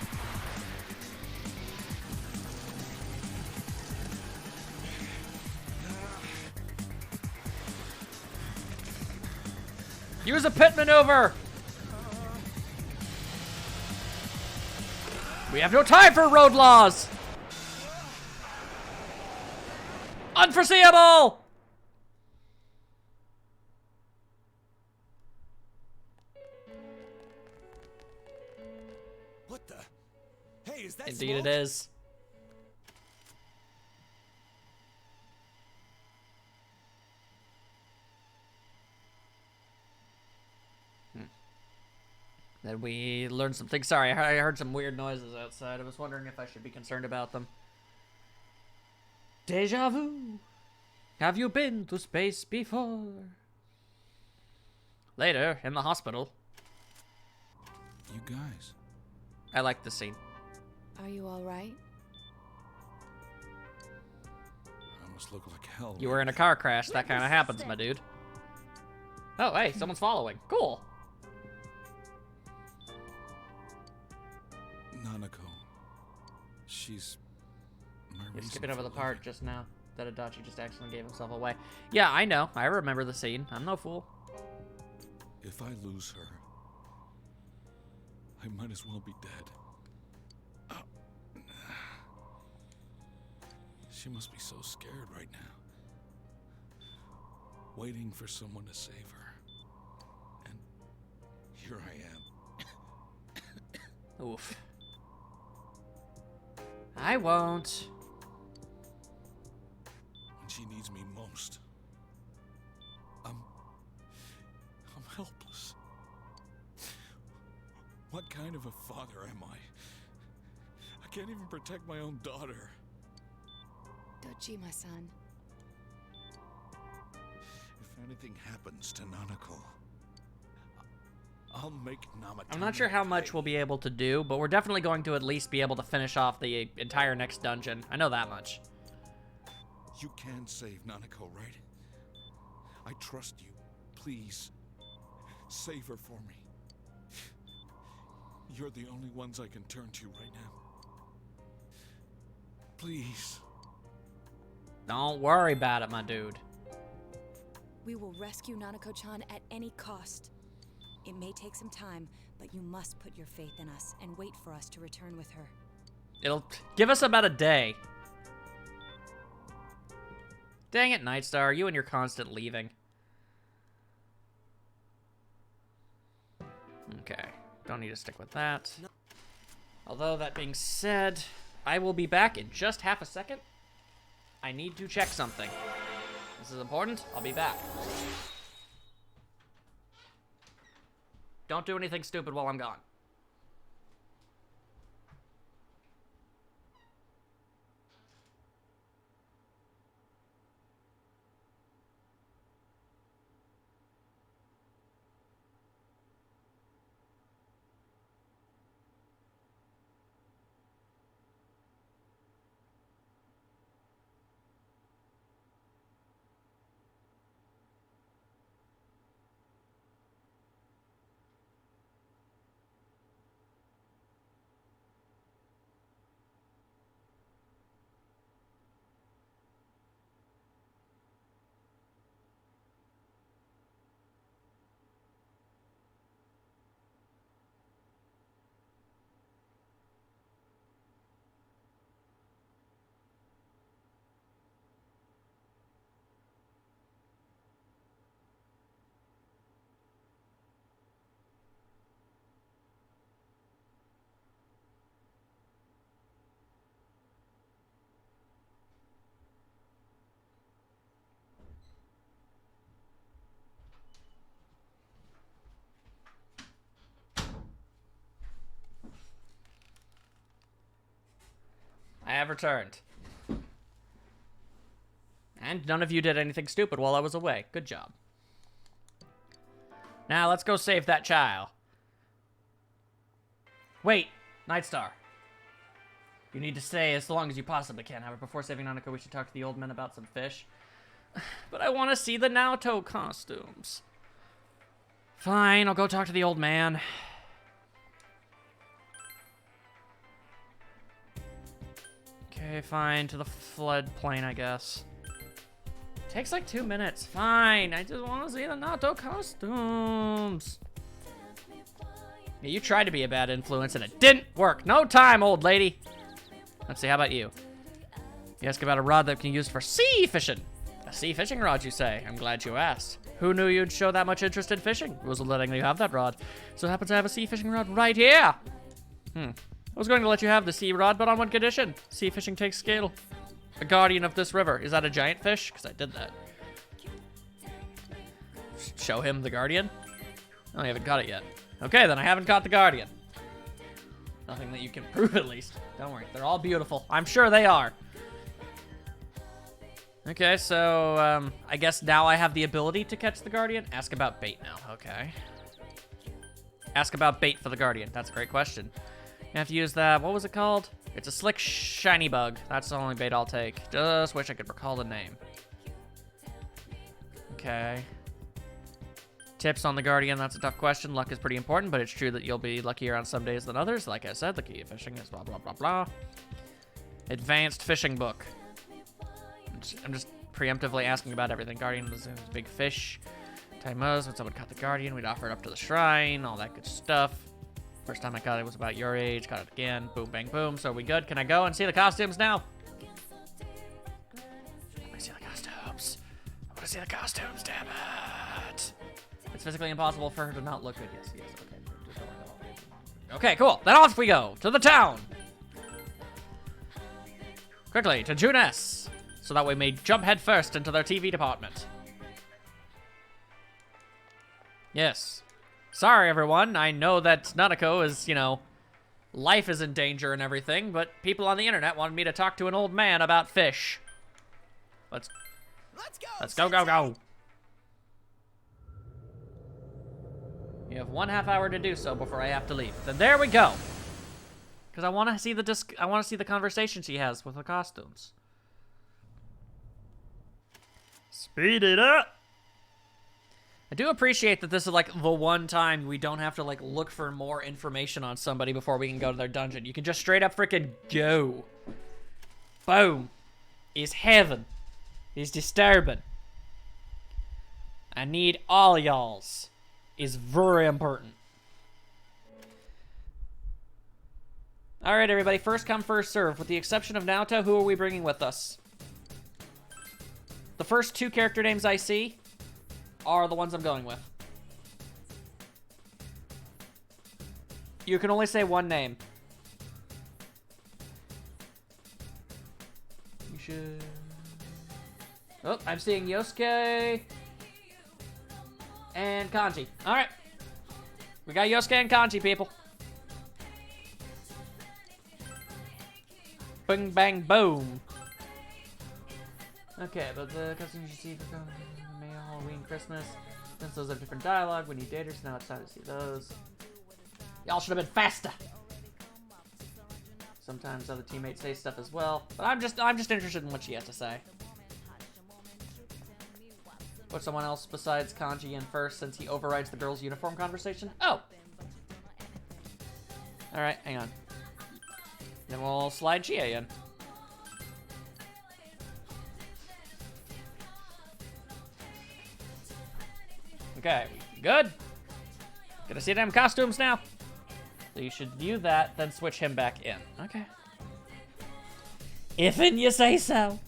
Use a pit maneuver. We have no time for road laws. Unforeseeable. What the? Hey, is that Indeed smoke? it is. Then we learned some things. Sorry, I heard some weird noises outside. I was wondering if I should be concerned about them. Deja vu. Have you been to space before? Later, in the hospital. You guys. I like this scene. Are you all right? I must look like hell. You were in a car crash. That kind of happens, my dude. Oh, hey, someone's following. Cool. Nanako. She's my You're reason skipping over for the part living. just now that Adachi just accidentally gave himself away. Yeah, I know. I remember the scene. I'm no fool. If I lose her, I might as well be dead. She must be so scared right now. Waiting for someone to save her. And here I am. Oof. I won't. When she needs me most. I'm helpless. What kind of a father am I? I can't even protect my own daughter. Doji, my son. If anything happens to Nanako, I'll make Namatame. I'm not sure how much we'll be able to do, but we're definitely going to at least be able to finish off the entire next dungeon. I know that much. You can save Nanako, right? I trust you. Please, save her for me. You're the only ones I can turn to right now. Please. Don't worry about it, my dude. We will rescue Nanako-chan at any cost. It may take some time, but you must put your faith in us and wait for us to return with her. It'll give us about a day. Dang it, Nightstar, you and your constant leaving. Okay, don't need to stick with that. Although, that being said, I will be back in just half a second. I need to check something. This is important. I'll be back. Don't do anything stupid while I'm gone. have returned. And none of you did anything stupid while I was away. Good job. Now, let's go save that child. Wait, Nightstar. You need to stay as long as you possibly can. However, before saving Nanako, we should talk to the old men about some fish. But I want to see the Naoto costumes. Fine, I'll go talk to the old man. Okay, fine. To the floodplain, I guess. Takes like 2 minutes. Fine, I just want to see the Naoto costumes. Yeah, you tried to be a bad influence and it didn't work. No time, old lady. Let's see, how about you? You ask about a rod that can be used for sea fishing. A sea fishing rod, you say? I'm glad you asked. Who knew you'd show that much interest in fishing? Who was letting you have that rod? So it happens I have a sea fishing rod right here. I was going to let you have the sea rod, but on one condition. Sea fishing takes skill. A guardian of this river. Is that a giant fish? Because I did that. Show him the guardian? Oh, I haven't caught it yet. Okay, then I haven't caught the guardian. Nothing that you can prove, at least. Don't worry, they're all beautiful. I'm sure they are. Okay, so, I guess now I have the ability to catch the guardian. Ask about bait now, okay. Ask about bait for the guardian. That's a great question. You have to use that, what was it called? It's a slick, shiny bug. That's the only bait I'll take. Just wish I could recall the name. Okay. Tips on the guardian, that's a tough question. Luck is pretty important, but it's true that you'll be luckier on some days than others. Like I said, the key of fishing is blah, blah, blah, blah. Advanced fishing book. I'm just preemptively asking about everything. Guardian was a big fish. Time was when someone caught the guardian, we'd offer it up to the shrine, all that good stuff. First time I caught it was about your age. Caught it again. Boom, bang, boom. So are we good? Can I go and see the costumes now? Let me see the costumes. I want to see the costumes, damn it. It's physically impossible for her to not look good. Yes, yes, okay. Okay, cool. Then off we go to the town. Quickly, to June S. So that we may jump headfirst into their TV department. Yes. Sorry, everyone. I know that Nanako is, you know, life is in danger and everything, but people on the internet wanted me to talk to an old man about fish. Let's go, go, go. You have 1/2 hour to do so before I have to leave. Then there we go. Because I want to see the conversation she has with the costumes. Speed it up. I do appreciate that this is like the one time we don't have to like look for more information on somebody before we can go to their dungeon. You can just straight up freaking go. Boom. Is heaven. Is disturbing. I need all y'all's. Is very important. Alright, everybody. First come, first serve. With the exception of Naoto, who are we bringing with us? The first 2 character names I see are the ones I'm going with. You can only say one name. You should... Oh, I'm seeing Yosuke and Kanji. Alright. We got Yosuke and Kanji, people. Bing, bang, boom. Okay, but the customs you see for May, Halloween, Christmas. Since those have different dialogue, we need daters, now it's time to see those. Y'all should have been faster. Sometimes other teammates say stuff as well, but I'm just interested in what she has to say. Put someone else besides Kanji in first since he overrides the girls' uniform conversation. Oh! Alright, hang on. Then we'll slide Chie in. Okay, good. Gonna see them costumes now. So you should view that, then switch him back in. Okay. If'n you say so.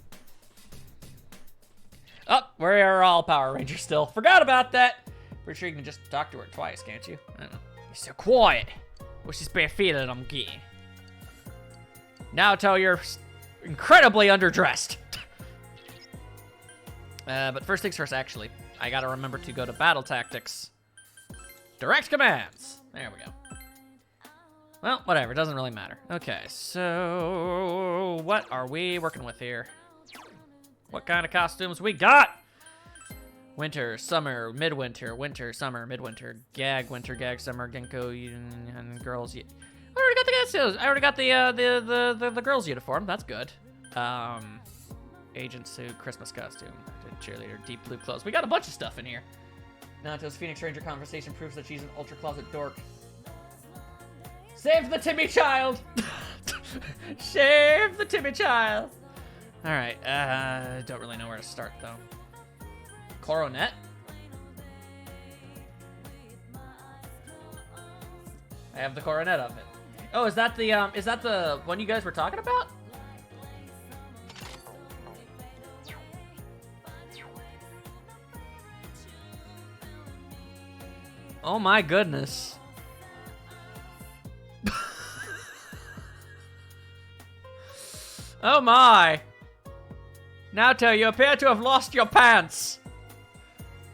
Oh, we're all Power Rangers still. Forgot about that. Pretty sure you can just talk to her twice, can't you? I don't know. You're so quiet. What's this bare feeling I'm getting? Naoto, you're incredibly underdressed. But first things first, actually. I gotta remember to go to Battle Tactics. Direct commands. There we go. Well, whatever. It doesn't really matter. Okay, so what are we working with here? What kind of costumes we got? Winter, summer, midwinter, winter, summer, midwinter, winter, gag, summer, Genko, and girls. I already got the girls' uniform. That's good. Agent suit, Christmas costume, cheerleader, deep blue clothes. We got a bunch of stuff in here. Naoto's Phoenix Ranger conversation proves that she's an ultra closet dork. Save the Timmy child! Save the Timmy child! Alright, don't really know where to start though. Coronet? I have the coronet of it. Oh, is that the one you guys were talking about? Oh my goodness. Oh my. Naoto, you appear to have lost your pants.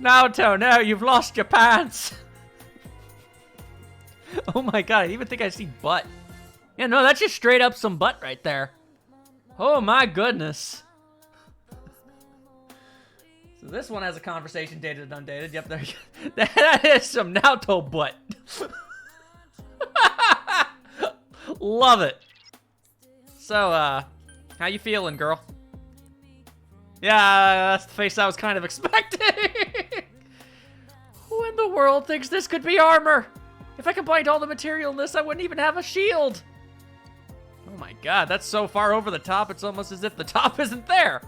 Naoto, no, you've lost your pants. Oh my god, I didn't even think I see butt. Yeah, no, that's just straight up some butt right there. Oh my goodness. So this one has a conversation, dated and undated. Yep, there you go. That is some Naoto butt. Love it. So, how you feeling, girl? Yeah, that's the face I was kind of expecting. Who in the world thinks this could be armor? If I combined all the material in this, I wouldn't even have a shield. Oh my god, that's so far over the top, it's almost as if the top isn't there.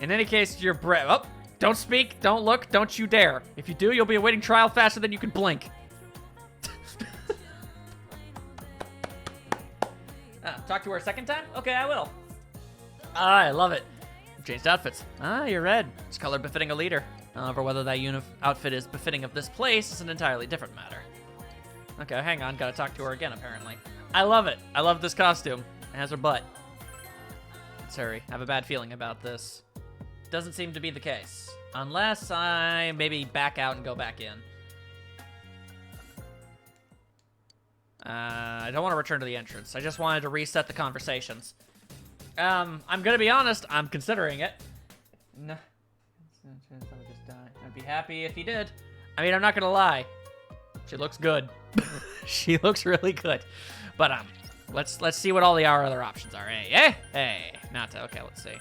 In any case, you're oh, don't speak, don't look, don't you dare. If you do, you'll be awaiting trial faster than you can blink. Talk to her a second time? Okay, I will. I love it. I've changed outfits. You're red. It's color befitting a leader. However, whether that outfit is befitting of this place is an entirely different matter. Okay, hang on. Gotta talk to her again, apparently. I love it. I love this costume. It has her butt. Sorry, I have a bad feeling about this. Doesn't seem to be the case. Unless I maybe back out and go back in. I don't want to return to the entrance. I just wanted to reset the conversations. I'm gonna be honest, I'm considering it. No. Just die. I'd be happy if he did. I mean, I'm not gonna lie. She looks good. She looks really good. But let's see what all the other options are. Hey, Naoto. Okay, let's see.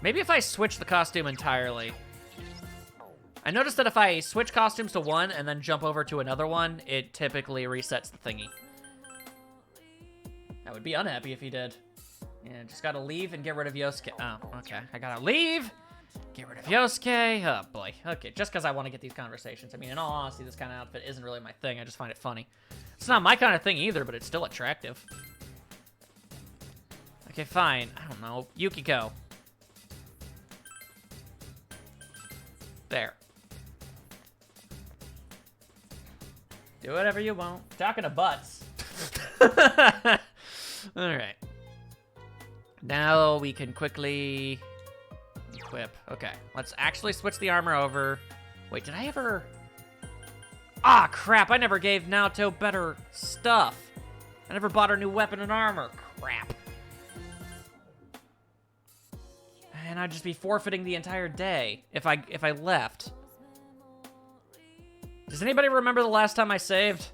Maybe if I switch the costume entirely. I noticed that if I switch costumes to one and then jump over to another one, it typically resets the thingy. I would be unhappy if he did. Yeah, just gotta leave and get rid of Yosuke. Oh, okay. I gotta leave, get rid of Yosuke. Oh, boy. Okay, just because I want to get these conversations. I mean, in all honesty, this kind of outfit isn't really my thing. I just find it funny. It's not my kind of thing either, but it's still attractive. Okay, fine. I don't know. Yukiko. There. Do whatever you want. Talking to butts. Alright. Now we can quickly equip. Okay, let's actually switch the armor over. Wait, did I ever... Ah, crap, I never gave Naoto better stuff. I never bought her new weapon and armor. Crap. And I'd just be forfeiting the entire day if I left. Does anybody remember the last time I saved?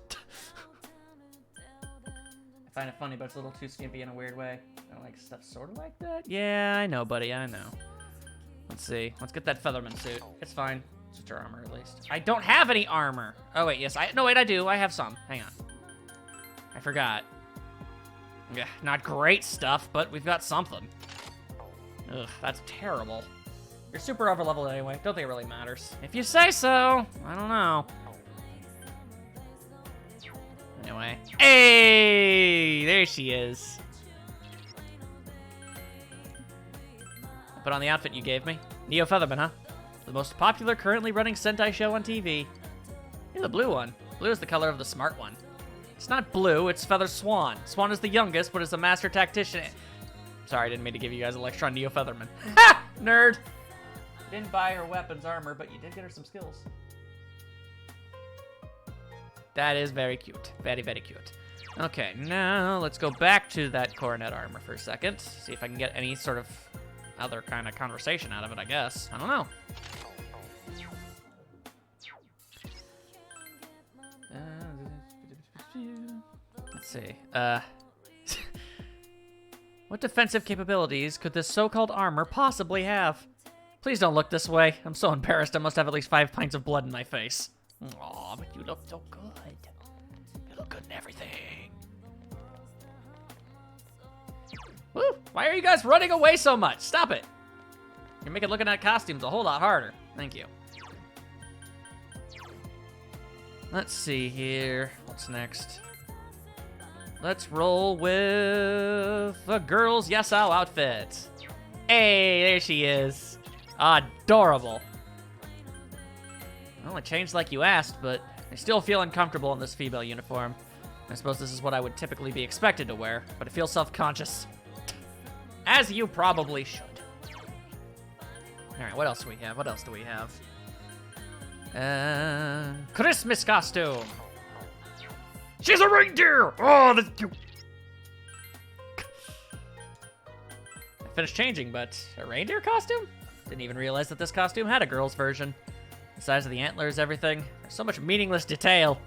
I find it funny, but it's a little too skimpy in a weird way. I like stuff sort of like that. Yeah, I know, buddy. I know. Let's see. Let's get that Featherman suit. It's fine. It's just her armor, at least. I don't have any armor. Oh, wait. Yes, no, wait, I do. I have some. Hang on. I forgot. Yeah, not great stuff, but we've got something. Ugh, that's terrible. You're super overleveled anyway. Don't think it really matters. If you say so. I don't know. Anyway. Hey! There she is. I put on the outfit you gave me. Neo Featherman, huh? The most popular currently running Sentai show on TV. You're the blue one. Blue is the color of the smart one. It's not blue, it's Feather Swan. Swan is the youngest, but is the master tactician. Sorry, I didn't mean to give you guys a lecture on Neo Featherman. Ha! Nerd! You didn't buy her weapons armor, but you did get her some skills. That is very cute. Very, very cute. Okay, now let's go back to that coronet armor for a second. See if I can get any sort of other kind of conversation out of it, I guess. I don't know. Let's see. What defensive capabilities could this so-called armor possibly have? Please don't look this way. I'm so embarrassed I must have at least 5 pints of blood in my face. Aw, but you look so good. You look good in everything. Woo! Why are you guys running away so much? Stop it! You're making looking at costumes a whole lot harder. Thank you. Let's see here. What's next? Let's roll with the girl's Yesao outfit. Hey, there she is. Adorable. Well, it changed like you asked, but I still feel uncomfortable in this female uniform. I suppose this is what I would typically be expected to wear, but I feel self-conscious. As you probably should. Alright, what else do we have? What else do we have? Christmas costume! She's a reindeer! Oh, that's cute! I finished changing, but a reindeer costume? Didn't even realize that this costume had a girl's version. The size of the antlers, everything. There's so much meaningless detail.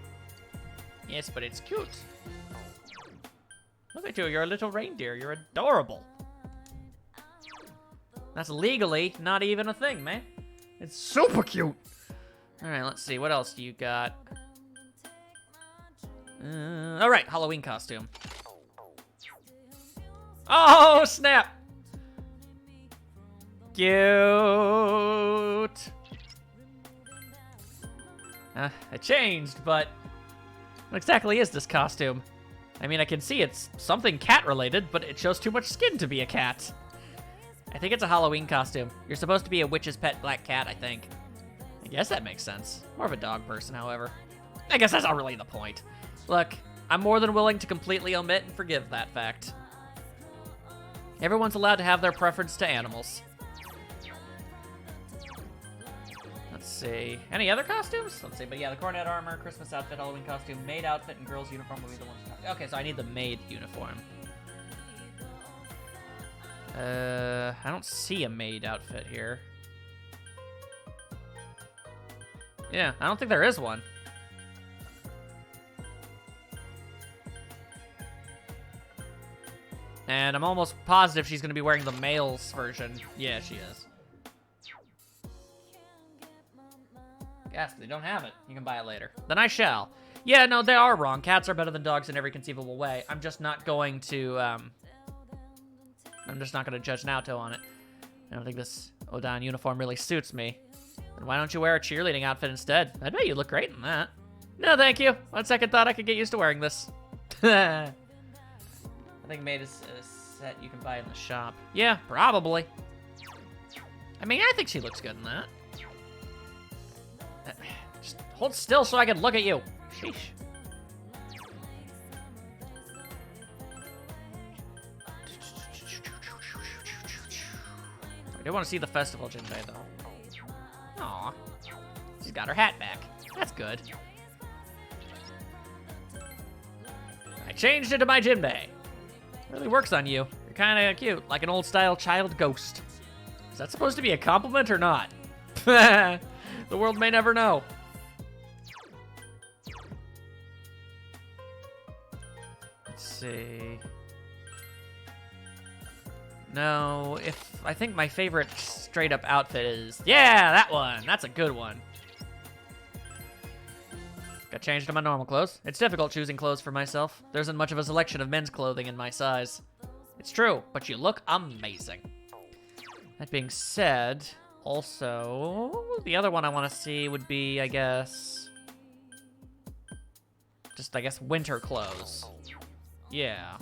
Yes, but it's cute. Look at you, you're a little reindeer. You're adorable. That's legally not even a thing, man. It's super cute. All right, let's see. What else do you got? All right, Halloween costume. Oh, snap. Cute. It changed, but what exactly is this costume? I mean, I can see it's something cat-related, but it shows too much skin to be a cat. I think it's a Halloween costume. You're supposed to be a witch's pet black cat, I think. I guess that makes sense. More of a dog person, however. I guess that's not really the point. Look, I'm more than willing to completely omit and forgive that fact. Everyone's allowed to have their preference to animals. Let's see. Any other costumes? Let's see. But yeah, the coronet armor, Christmas outfit, Halloween costume, maid outfit, and girl's uniform will be the ones. Okay, so I need the maid uniform. I don't see a maid outfit here. Yeah, I don't think there is one. And I'm almost positive she's going to be wearing the male's version. Yeah, she is. Yes, they don't have it. You can buy it later. Then I shall. Yeah, no, they are wrong. Cats are better than dogs in every conceivable way. I'm just not going to, I'm just not going to judge Naoto on it. I don't think this Odan uniform really suits me. Then why don't you wear a cheerleading outfit instead? I bet you look great in that. No, thank you. On second thought, I could get used to wearing this. I think made a set you can buy in the shop. Yeah, probably. I mean, I think she looks good in that. Just hold still so I can look at you. Sheesh. I do want to see the festival Jinbei, though. Aw. She's got her hat back. That's good. I changed it to my Jinbei. Really works on you. You're kind of cute, like an old-style child ghost. Is that supposed to be a compliment or not? The world may never know. Let's see. No, I think my favorite straight-up outfit is... Yeah, that one! That's a good one. Got changed to my normal clothes. It's difficult choosing clothes for myself. There isn't much of a selection of men's clothing in my size. It's true, but you look amazing. That being said, also, the other one I want to see would be, I guess... Just, I guess, winter clothes. Yeah.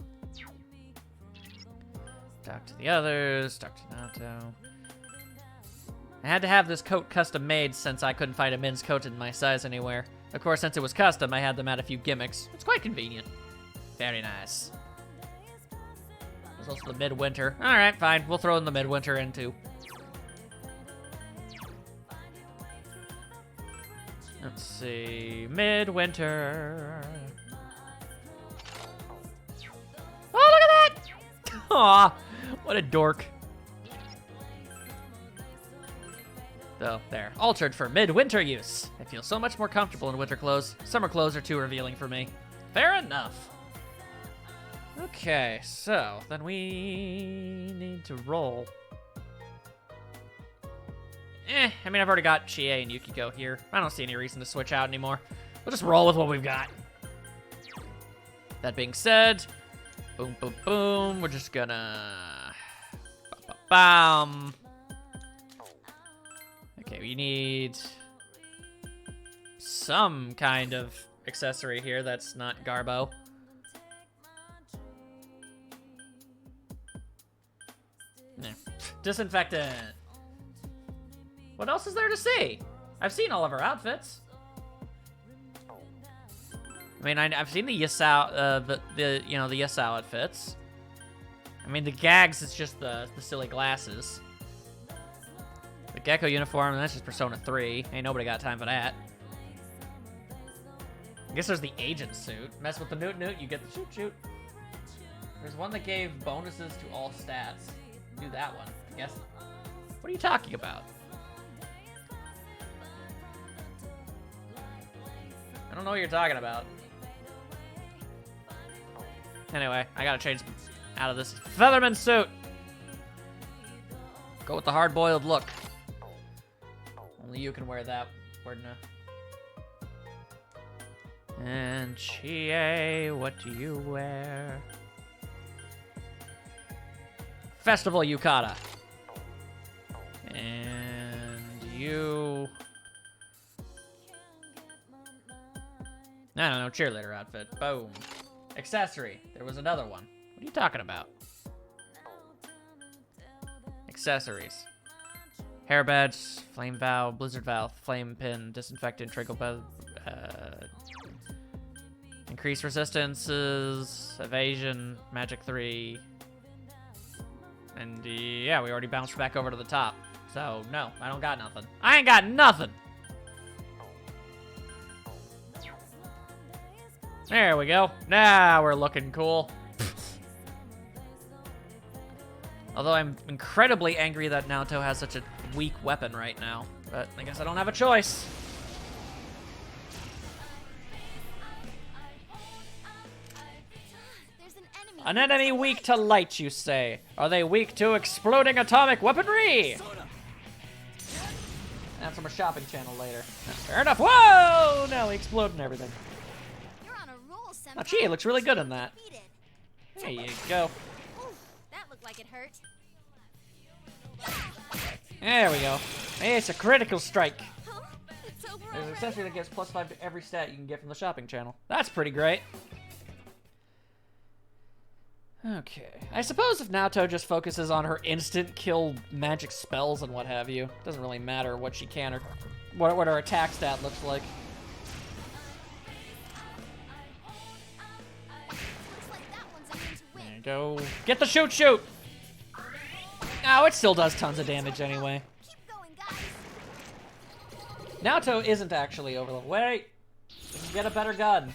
Talk to the others, talk to Naoto. I had to have this coat custom made since I couldn't find a men's coat in my size anywhere. Of course, since it was custom, I had them add a few gimmicks. It's quite convenient. Very nice. There's also the midwinter. Alright, fine. We'll throw in the midwinter in too. Let's see. Midwinter. Oh, look at that! Aw, what a dork. So, there. Altered for midwinter use. I feel so much more comfortable in winter clothes. Summer clothes are too revealing for me. Fair enough. Okay, so then we need to roll. I mean, I've already got Chie and Yukiko here. I don't see any reason to switch out anymore. We'll just roll with what we've got. That being said, boom, boom, boom. We're just gonna... Bam. Okay, we need some kind of accessory here that's not Garbo. Yeah. Disinfectant. What else is there to see? I've seen all of her outfits. I mean, I've seen the Yasao, the Yasao outfits. I mean, the gags is just the silly glasses. The Gecko uniform, that's just Persona 3. Ain't nobody got time for that. I guess there's the agent suit. Mess with the Newt, you get the shoot. There's one that gave bonuses to all stats. Do that one, I guess. What are you talking about? I don't know what you're talking about. Anyway, I gotta change out of this Featherman suit. Go with the hard-boiled look. Only you can wear that, Wordna. And Chie, what do you wear? Festival Yukata. And you... I don't know, cheerleader outfit. Boom. Accessory. There was another one. What are you talking about? Accessories. Hair badge, flame vow, blizzard vow, flame pin, disinfectant, trickle bell, increase resistances, evasion, magic 3. And yeah, we already bounced back over to the top. So no, I don't got nothing. I ain't got nothing. There we go. Now we're looking cool. Although I'm incredibly angry that Naoto has such a weak weapon right now. But I guess I don't have a choice. An enemy weak to light, you say? Are they weak to exploding atomic weaponry? That's from a shopping channel later. Fair enough. Whoa! No, he exploded and everything. Oh, gee, it looks really good in that. There you go. That looked like it hurt. There we go. Hey, it's a critical strike. Huh? It's over There's an already? accessory that gives +5 to every stat you can get from the shopping channel. That's pretty great. Okay. I suppose if Naoto just focuses on her instant kill magic spells and what have you, it doesn't really matter what she can or what her attack stat looks like. There you go. Get the shoot! Oh, it still does tons of damage anyway. Naoto isn't actually over the... Wait! You can get a better gun.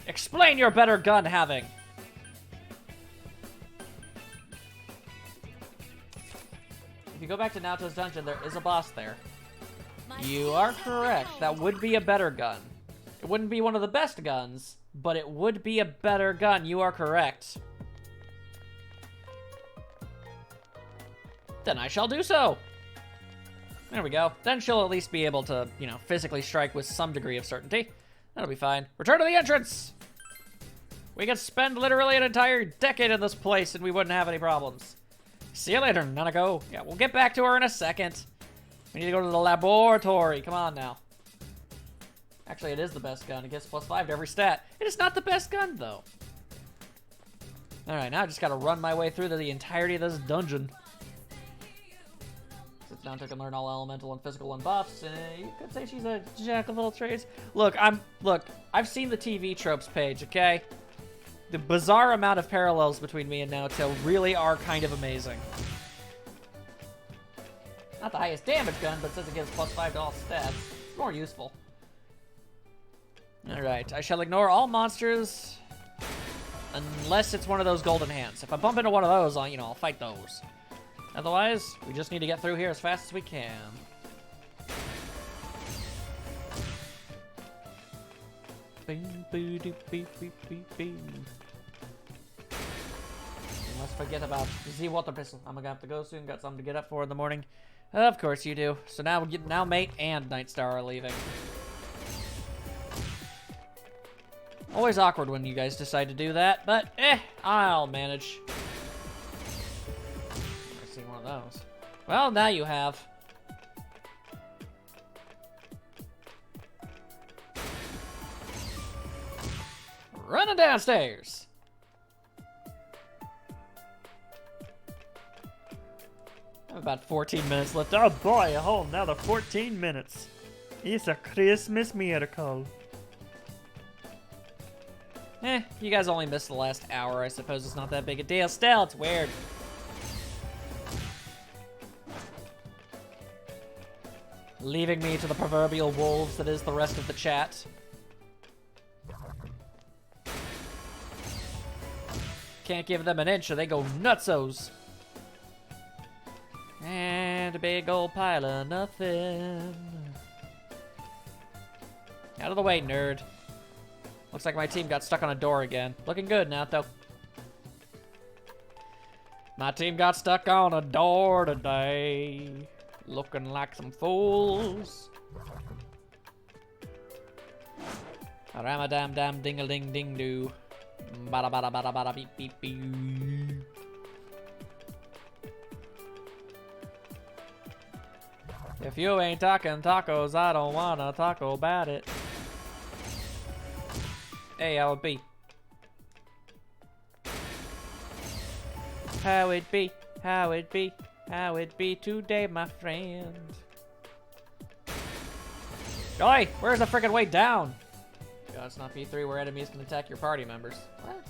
Explain your better gun having. If you go back to Naoto's dungeon, there is a boss there. You are correct. That would be a better gun. It wouldn't be one of the best guns, but it would be a better gun. You are correct. Then I shall do so. There we go. Then she'll at least be able to, you know, physically strike with some degree of certainty. That'll be fine. Return to the entrance! We could spend literally an entire decade in this place and we wouldn't have any problems. See you later, Nanako. Yeah, we'll get back to her in a second. We need to go to the laboratory. Come on now. Actually, it is the best gun. It gets +5 to every stat. It is not the best gun, though. Alright, now I just gotta run my way through the entirety of this dungeon. Since Naoto can learn all elemental and physical and buffs, you could say she's a jack of all trades. Look, I've seen the TV tropes page, okay? The bizarre amount of parallels between me and Naoto really are kind of amazing. Not the highest damage gun, but it says it gives +5 to all stats. More useful. Alright, I shall ignore all monsters unless it's one of those golden hands. If I bump into one of those, I'll fight those. Otherwise, we just need to get through here as fast as we can. We must forget about the water pistol. I'm gonna have to go soon. Got something to get up for in the morning. Of course you do. So now Mate and Nightstar are leaving. Always awkward when you guys decide to do that, but I'll manage. I've seen one of those. Well, now you have. Running downstairs. I have about 14 minutes left. Oh boy, a whole another 14 minutes. It's a Christmas miracle. You guys only missed the last hour. I suppose it's not that big a deal. Still, it's weird. Leaving me to the proverbial wolves that is the rest of the chat. Can't give them an inch or they go nutsos. And a big old pile of nothing. Out of the way, nerd. Looks like my team got stuck on a door again. Looking good, Naoto. My team got stuck on a door today. Looking like some fools. Ramadam ding a ding ding doo. Bada bada bada bada beep beep beep. If you ain't talking tacos, I don't wanna talk about it. Hey, how it be? How it be? How it be? How it be today, my friend? Oi! Where's the frickin' way down? God, it's not P3 where enemies can attack your party members. What?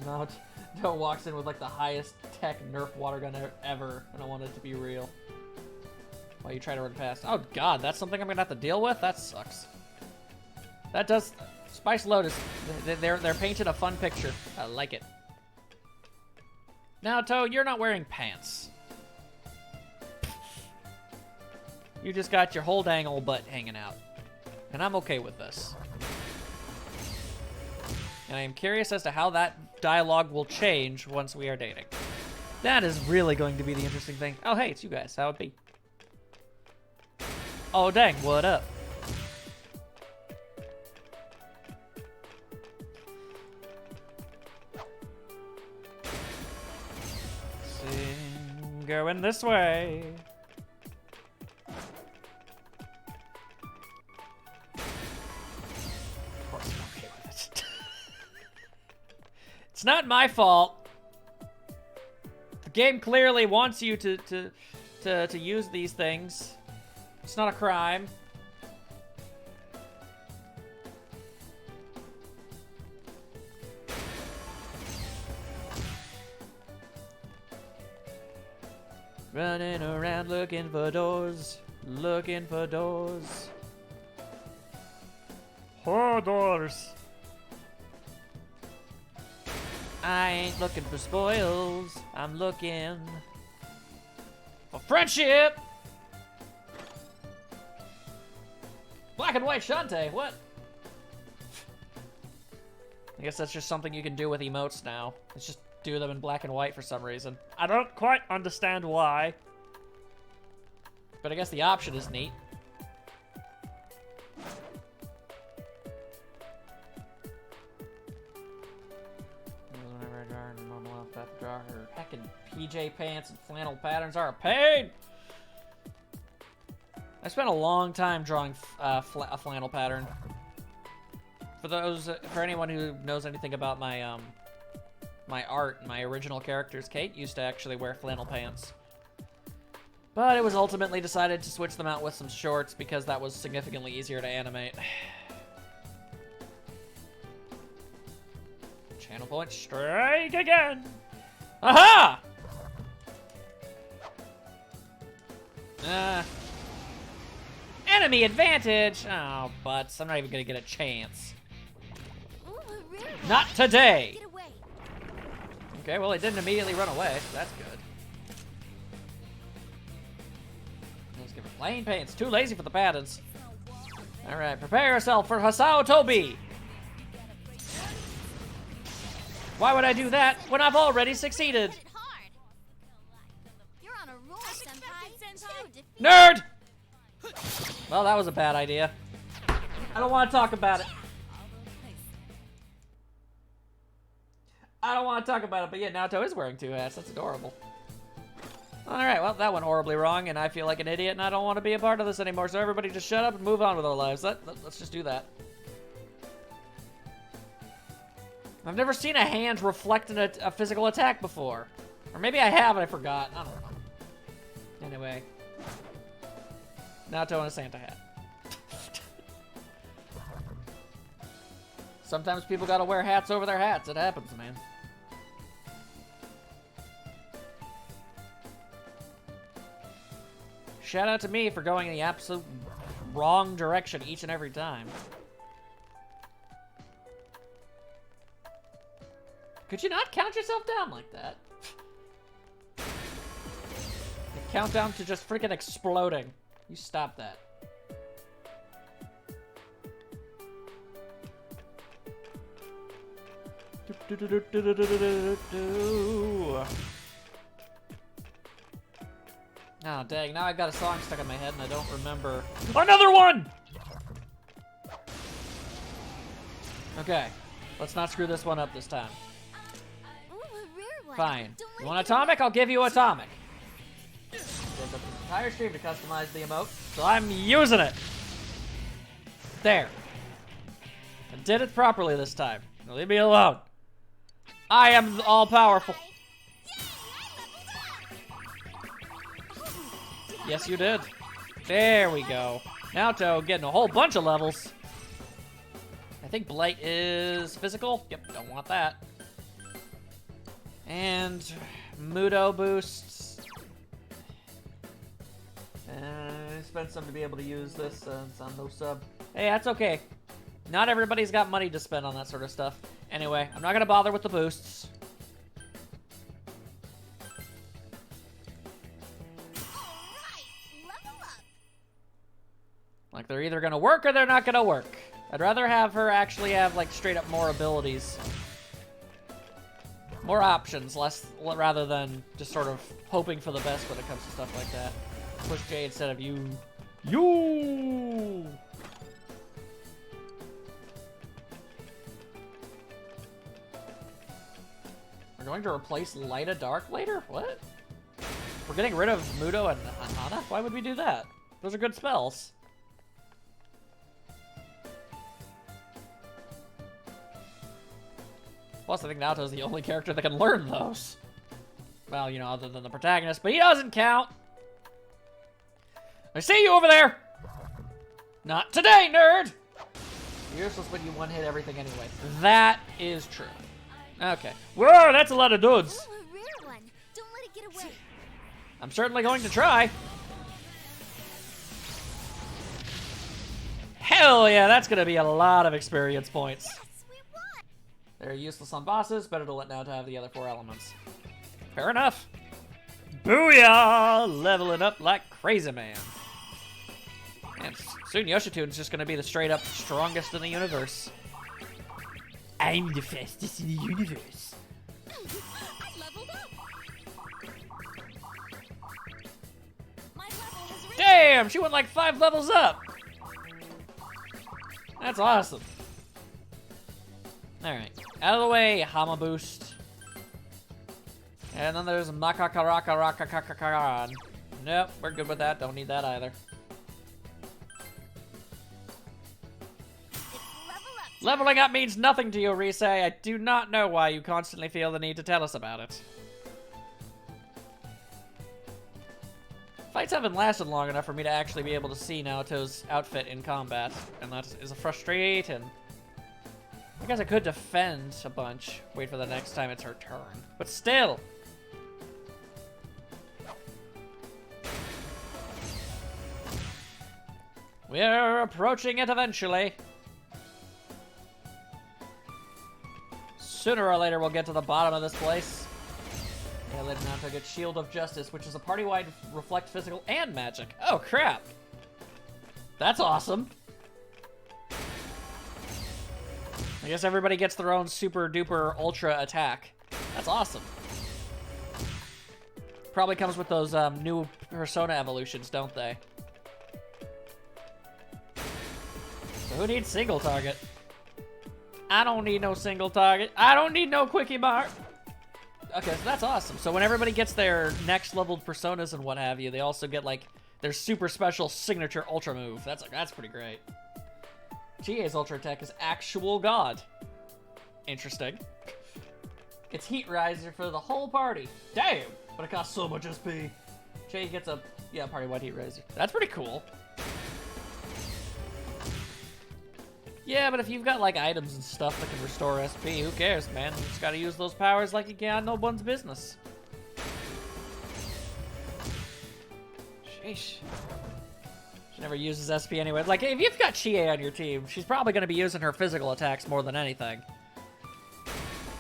Naoto walks in with like the highest tech Nerf water gun ever, and I want it to be real. While you try to run past. Oh god, that's something I'm gonna have to deal with? That sucks. That does. Spice Lotus, they're painting a fun picture. I like it. Naoto, you're not wearing pants. You just got your whole dang old butt hanging out. And I'm okay with this. And I am curious as to how that dialogue will change once we are dating. That is really going to be the interesting thing. Oh, hey, it's you guys. How it be? Oh, dang. What up? Going this way. Of course I'm okay with it. It's not my fault. The game clearly wants you to use these things. It's not a crime. Running around looking for doors. Looking for doors. Doors. I ain't looking for spoils. I'm looking for friendship. Black and white Shantae, what? I guess that's just something you can do with emotes now. It's just do them in black and white for some reason. I don't quite understand why. But I guess the option is neat. Heckin' PJ pants and flannel patterns are a pain! I spent a long time drawing a flannel pattern. For anyone who knows anything about my my art, my original characters, Kate used to actually wear flannel pants. But it was ultimately decided to switch them out with some shorts because that was significantly easier to animate. Channel point strike again! Aha! Enemy advantage! Oh, butts. I'm not even gonna get a chance. Ooh, a rare one. Not today! Get away. Okay, well, it didn't immediately run away, so that's good. Let's give it plain pain. It's too lazy for the patterns. Alright, prepare yourself for Hasao Tobi! Why would I do that when I've already succeeded? Hit it hard. You're on a roll, Senpai. Two defeats. Nerd! Well, that was a bad idea. I don't want to talk about it. I don't want to talk about it, but yeah, Naoto is wearing 2 hats. That's adorable. Alright, well, that went horribly wrong, and I feel like an idiot, and I don't want to be a part of this anymore, so everybody just shut up and move on with our lives. Let's just do that. I've never seen a hand reflect a physical attack before. Or maybe I have and I forgot. I don't know. Anyway. Naoto in a Santa hat. Sometimes people gotta wear hats over their hats. It happens, man. Shout out to me for going in the absolute wrong direction each and every time. Could you not count yourself down like that? The countdown to just freaking exploding. You stop that. Oh, dang. Now I've got a song stuck in my head and I don't remember. Another one! Okay. Let's not screw this one up this time. Ooh, a rare one. Fine. Don't You let want it get atomic? I'll give you atomic. There's an entire stream to customize the emote, so I'm using it. There. I did it properly this time. Now leave me alone. I am all-powerful. Yes, you did. There we go. Naoto getting a whole bunch of levels. I think Blight is physical. Yep, don't want that. And Mudo boosts. Expensive to be able to use this it's on no sub. Hey, that's okay. Not everybody's got money to spend on that sort of stuff. Anyway, I'm not gonna bother with the boosts. Like, they're either gonna work or they're not gonna work. I'd rather have her actually have, like, straight up more abilities. More options, rather than just sort of hoping for the best when it comes to stuff like that. Push J instead of you. You! We're going to replace Light of Dark later? What? We're getting rid of Mudo and Hana? Why would we do that? Those are good spells. Plus, I think Naoto's the only character that can learn those. Well, you know, other than the protagonist, but he doesn't count. I see you over there! Not today, nerd! You're useless when you one-hit everything anyway. That is true. Okay. Whoa, that's a lot of dudes. Ooh, a rare one. Don't let it get away. I'm certainly going to try. Hell yeah, that's gonna be a lot of experience points. Yes, we won. They're useless on bosses. Better to let Naoto have the other 4 elements. Fair enough. Booyah! Leveling up like crazy man. And soon Yoshitune's just gonna be the straight up strongest in the universe. I'm the fastest in the universe. I leveled up. My level has risen. Damn, she went like 5 levels up. That's awesome. Alright, out of the way, Hama boost. And then there's Makakarakarakakakaran. Nope, we're good with that. Don't need that either. Leveling up means nothing to you, Risei. I do not know why you constantly feel the need to tell us about it. Fights haven't lasted long enough for me to actually be able to see Naoto's outfit in combat, and that is frustrating. I guess I could defend a bunch, wait for the next time it's her turn, but still. We're approaching it eventually. Sooner or later, we'll get to the bottom of this place. Yeah, let Naoto get Shield of Justice, which is a party-wide reflect physical and magic. Oh, crap. That's awesome. I guess everybody gets their own super-duper ultra attack. That's awesome. Probably comes with those new Persona evolutions, don't they? So who needs single target? I don't need no single target. I don't need no quickie bar. Okay, so that's awesome. So when everybody gets their next leveled personas and what have you, they also get like their super special signature ultra move. That's pretty great. Chie's ultra attack is actual god. Interesting. It's Heat Riser for the whole party. Damn! But it costs so much SP. Chie gets a, party-wide Heat Riser. That's pretty cool. Yeah, but if you've got, like, items and stuff that can restore SP, who cares, man? You just gotta use those powers like you can, no one's business. Sheesh. She never uses SP anyway. Like, if you've got Chie on your team, she's probably gonna be using her physical attacks more than anything.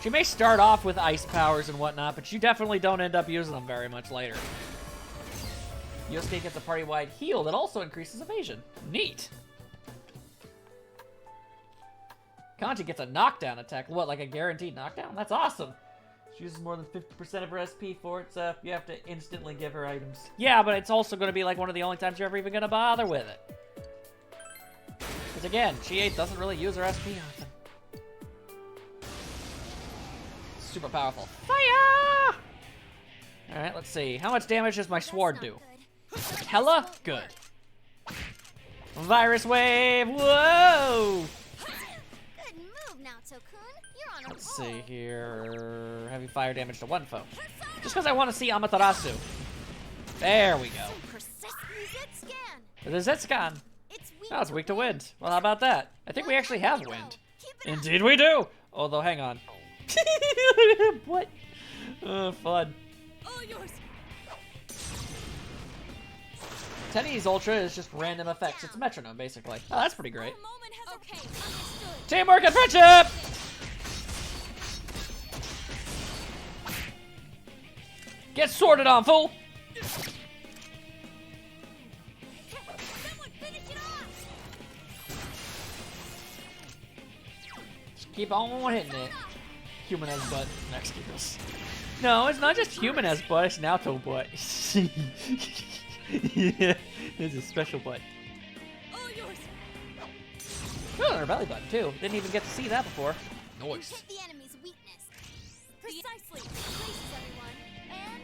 She may start off with ice powers and whatnot, but you definitely don't end up using them very much later. Yosuke gets a party-wide heal that also increases evasion. Neat. Kanji gets a knockdown attack. What, like a guaranteed knockdown? That's awesome. She uses more than 50% of her SP for it, so you have to instantly give her items. Yeah, but it's also going to be like one of the only times you're ever even going to bother with it. Because again, Chie doesn't really use her SP often. Super powerful. Fire! Alright, let's see. How much damage does my sword do? Hella? Good. Virus wave! Whoa! Let's see here. Heavy fire damage to one foe. Just because I want to see Amaterasu. There we go. The Zetscan. Oh, it's weak to wind. Well, how about that? I think we actually have wind. Indeed we do! Although, hang on. What? Fun. Tenny's Ultra is just random effects. It's metronome, basically. Oh, that's pretty great. Teamwork and friendship! Get sorted on, fool! Just keep on hitting it. Human as butt. Next year's. No, it's not just human as butt, it's Naoto butt. Yeah, it's a special butt. Oh, on her belly button, too. Didn't even get to see that before. Noise. The enemy's weakness. Precisely. Places everyone. And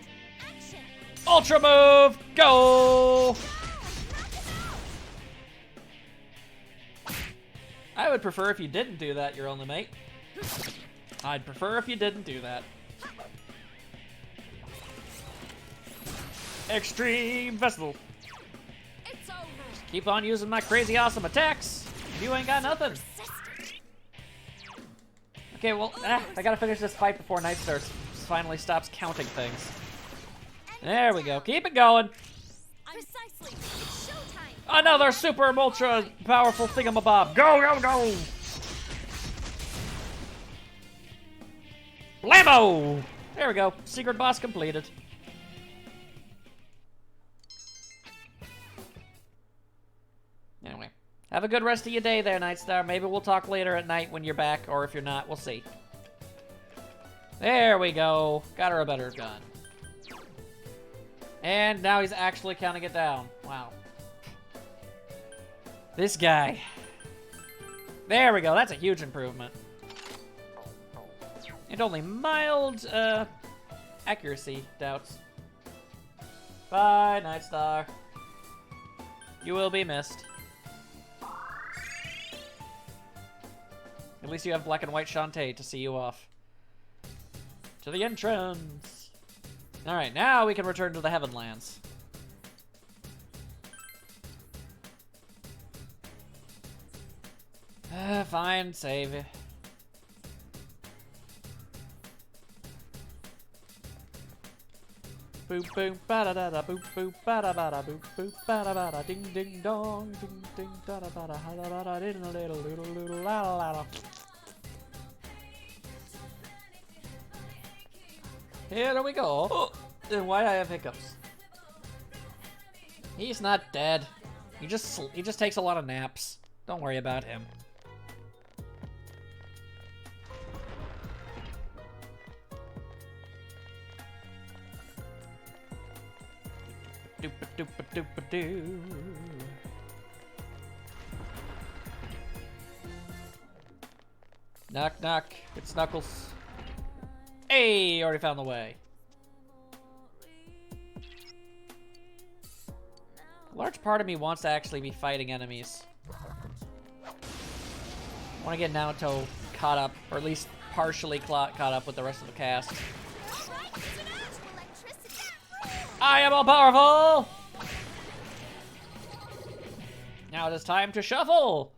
action. Ultra move! Go! I would prefer if you didn't do that, your only mate. I'd prefer if you didn't do that. Extreme Vessel. It's over. Just keep on using my crazy awesome attacks. You ain't got nothing. Okay, well, I gotta finish this fight before Night Star finally stops counting things. There we go. Keep it going. Precisely. It's showtime. Another super ultra powerful thingamabob. Go, go, go! Blammo! There we go. Secret boss completed. Anyway, have a good rest of your day there, Nightstar. Maybe we'll talk later at night when you're back, or if you're not, we'll see. There we go. Got her a better gun. And now he's actually counting it down. Wow. This guy. There we go. That's a huge improvement. And only mild, accuracy doubts. Bye, Nightstar. You will be missed. At least you have black and white Shantae to see you off. To the entrance. Alright, now we can return to the Heavenlands. Fine, save it. boop boop ba da da da boop boop ba da ba da boop boop ba da ba da ding ding dong ding ding da da ba da ha da da da ding little little little la la la. Here we go. Oh, then why do I have hiccups? He's not dead. He just takes a lot of naps. Don't worry about him. Doopa doopa doopa doo. Knock knock. It's Knuckles. Hey, already found the way. A large part of me wants to actually be fighting enemies. I want to get Naoto caught up, or at least partially caught up with the rest of the cast. I am all powerful! Now it is time to shuffle!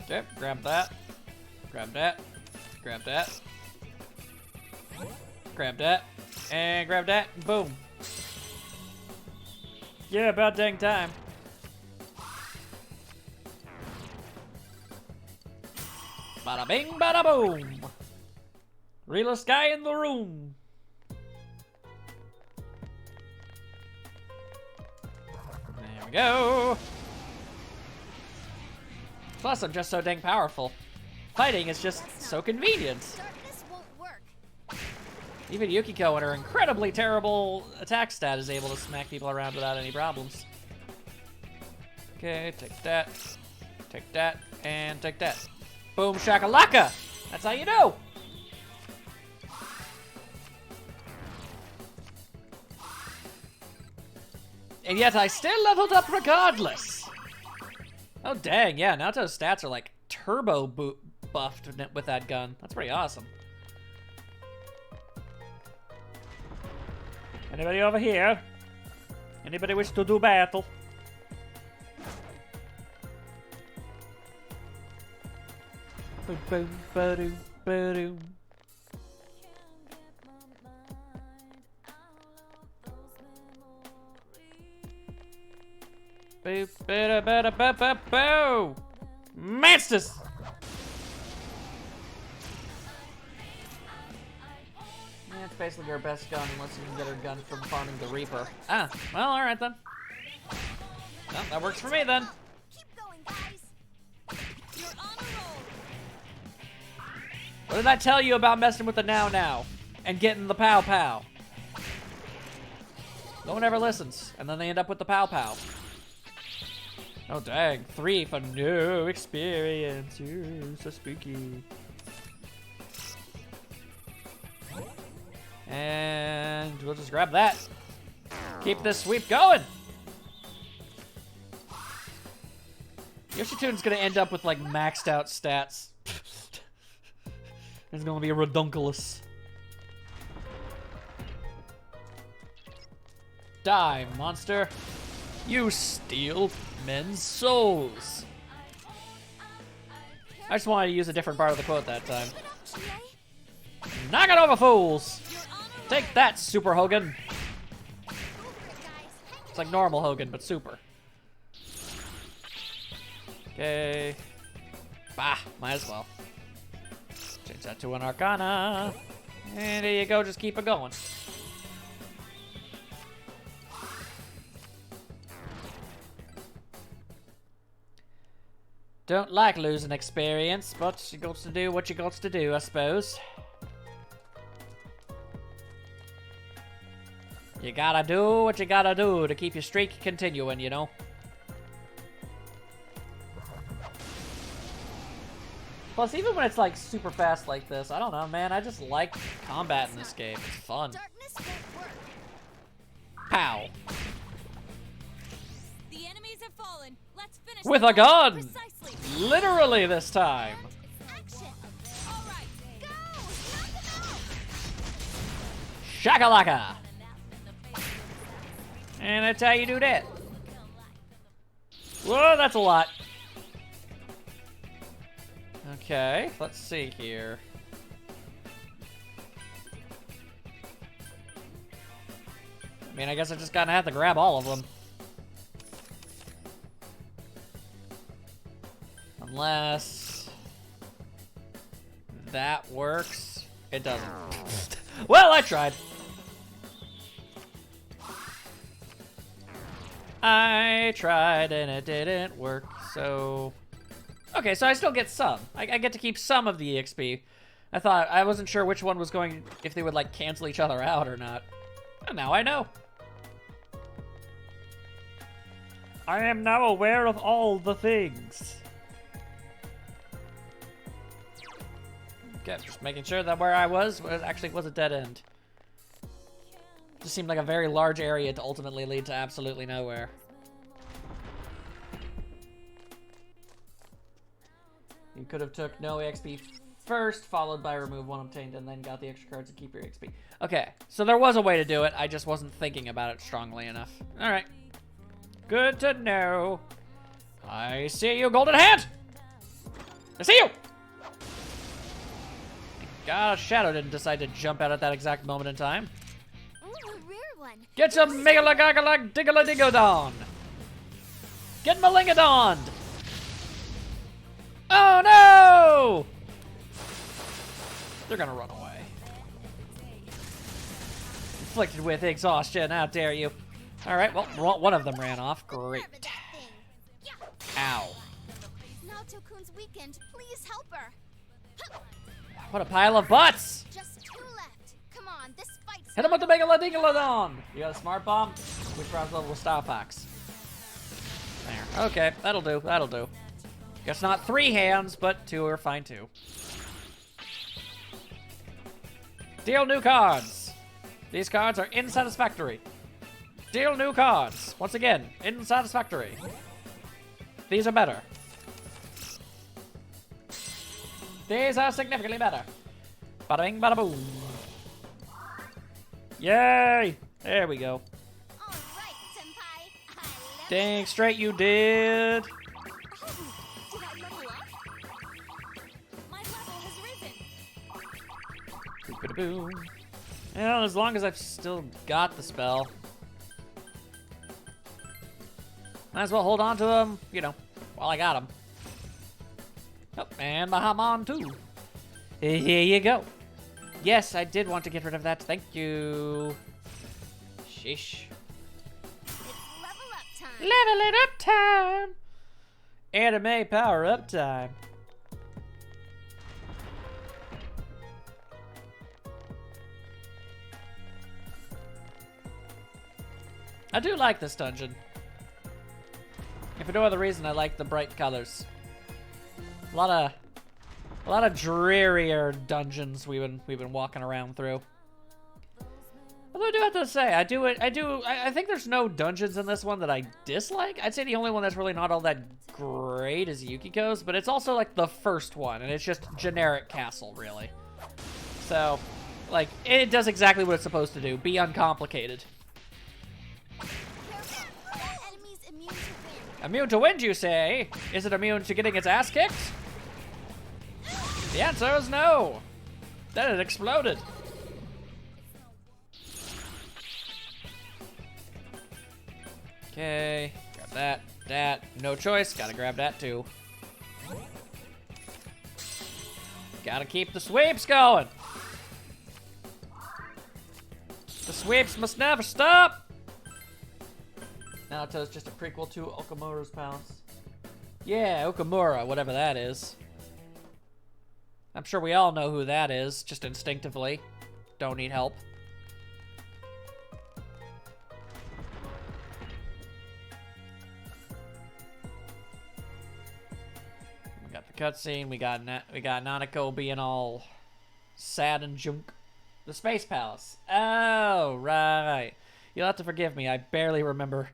Okay, grab that. Grab that. Grab that. Grab that. And grab that. Boom. Yeah, about dang time. Bada bing, bada boom. Realest guy in the room. There we go. Plus, I'm just so dang powerful. Fighting is just so convenient. Even Yukiko, in her incredibly terrible attack stat, is able to smack people around without any problems. Okay, take that, and take that. Boom shakalaka! That's how you do! And yet I still leveled up regardless! Oh dang, yeah, Naoto's stats are like turbo buffed with that gun. That's pretty awesome. Anybody over here? Anybody wish to do battle? Boom, boom, ba-doom, ba-doom. Boop, ba-da, ba-da, ba-ba-boo! Monsters! Yeah, it's basically her best gun unless you can get her gun from farming the Reaper. Ah, well, alright then. Well, that works for me then. Keep going, guys. You're on a roll. What did I tell you about messing with the now and getting the pow? No one ever listens, and then they end up with the pow. Oh dang, 3 for no experience. Ooh, so spooky. And we'll just grab that. Keep this sweep going. Yoshitune's gonna end up with like maxed out stats. It's gonna be a redunculous. Die, monster. You steal men's souls. I just wanted to use a different part of the quote that time. Knock it over, fools! Take that, Super Hogan. It's like normal Hogan, but super. Okay. Bah, might as well. Change that to an Arcana. And there you go, just keep it going. Don't like losing experience, but you got to do what you got to do, I suppose. You gotta do what you gotta do to keep your streak continuing, you know? Plus, even when it's like super fast like this, I don't know, man, I just like combat in this game. It's fun. Pow. The enemies have fallen. Let's finish With a gun! Literally this time. Shakalaka! And that's how you do that. Whoa, that's a lot. Okay, let's see here. I mean, I guess I just gotta have to grab all of them. Unless that works. It doesn't. Well, I tried. I tried and it didn't work, so... Okay, so I still get some. I get to keep some of the EXP. I wasn't sure which one was going, if they would like cancel each other out or not. And now I know. I am now aware of all the things. Okay, just making sure that where I was actually was a dead end. Just seemed like a very large area to ultimately lead to absolutely nowhere. You could have took no XP first, followed by remove one obtained, and then got the extra cards to keep your XP. Okay, so there was a way to do it. I just wasn't thinking about it strongly enough. All right. Good to know. I see you, Golden Hand! I see you! God, Shadow didn't decide to jump out at that exact moment in time. Ooh, a rare one. Get some Megalagagalag Diggala-Dingodon! Get Malingadon! Oh no! They're gonna run away. Inflicted with exhaustion, how dare you. Alright, well, one of them ran off. Great. Ow. Naoto-kun's weakened. Please help her. What a pile of butts! Just 2 left. Come on, this fight's Hit him with the Megalodon! You got a smart bomb? Which rounds level with Style Fox? There. Okay, that'll do, that'll do. Guess not 3 hands, but 2 are fine too. Deal new cards. These cards are unsatisfactory. Deal new cards. Once again, unsatisfactory. These are better. These are significantly better. Bada bing, bada boom. Yay! There we go. all right, senpai. Dang straight you did. Did I level up? My level has risen. Boom. Well, as long as I've still got the spell. Might as well hold on to them, you know, while I got them. Oh, and Bahamon too. Here you go. Yes, I did want to get rid of that. Thank you. Sheesh. It's level up time. Level it up time. Anime power up time. I do like this dungeon. If for no other reason, I like the bright colors. A lot of drearier dungeons we've been walking around through. Although I do have to say, I think there's no dungeons in this one that I dislike. I'd say the only one that's really not all that great is Yukiko's, but it's also like the first one, and it's just generic castle, really. So, like, it does exactly what it's supposed to do, be uncomplicated. That enemy's immune to wind. Immune to wind, you say? Is it immune to getting its ass kicked? The answer is no. Then it exploded. Okay, grab that. No choice, gotta grab that too. Gotta keep the sweeps going. The sweeps must never stop. Naoto's just a prequel to Okamura's Palace. Yeah, Okamura, whatever that is. I'm sure we all know who that is, just instinctively. Don't need help. We got the cutscene. We got Nanako being all sad and junk. The Space Palace. Oh, right. You'll have to forgive me. I barely remember.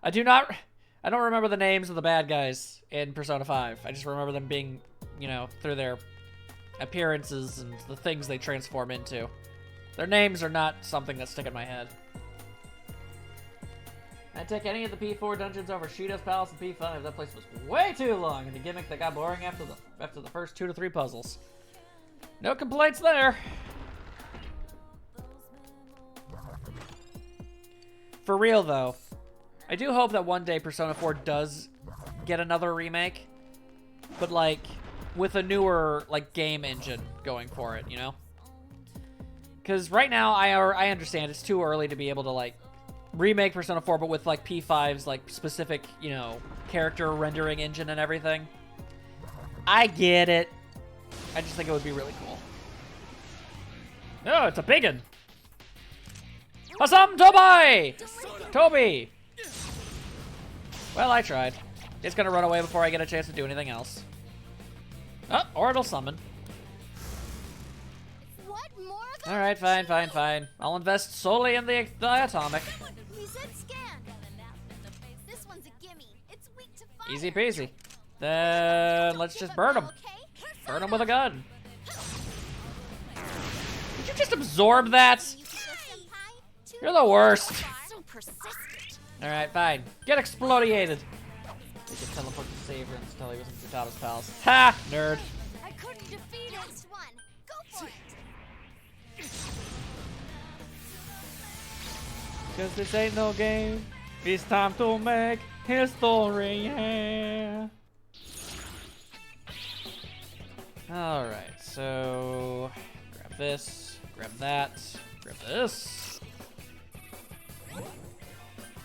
I don't remember the names of the bad guys in Persona 5. I just remember them being, you know, through their appearances and the things they transform into. Their names are not something that stick in my head. I'd take any of the P4 dungeons over Shido's Palace and P5. That place was way too long, and the gimmick that got boring after the first 2 to 3 puzzles. No complaints there. for real though, I do hope that one day Persona 4 does get another remake, but like with a newer like game engine going for it, you know? Because right now I understand it's too early to be able to like remake Persona 4, but with like P5's like specific, you know, character rendering engine and everything. I get it. I just think it would be really cool. Oh, it's a biggin. Awesome, Toby! Toby! Well, I tried. It's gonna run away before I get a chance to do anything else. Oh, or it'll summon. Alright, fine, fine, fine. I'll invest solely in the atomic. He said scan. This one's a gimme. It's weak to fire. Easy peasy. Then let's just burn him. Burn him with a gun. Did you just absorb that? You're the worst. Alright, fine. Get explodiated. We can teleport to Saver until he was in Futada's palace. Ha! Nerd. I couldn't defeat it. Next one. Go for it. Cause this ain't no game. It's time to make history, yeah. Alright, so grab this, grab that, grab this.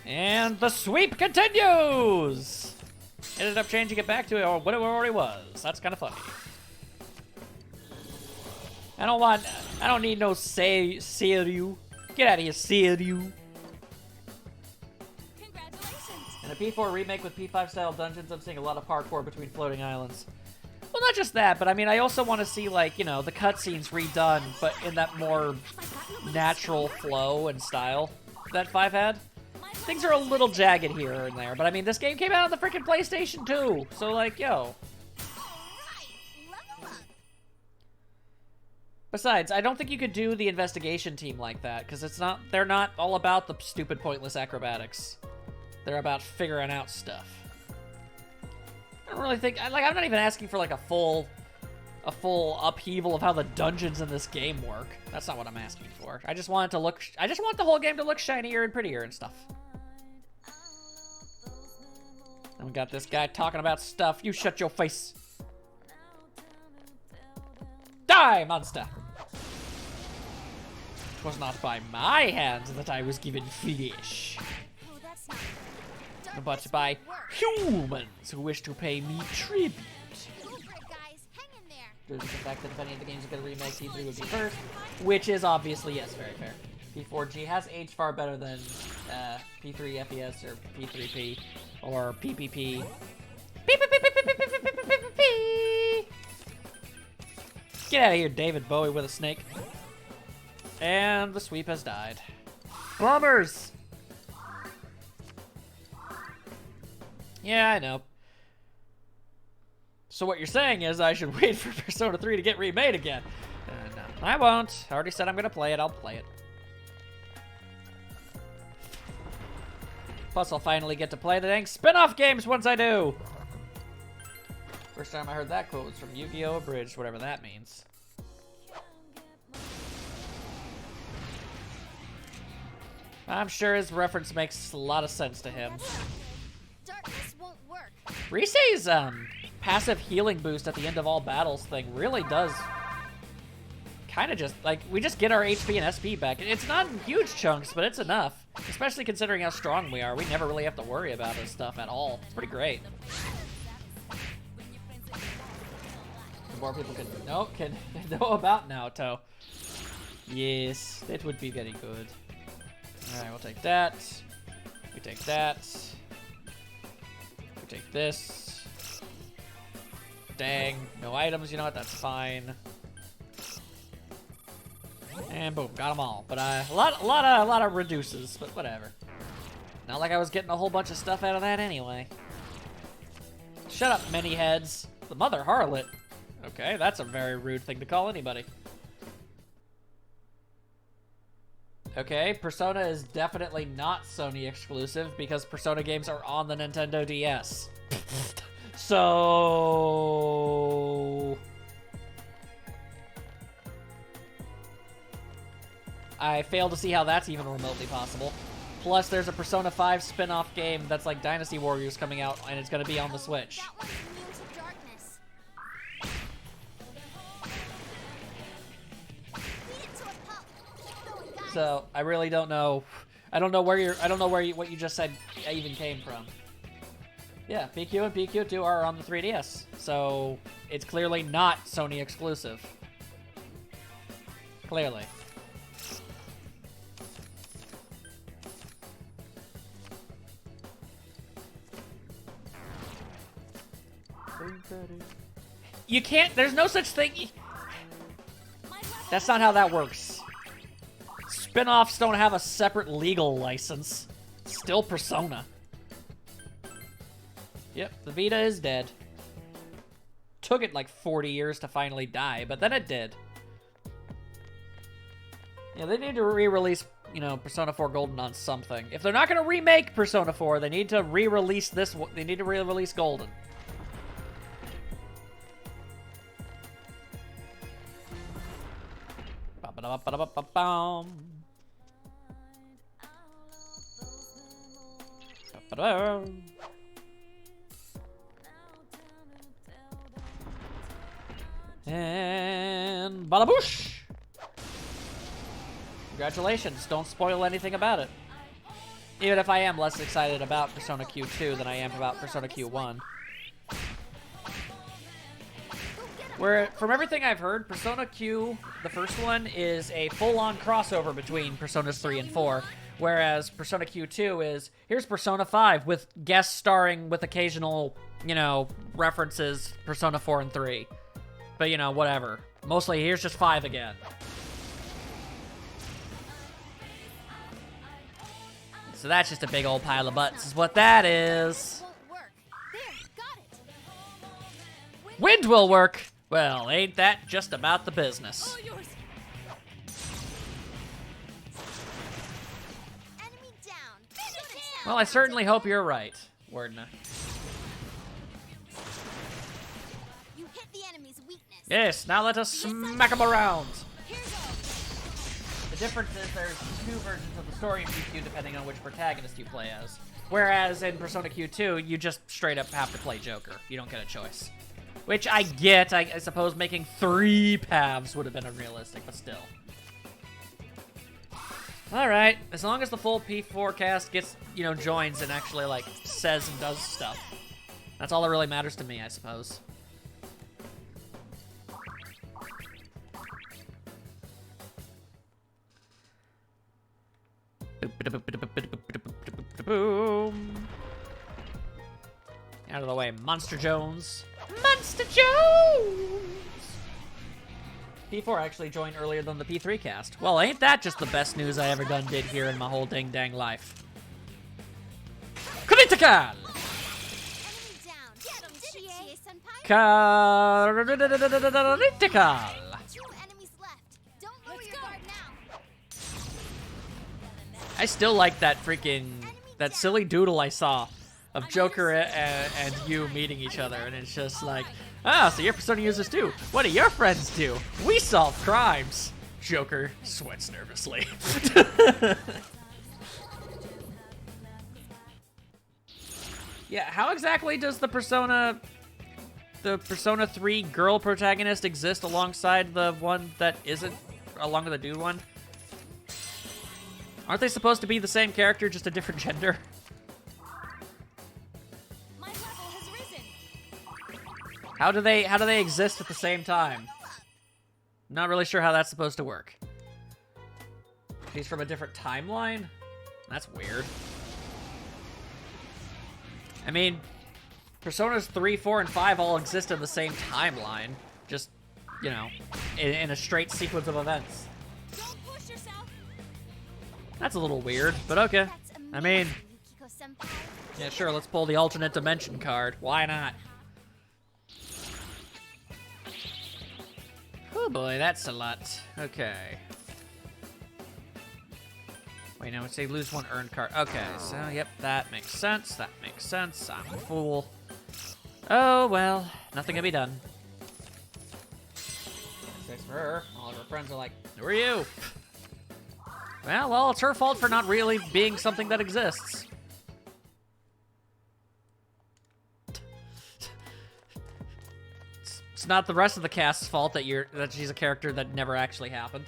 And the sweep continues! Ended up changing it back to what it already was. That's kind of funny. I don't need no Seiryu. Get out of here, Seiryu. In a P4 remake with P5 style dungeons, I'm seeing a lot of parkour between floating islands. Well, not just that, but I mean, I also want to see, like, you know, the cutscenes redone, but in that more natural flow and style that 5 had. Things are a little jagged here and there, but I mean, this game came out on the freaking PlayStation 2, so, like, yo. Besides, I don't think you could do the investigation team like that, because they're not all about the stupid, pointless acrobatics. They're about figuring out stuff. I don't really think, like, I'm not even asking for like a full upheaval of how the dungeons in this game work. That's not what I'm asking for. I just want the whole game to look shinier and prettier and stuff. And we got this guy talking about stuff. You shut your face. Die, monster. It was not by my hands that I was given flesh, but by humans who wish to pay me tribute. Due to the fact that if any of the games are going to remake, P3 would be first, which is obviously, yes, very fair. P4G has aged far better than P3 FES or P3P or PPP. Get out of here, David Bowie with a snake. And the sweep has died. Bummers! Yeah, I know. So what you're saying is I should wait for Persona 3 to get remade again. No, I won't. I already said I'm gonna play it. I'll play it. Plus, I'll finally get to play the dang spin-off games once I do. First time I heard that quote was from Yu-Gi-Oh! Abridged, whatever that means. I'm sure his reference makes a lot of sense to him. Darkness won't work. Rise's passive healing boost at the end of all battles thing really does kind of just, like, we just get our HP and SP back. It's not in huge chunks, but it's enough. Especially considering how strong we are. We never really have to worry about this stuff at all. It's pretty great. The more people can know about Naoto. Yes, that would be very good. Alright, we'll take that. We take that. We take this. Dang, no items, you know what, that's fine. And boom, got them all. But a lot of reduces, but whatever. Not like I was getting a whole bunch of stuff out of that anyway. Shut up, many heads. The mother harlot. Okay, that's a very rude thing to call anybody. Okay, Persona is definitely not Sony exclusive because Persona games are on the Nintendo DS. So I fail to see how that's even remotely possible. Plus, there's a Persona 5 spin-off game that's like Dynasty Warriors coming out, and it's gonna be on the Switch. That one's immune to darkness. Feed it to a pup. Keep going, guys. So I really don't know. I don't know what you just said even came from. Yeah, PQ and PQ2 are on the 3DS, so it's clearly not Sony exclusive. Clearly. You can't, there's no such thing. That's not how that works. Spin-offs don't have a separate legal license. Still Persona. Yep, the Vita is dead. Took it like 40 years to finally die, but then it did. Yeah, they need to re-release, you know, Persona 4 Golden on something. If they're not going to remake Persona 4, they need to re-release this. They need to re-release Golden. Ba-ba-da-ba-ba-ba-bum. Ba-ba-da. And balaboosh! Congratulations, don't spoil anything about it. Even if I am less excited about Persona Q2 than I am about Persona Q1. Where, from everything I've heard, Persona Q, the first one, is a full-on crossover between Personas 3 and 4. Whereas Persona Q2 is, here's Persona 5 with guest starring with occasional, you know, references Persona 4 and 3. But, you know, whatever. Mostly, here's just 5 again. So that's just a big old pile of butts, is what that is. Wind will work. Well, ain't that just about the business? Well, I certainly hope you're right, Wardna. You hit the enemy's weakness. Yes, now let us smack them around. The difference is there's 2 versions of the story in PQ depending on which protagonist you play as. Whereas in Persona Q2, you just straight up have to play Joker. You don't get a choice. Which I get. I suppose making 3 paths would have been unrealistic, but still. Alright, as long as the full P4 cast gets, you know, joins and actually, like, says and does stuff. That's all that really matters to me, I suppose. Boom. Out of the way, Monster Jones. Monster Jones! P4 actually joined earlier than the P3 cast. Well, ain't that just the best news I ever did here in my whole dang life. Critical! Critical! I still like that that silly doodle I saw of Joker and you meeting each other, and it's just like, ah, so you're Persona users too. What do your friends do? We solve crimes. Joker sweats nervously. Yeah, how exactly does the Persona 3 girl protagonist exist alongside the one that isn't, along with the dude one? Aren't they supposed to be the same character, just a different gender? My level has risen. How do they exist at the same time? Not really sure how that's supposed to work. She's from a different timeline? That's weird. I mean, Personas 3, 4, and 5 all exist in the same timeline. Just, you know, in a straight sequence of events. Don't push yourself. That's a little weird, but okay. I mean, yeah, sure, let's pull the alternate dimension card. Why not? Oh boy, that's a lot. Okay. Wait, now it's a lose 1 earned card. Okay, so yep, that makes sense. That makes sense. I'm a fool. Oh well, nothing can be done. Thanks for her. All of her friends are like, who are you? Well, it's her fault for not really being something that exists. It's not the rest of the cast's fault that she's a character that never actually happened.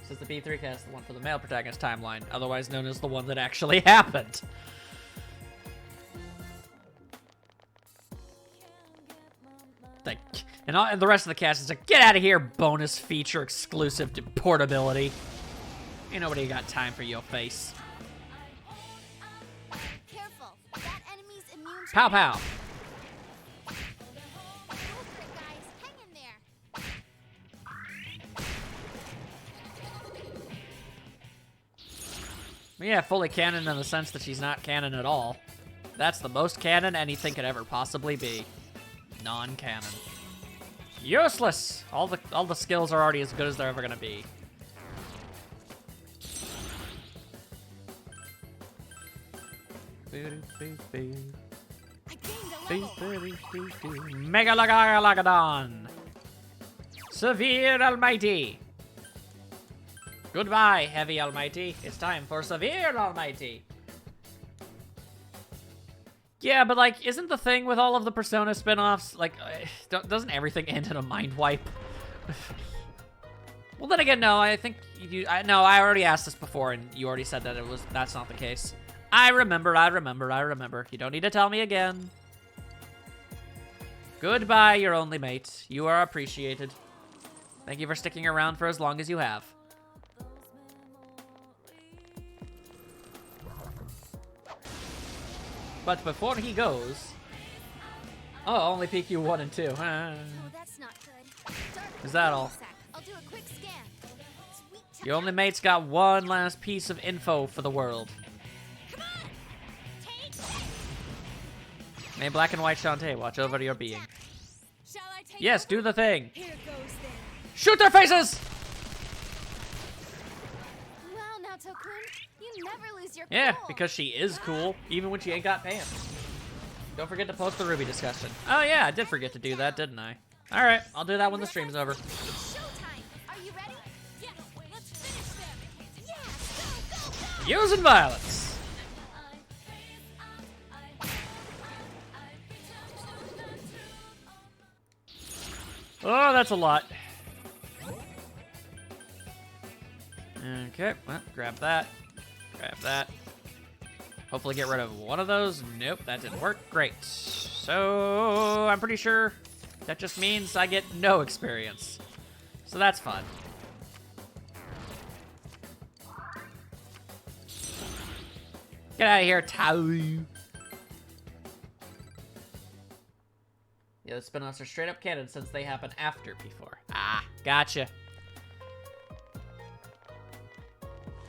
This is the B3 cast, the one for the male protagonist timeline, otherwise known as the one that actually happened. And the rest of the cast is like, get out of here, bonus feature exclusive to portability. Ain't nobody got time for your face. Careful. That enemy's immune to Pow pow. Go for it, guys. Hang in there. Yeah, fully canon in the sense that she's not canon at all. That's the most canon anything could ever possibly be. Non-canon. Useless! All the skills are already as good as they're ever gonna be. Megalagadon! Severe Almighty! Goodbye, Heavy Almighty. It's time for Severe Almighty. Yeah, but, like, isn't the thing with all of the Persona spin-offs, like, doesn't everything end in a mind wipe? Well, then again, no, I think no, I already asked this before, and you already said that that's not the case. I remember. You don't need to tell me again. Goodbye, your only mate. You are appreciated. Thank you for sticking around for as long as you have. But before he goes... Oh, only PQ 1 and 2. Oh, that's not good. Is that all? I'll do a quick scan. Sweet Your only mate's got one last piece of info for the world. Come on! Take this! May Black and White Shantae watch over your being. Shall I take Yes, do the thing. Here goes then. Shoot their faces! Wow, Naoto-kun, you never lose your Yeah, cool. because she is cool, even when she ain't got pants. Don't forget to post the Ruby discussion. Oh yeah, I did forget to do that, didn't I? Alright, I'll do that when the stream's over. It's showtime. Are you ready? Yes, let's finish them. Yeah, go, go, go! Using violence! Oh, that's a lot. Okay, well, grab that. Grab that. Hopefully get rid of one of those. Nope, that didn't work. Great. So, I'm pretty sure that just means I get no experience. So that's fun. Get out of here, Tau. Yeah, the spin-offs are straight up canon since they happen after P4. Ah, gotcha.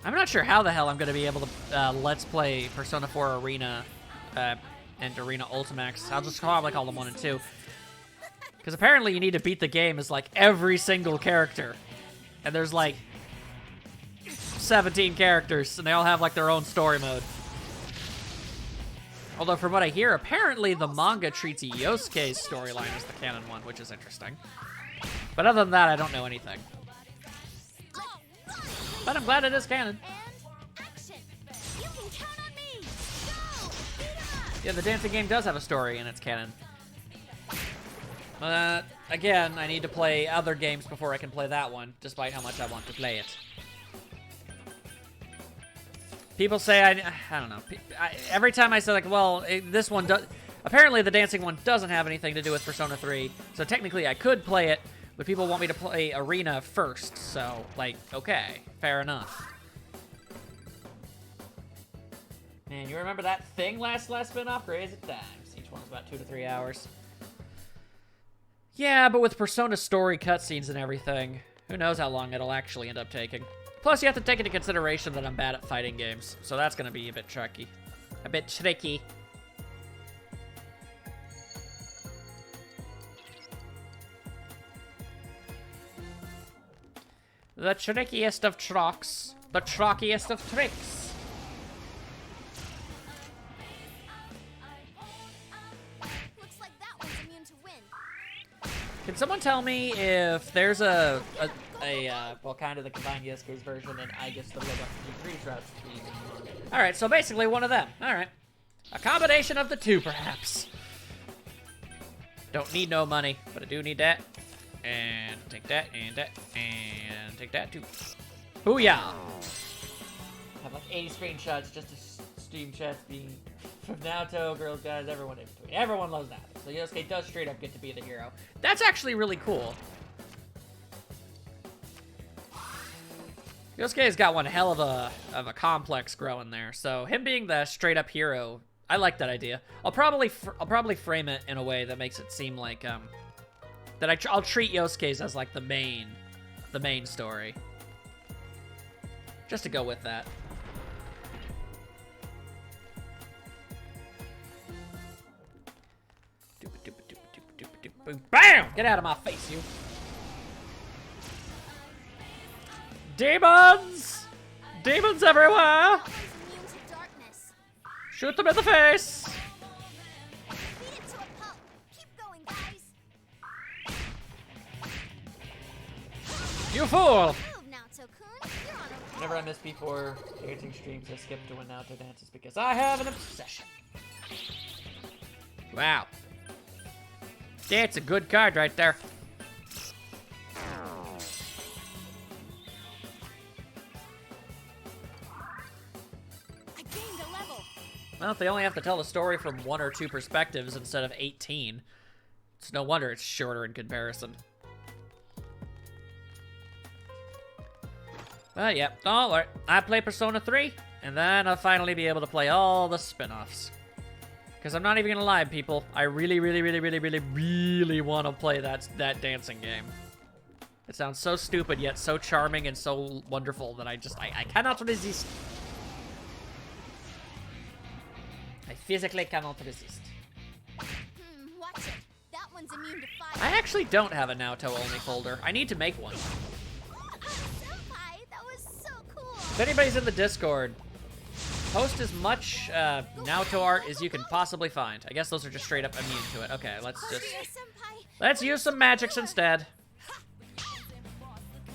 I'm not sure how the hell I'm going to be able to Let's Play Persona 4 Arena and Arena Ultimax. I'll just probably call them 1 and 2. Because apparently you need to beat the game as, like, every single character. And there's, like, 17 characters, and they all have, like, their own story mode. Although, from what I hear, apparently the manga treats Yosuke's storyline as the canon one, which is interesting. But other than that, I don't know anything. But I'm glad it is canon. And action! You can count on me! Go! Beat up! Yeah, the dancing game does have a story, and it's canon. Again, I need to play other games before I can play that one, despite how much I want to play it. People say, I don't know. Every time I say, like, well, this one does... Apparently, the dancing one doesn't have anything to do with Persona 3, so technically I could play it, but people want me to play Arena first, so, like, okay, fair enough. Man, you remember that thing last spin-off? Crazy times. Each one's about 2 to 3 hours. Yeah, but with Persona story cutscenes and everything, who knows how long it'll actually end up taking. Plus, you have to take into consideration that I'm bad at fighting games, so that's gonna be a bit tricky. A bit tricky. The trickiest of trocks. The trockiest of tricks. Looks like that one's immune to wind. Can someone tell me if there's a well, kind of the combined Yosuke's version, and I guess the Robot G3's route. Alright, so basically one of them. Alright. A combination of the two, perhaps. Don't need no money, but I do need that. And take that, and take that, too. Booyah! I have like 80 screenshots just to stream chats being from Naoto, girls, guys, everyone in between. Everyone loves Naoto. So Yosuke does straight up get to be the hero. That's actually really cool. Yosuke's got one hell of a complex growing there. So him being the straight up hero, I like that idea. I'll probably frame it in a way that makes it seem like that I'll treat Yosuke's as like the main story. Just to go with that. Bam! Get out of my face, you. Demons! Demons everywhere! Shoot them in the face! You fool! Whenever I miss P4 dancing streams, I skip to when Naoto dances because I have an obsession. Wow. That's a good card right there. I gained a level. Well, if they only have to tell the story from 1 or 2 perspectives instead of 18, it's no wonder it's shorter in comparison. But yeah, don't worry. I play Persona 3, and then I'll finally be able to play all the spin-offs. Because I'm not even gonna lie, people. I really want to play that dancing game. It sounds so stupid, yet so charming and so wonderful that I cannot resist. I physically cannot resist. Watch it. That one's immune to fire. I actually don't have a Naoto-only folder. I need to make one. Senpai, that was so cool. If anybody's in the Discord, post as much Naoto art as you can possibly find. I guess those are just straight up immune to it. Okay, let's use some magics instead.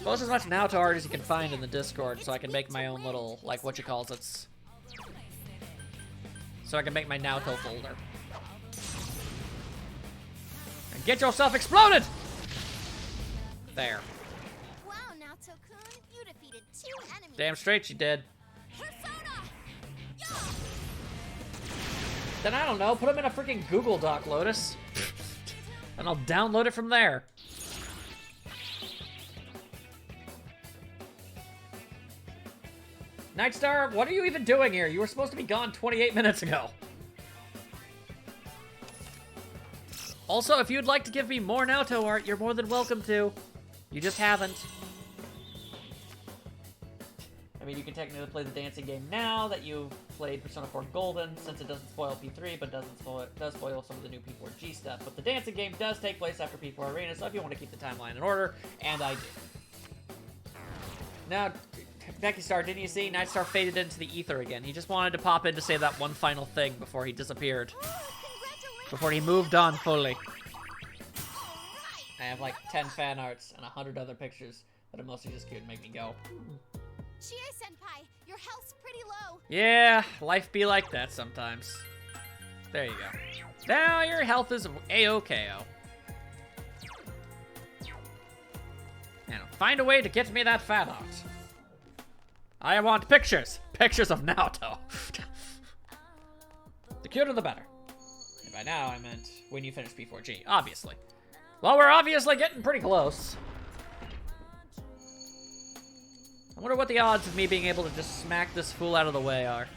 Post as much Naoto art as you can find in the Discord so I can make my own little, like, whatchamacallits. So I can make my Naoto folder. And get yourself exploded! There. Wow, Naoto-kun, you defeated 2 enemies. Damn straight you did. Then I don't know, put them in a freaking Google Doc, Lotus. And I'll download it from there. Nightstar, what are you even doing here? You were supposed to be gone 28 minutes ago. Also, if you'd like to give me more Naoto art, you're more than welcome to. You just haven't. I mean, you can technically play the dancing game now that you've played Persona 4 Golden, since it doesn't spoil P3, but does spoil some of the new P4G stuff. But the dancing game does take place after P4 Arena, so if you want to keep the timeline in order, and I do. Now, Becky Star, didn't you see? Nightstar faded into the ether again. He just wanted to pop in to say that one final thing before he disappeared. Before he moved on fully. I have like 10 fan arts and 100 other pictures that are mostly just cute and make me go. Chie-senpai, your health's pretty low. Yeah, life be like that sometimes. There you go. Now your health is A-OK-O. Now, find a way to get me that fan art. I want pictures. Pictures of Naoto. The cuter the better. And by now I meant when you finish P4G, obviously. Well, we're obviously getting pretty close. I wonder what the odds of me being able to just smack this fool out of the way are.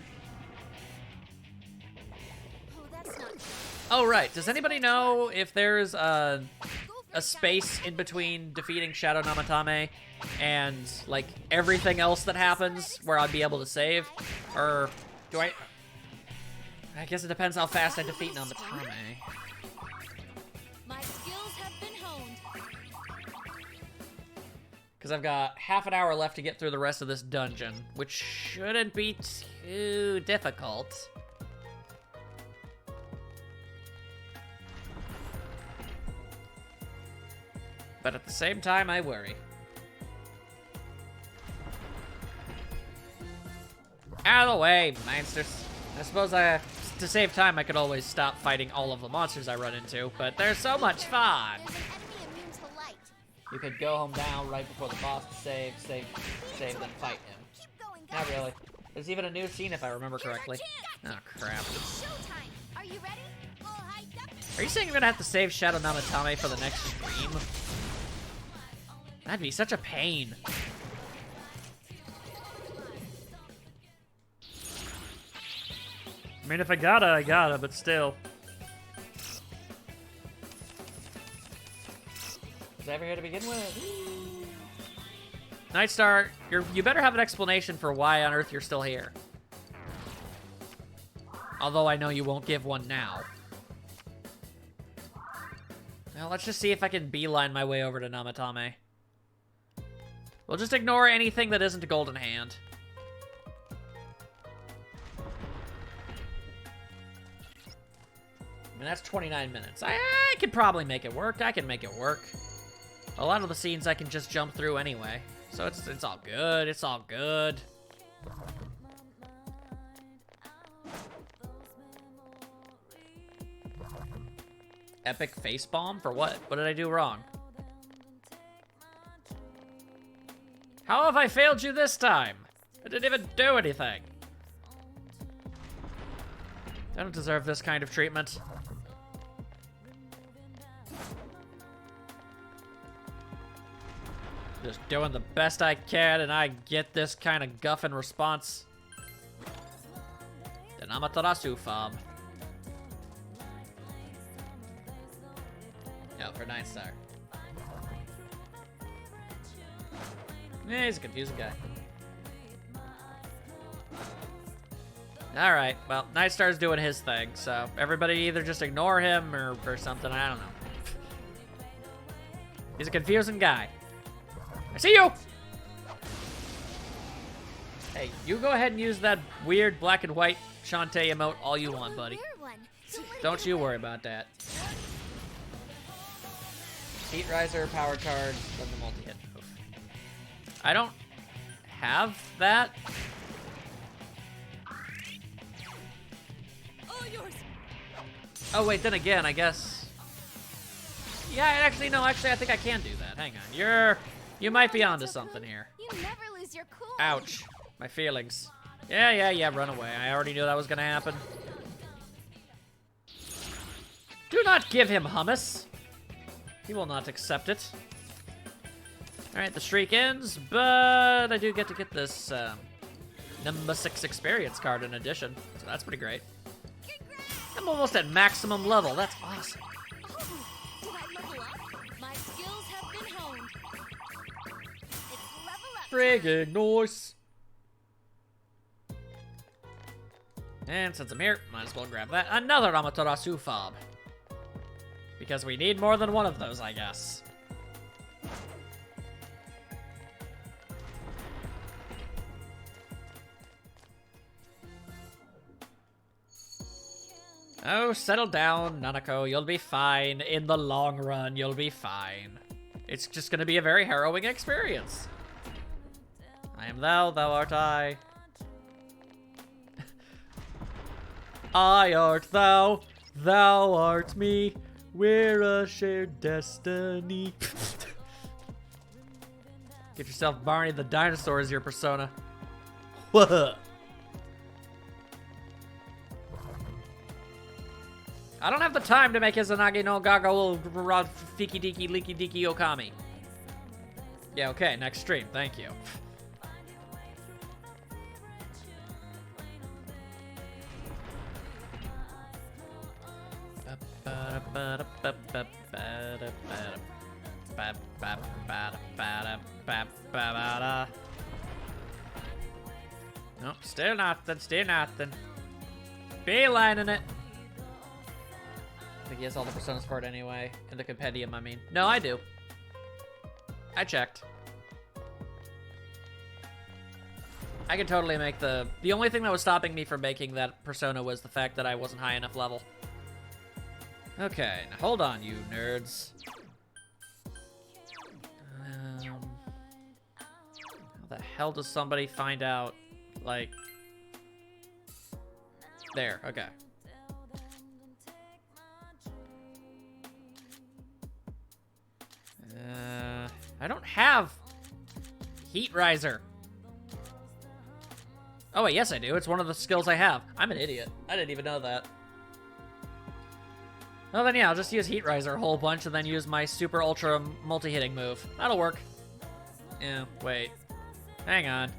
Oh, right. Does anybody know if there's a space in between defeating Shadow Namatame and, like, everything else that happens where I'd be able to save? Or do I guess it depends how fast I defeat Namatame. My skills have been honed. Because I've got half an hour left to get through the rest of this dungeon, which shouldn't be too difficult. But at the same time, I worry. Out of the way, monsters. I suppose to save time, I could always stop fighting all of the monsters I run into, but they're so much fun. There's an enemy immune to light. You could go home down right before the boss to save, then fight him. Keep going, Not guys. really. There's even a new scene if I remember correctly. Oh, crap. It's showtime. Are you ready? All hyped up? Are you saying you're gonna have to save Shadow Namatame for the next stream? That'd be such a pain. I mean, if I gotta, but still. Was I ever here to begin with? Nightstar, you better have an explanation for why on earth you're still here. Although I know you won't give one now. Well, let's just see if I can beeline my way over to Namatame. We'll just ignore anything that isn't a golden hand. I mean, that's 29 minutes. I could probably make it work. I can make it work. A lot of the scenes I can just jump through anyway. So it's all good. It's all good. Epic face bomb? For what? What did I do wrong? How have I failed you this time? I didn't even do anything. I don't deserve this kind of treatment. Just doing the best I can, and I get this kind of guffin response. The Namatarasu fob. No, for 9-star. Yeah, he's a confusing guy. Alright, well, Nightstar's doing his thing, so everybody either just ignore him or something, I don't know. He's a confusing guy. I see you! Hey, you go ahead and use that weird black and white Shantae emote all you want, buddy. Don't you worry about that. Heat Riser, Power Charge, then the multi-hit move. I don't have that. Oh wait, then again, I guess. Yeah, actually, no, actually, I think I can do that. Hang on, you might be onto something here. You never lose your cool. Ouch, my feelings. Yeah, run away. I already knew that was gonna happen. Do not give him hummus. He will not accept it. Alright, the streak ends, but I do get to get this number 6 experience card in addition, so that's pretty great. I'm almost at maximum level. That's awesome. Did I level up? My skills have been honed. It's level up. Friggin' nice. And since I'm here, might as well grab that. Another Amaterasu fob. Because we need more than one of those, I guess. Oh, settle down, Nanako. You'll be fine. In the long run, you'll be fine. It's just gonna be a very harrowing experience. I am thou, thou art I. I art thou, thou art me. We're a shared destiny. Get yourself Barney the dinosaur as your persona. What? I don't have the time to make Izanagi no Gaga Fiki Diki Leaky Diki Okami. Yeah, okay, next stream, thank you. Nope, still nothing, Beelining it. I think he has all the personas for it anyway. In the compendium, I mean. No, I do. I checked. I could totally make the only thing that was stopping me from making that persona was the fact that I wasn't high enough level. Okay, now hold on, you nerds. How the hell does somebody find out, like, There, okay. I don't have Heat Riser. Oh, wait, yes I do. It's one of the skills I have. I'm an idiot. I didn't even know that. Well, then yeah, I'll just use Heat Riser a whole bunch and then use my super ultra multi-hitting move. That'll work. Yeah, wait. Hang on.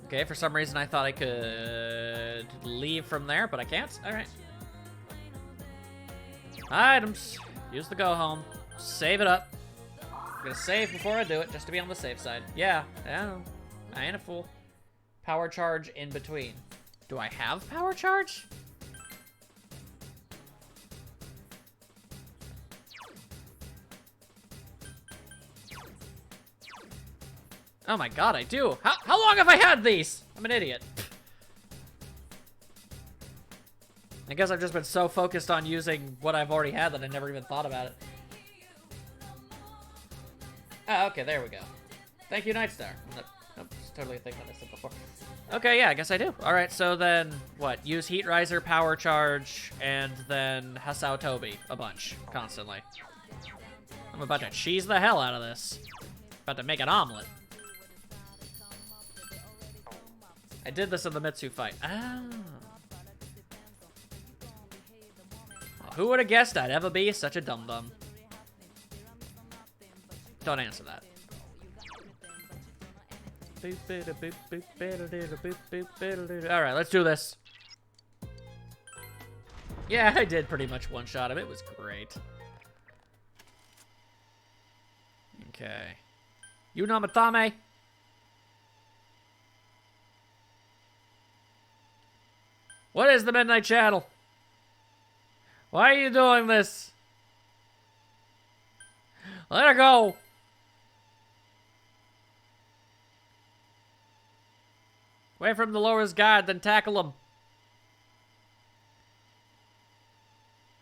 Okay, for some reason I thought I could leave from there, but I can't. Alright. Items. Use the go home. Save it up. I'm gonna save before I do it, just to be on the safe side. Yeah, I ain't a fool. Power charge in between. Do I have power charge? Oh my god, I do. How long have I had these? I'm an idiot. I guess I've just been so focused on using what I've already had that I never even thought about it. Oh, okay, there we go. Thank you, Nightstar. Nope, it's totally a thing that I said before. Okay, yeah, I guess I do. Alright, so then, what? Use Heat Riser, Power Charge, and then Hasao Tobi a bunch, constantly. I'm about to cheese the hell out of this. About to make an omelet. I did this in the Mitsu fight. Oh. Who would have guessed I'd ever be such a dum-dum? Don't answer that. Alright, let's do this. Yeah, I did pretty much one-shot him. It was great. Okay. Yunamatame. What is the Midnight Channel? Why are you doing this? Let her go. Away from the lowest guard, then tackle him.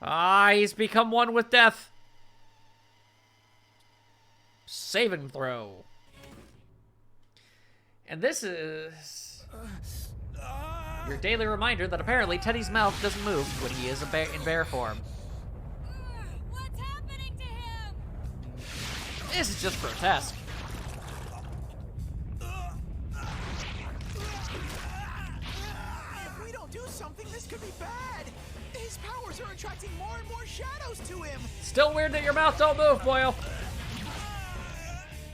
Ah, he's become one with death. Saving throw. And this is your daily reminder that apparently Teddy's mouth doesn't move when he is in bear form. What's happening to him? This is just grotesque. If we don't do something, this could be bad. His powers are attracting more and more shadows to him. Still weird that your mouth don't move, Boyle.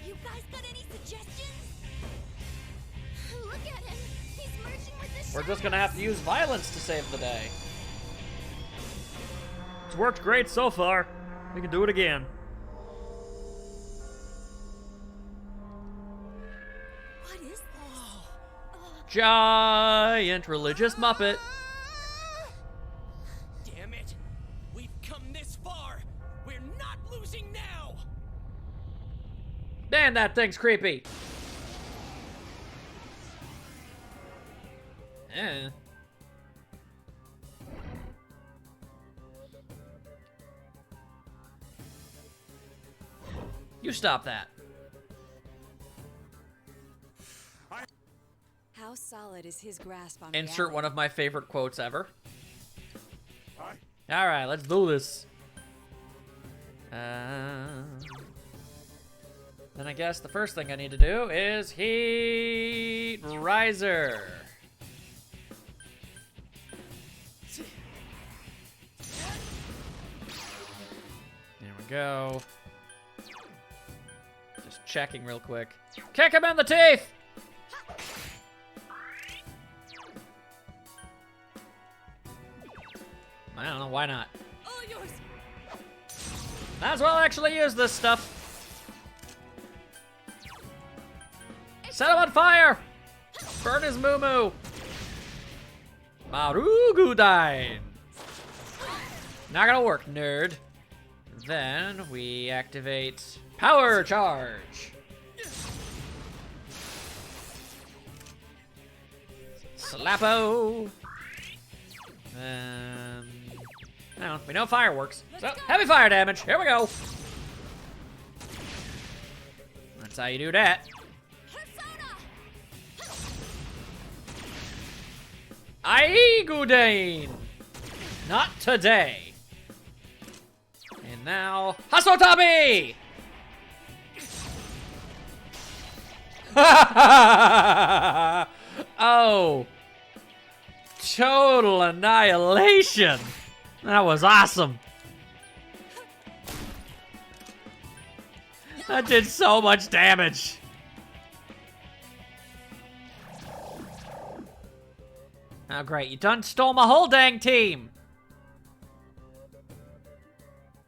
You guys got any suggestions? Look at him. He's merging with the We're just gonna have to use violence to save the day. It's worked great so far. We can do it again. What is this? Giant religious Muppet. Damn it! We've come this far. We're not losing now. Man, that thing's creepy. Eh. You stop that. How solid is his grasp on Insert reality? one of my favorite quotes ever. Alright, let's do this. Then I guess the first thing I need to do is Heat Riser. There we go. Just checking real quick. Kick him in the teeth! I don't know, why not? All yours. Might as well actually use this stuff. Set him on fire! Burn his moo-moo! Marugudine! Not gonna work, nerd. Then we activate Power Charge. Slappo! I don't know, we know fireworks. So, heavy fire damage, here we go! That's how you do that. Aigudane! Not today. And now, Hasotabi! Oh. Total annihilation. That was awesome. That did so much damage. Oh, great. You done stole my whole dang team.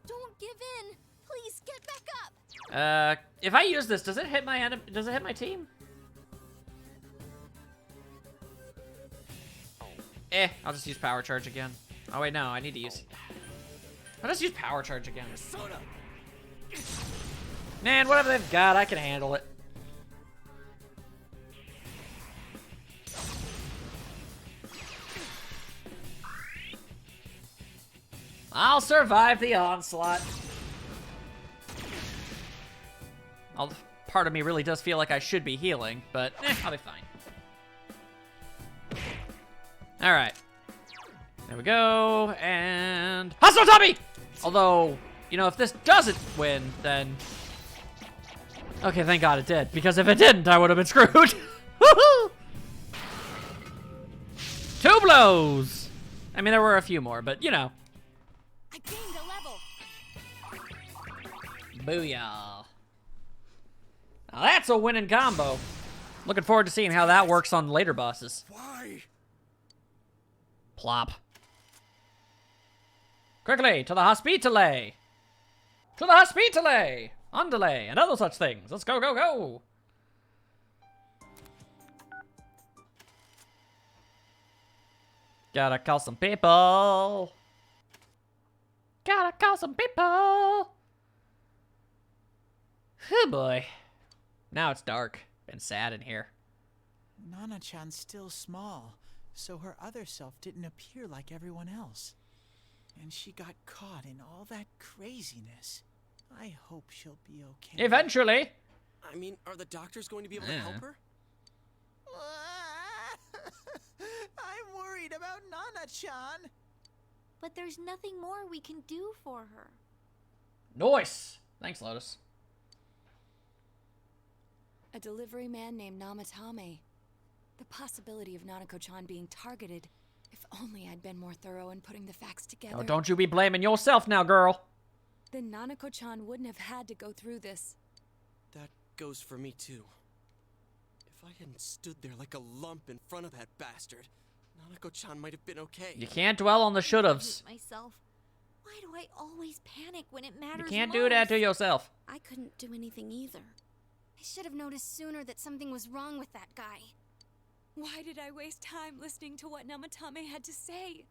Don't give in. Please get back up. If I use this, does it hit my does it hit my team? I'll just use power charge again. Oh wait, no, I need to use. I'll just use power charge again. Man, whatever they've got, I can handle it. I'll survive the onslaught. Part of me really does feel like I should be healing, but I'll be fine. All right. There we go, and Hasotabi! Although, you know, if this doesn't win, then... Okay, thank God it did, because if it didn't, I would have been screwed. Woohoo! 2 blows! I mean, there were a few more, but, you know. I gained a level. Booyah. Now that's a winning combo. Looking forward to seeing how that works on later bosses. Why? Plop. Quickly, to the hospitale! To the hospitale! Underlay, and other such things. Let's go, go, go! Gotta call some people. Gotta call some people. Oh boy. Now it's dark and sad in here. Nana-chan's still small, so her other self didn't appear like everyone else. And she got caught in all that craziness. I hope she'll be okay. Eventually. I mean, are the doctors going to be able to help her? I'm worried about Nana-chan. But there's nothing more we can do for her. Nice. Thanks, Lotus. A delivery man named Namatame. The possibility of Nanako-chan being targeted. If only I'd been more thorough in putting the facts together. Oh, don't you be blaming yourself now, girl. Then Nanako-chan wouldn't have had to go through this. That goes for me, too. If I hadn't stood there like a lump in front of that bastard, Nanako-chan might have been okay. You can't dwell on the should'ves. I hate myself. Why do I always panic when it matters You can't most? do that to yourself. I couldn't do anything either. I should have noticed sooner that something was wrong with that guy. Why did I waste time listening to what Namatame had to say?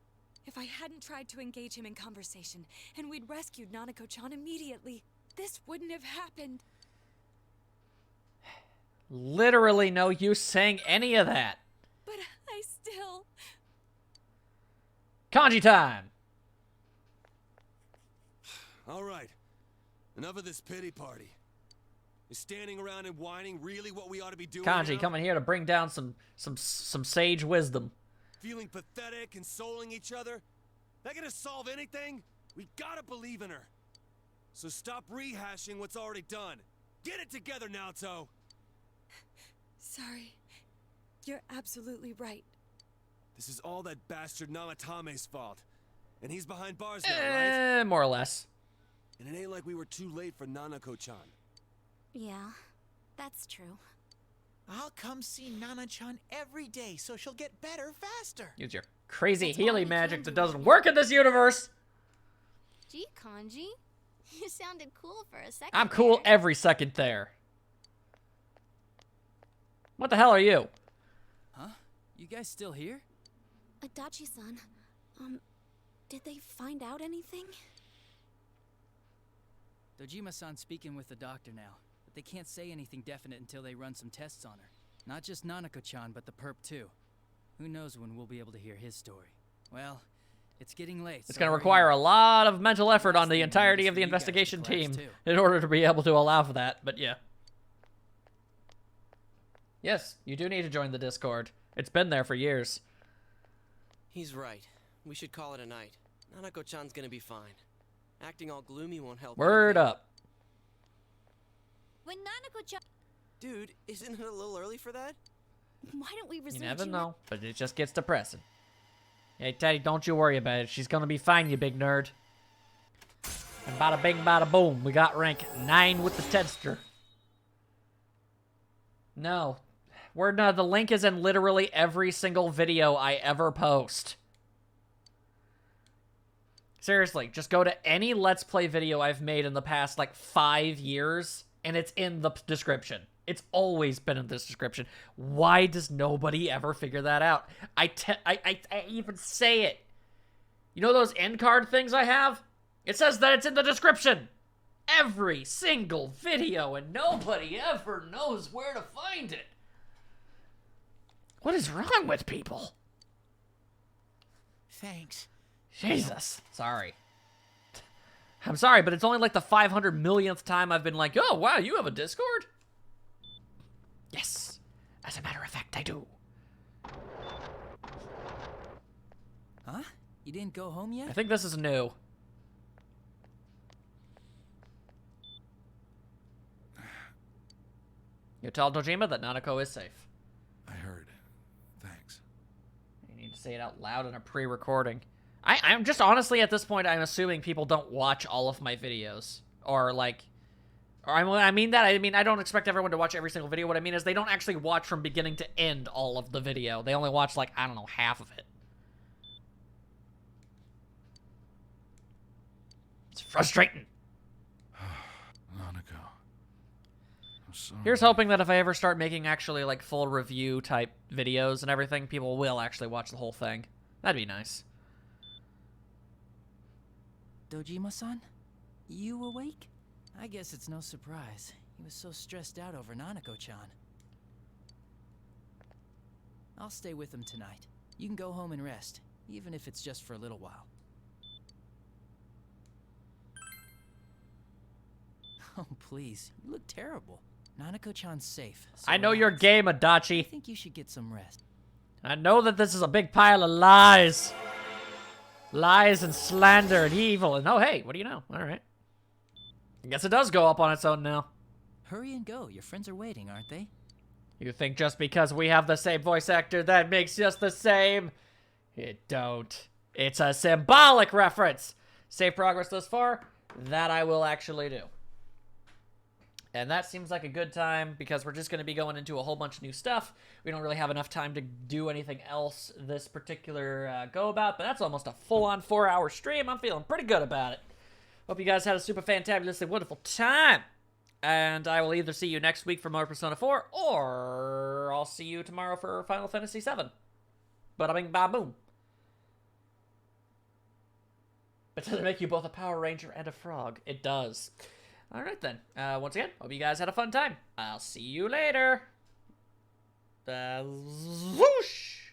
If I hadn't tried to engage him in conversation, and we'd rescued Nanako-chan immediately, this wouldn't have happened. Literally no use saying any of that. But I still... Kanji time! All right. Enough of this pity party. Is standing around and whining really what we ought to be doing Kanji now? coming here to bring down some sage wisdom. Feeling pathetic, consoling each other? That gonna solve anything? We gotta believe in her. So stop rehashing what's already done. Get it together, Naoto! Sorry. You're absolutely right. This is all that bastard Namatame's fault. And he's behind bars now, right? More or less. And it ain't like we were too late for Nanako-chan. Yeah, that's true. I'll come see Nana-chan every day so she'll get better faster. Use your crazy That's all healing we magic can that do doesn't right work in this universe. Gee, Kanji, you sounded cool for a second. I'm cool there. every second there. What the hell are you? Huh? You guys still here? Adachi-san, did they find out anything? Dojima-san's speaking with the doctor now, but they can't say anything definite until they run some tests on her. Not just Nanako-chan, but the perp too. Who knows when we'll be able to hear his story. Well, it's getting late. It's going to require a lot of mental effort on the entirety of the investigation team in order to be able to allow for that, but yeah. Yes, you do need to join the Discord. It's been there for years. He's right. We should call it a night. Nanako-chan's gonna be fine. Acting all gloomy won't help. Word up. When Nanako-chan... Dude, isn't it a little early for that? Why don't we resume? You never know, but it just gets depressing. Hey, Teddy, don't you worry about it. She's gonna be fine, you big nerd. And bada bing, bada boom, we got rank 9 with the Tedster. No. The link is in literally every single video I ever post. Seriously, just go to any Let's Play video I've made in the past, like, 5 years, and it's in the description. It's always been in this description. Why does nobody ever figure that out? I even say it. You know those end card things I have? It says that it's in the description. Every single video, and nobody ever knows where to find it. What is wrong with people? Thanks. Jesus. Sorry. I'm sorry, but it's only like the 500 millionth time I've been like, oh, wow, you have a Discord? Yes. As a matter of fact, I do. Huh? You didn't go home yet? I think this is new. You tell Dojima that Nanako is safe. I heard. Thanks. You need to say it out loud in a pre-recording. I'm just honestly at this point, I'm assuming people don't watch all of my videos. Or like... I don't expect everyone to watch every single video. What I mean is they don't actually watch from beginning to end all of the video. They only watch, like, I don't know, half of it. It's frustrating. Nanako. I'm sorry. Here's hoping that if I ever start making actually, like, full review type videos and everything, people will actually watch the whole thing. That'd be nice. Dojima-san? You awake? I guess it's no surprise. He was so stressed out over Nanako-chan. I'll stay with him tonight. You can go home and rest, even if it's just for a little while. Oh, please. You look terrible. Nanako-chan's safe. So I know your game, Adachi. I think you should get some rest. I know that this is a big pile of lies. Lies and slander and evil. And oh, hey, what do you know? All right. I guess it does go up on its own now. Hurry and go. Your friends are waiting, aren't they? You think just because we have the same voice actor that makes us the same? It don't. It's a symbolic reference. Save progress thus far. That I will actually do. And that seems like a good time because we're just going to be going into a whole bunch of new stuff. We don't really have enough time to do anything else this particular go about, but that's almost a full-on 4-hour stream. I'm feeling pretty good about it. Hope you guys had a super fantabulously wonderful time. And I will either see you next week for more Persona 4, or I'll see you tomorrow for Final Fantasy 7. Bada bing, ba boom. But does it make you both a Power Ranger and a frog? It does. Alright then. Once again, hope you guys had a fun time. I'll see you later. Whoosh!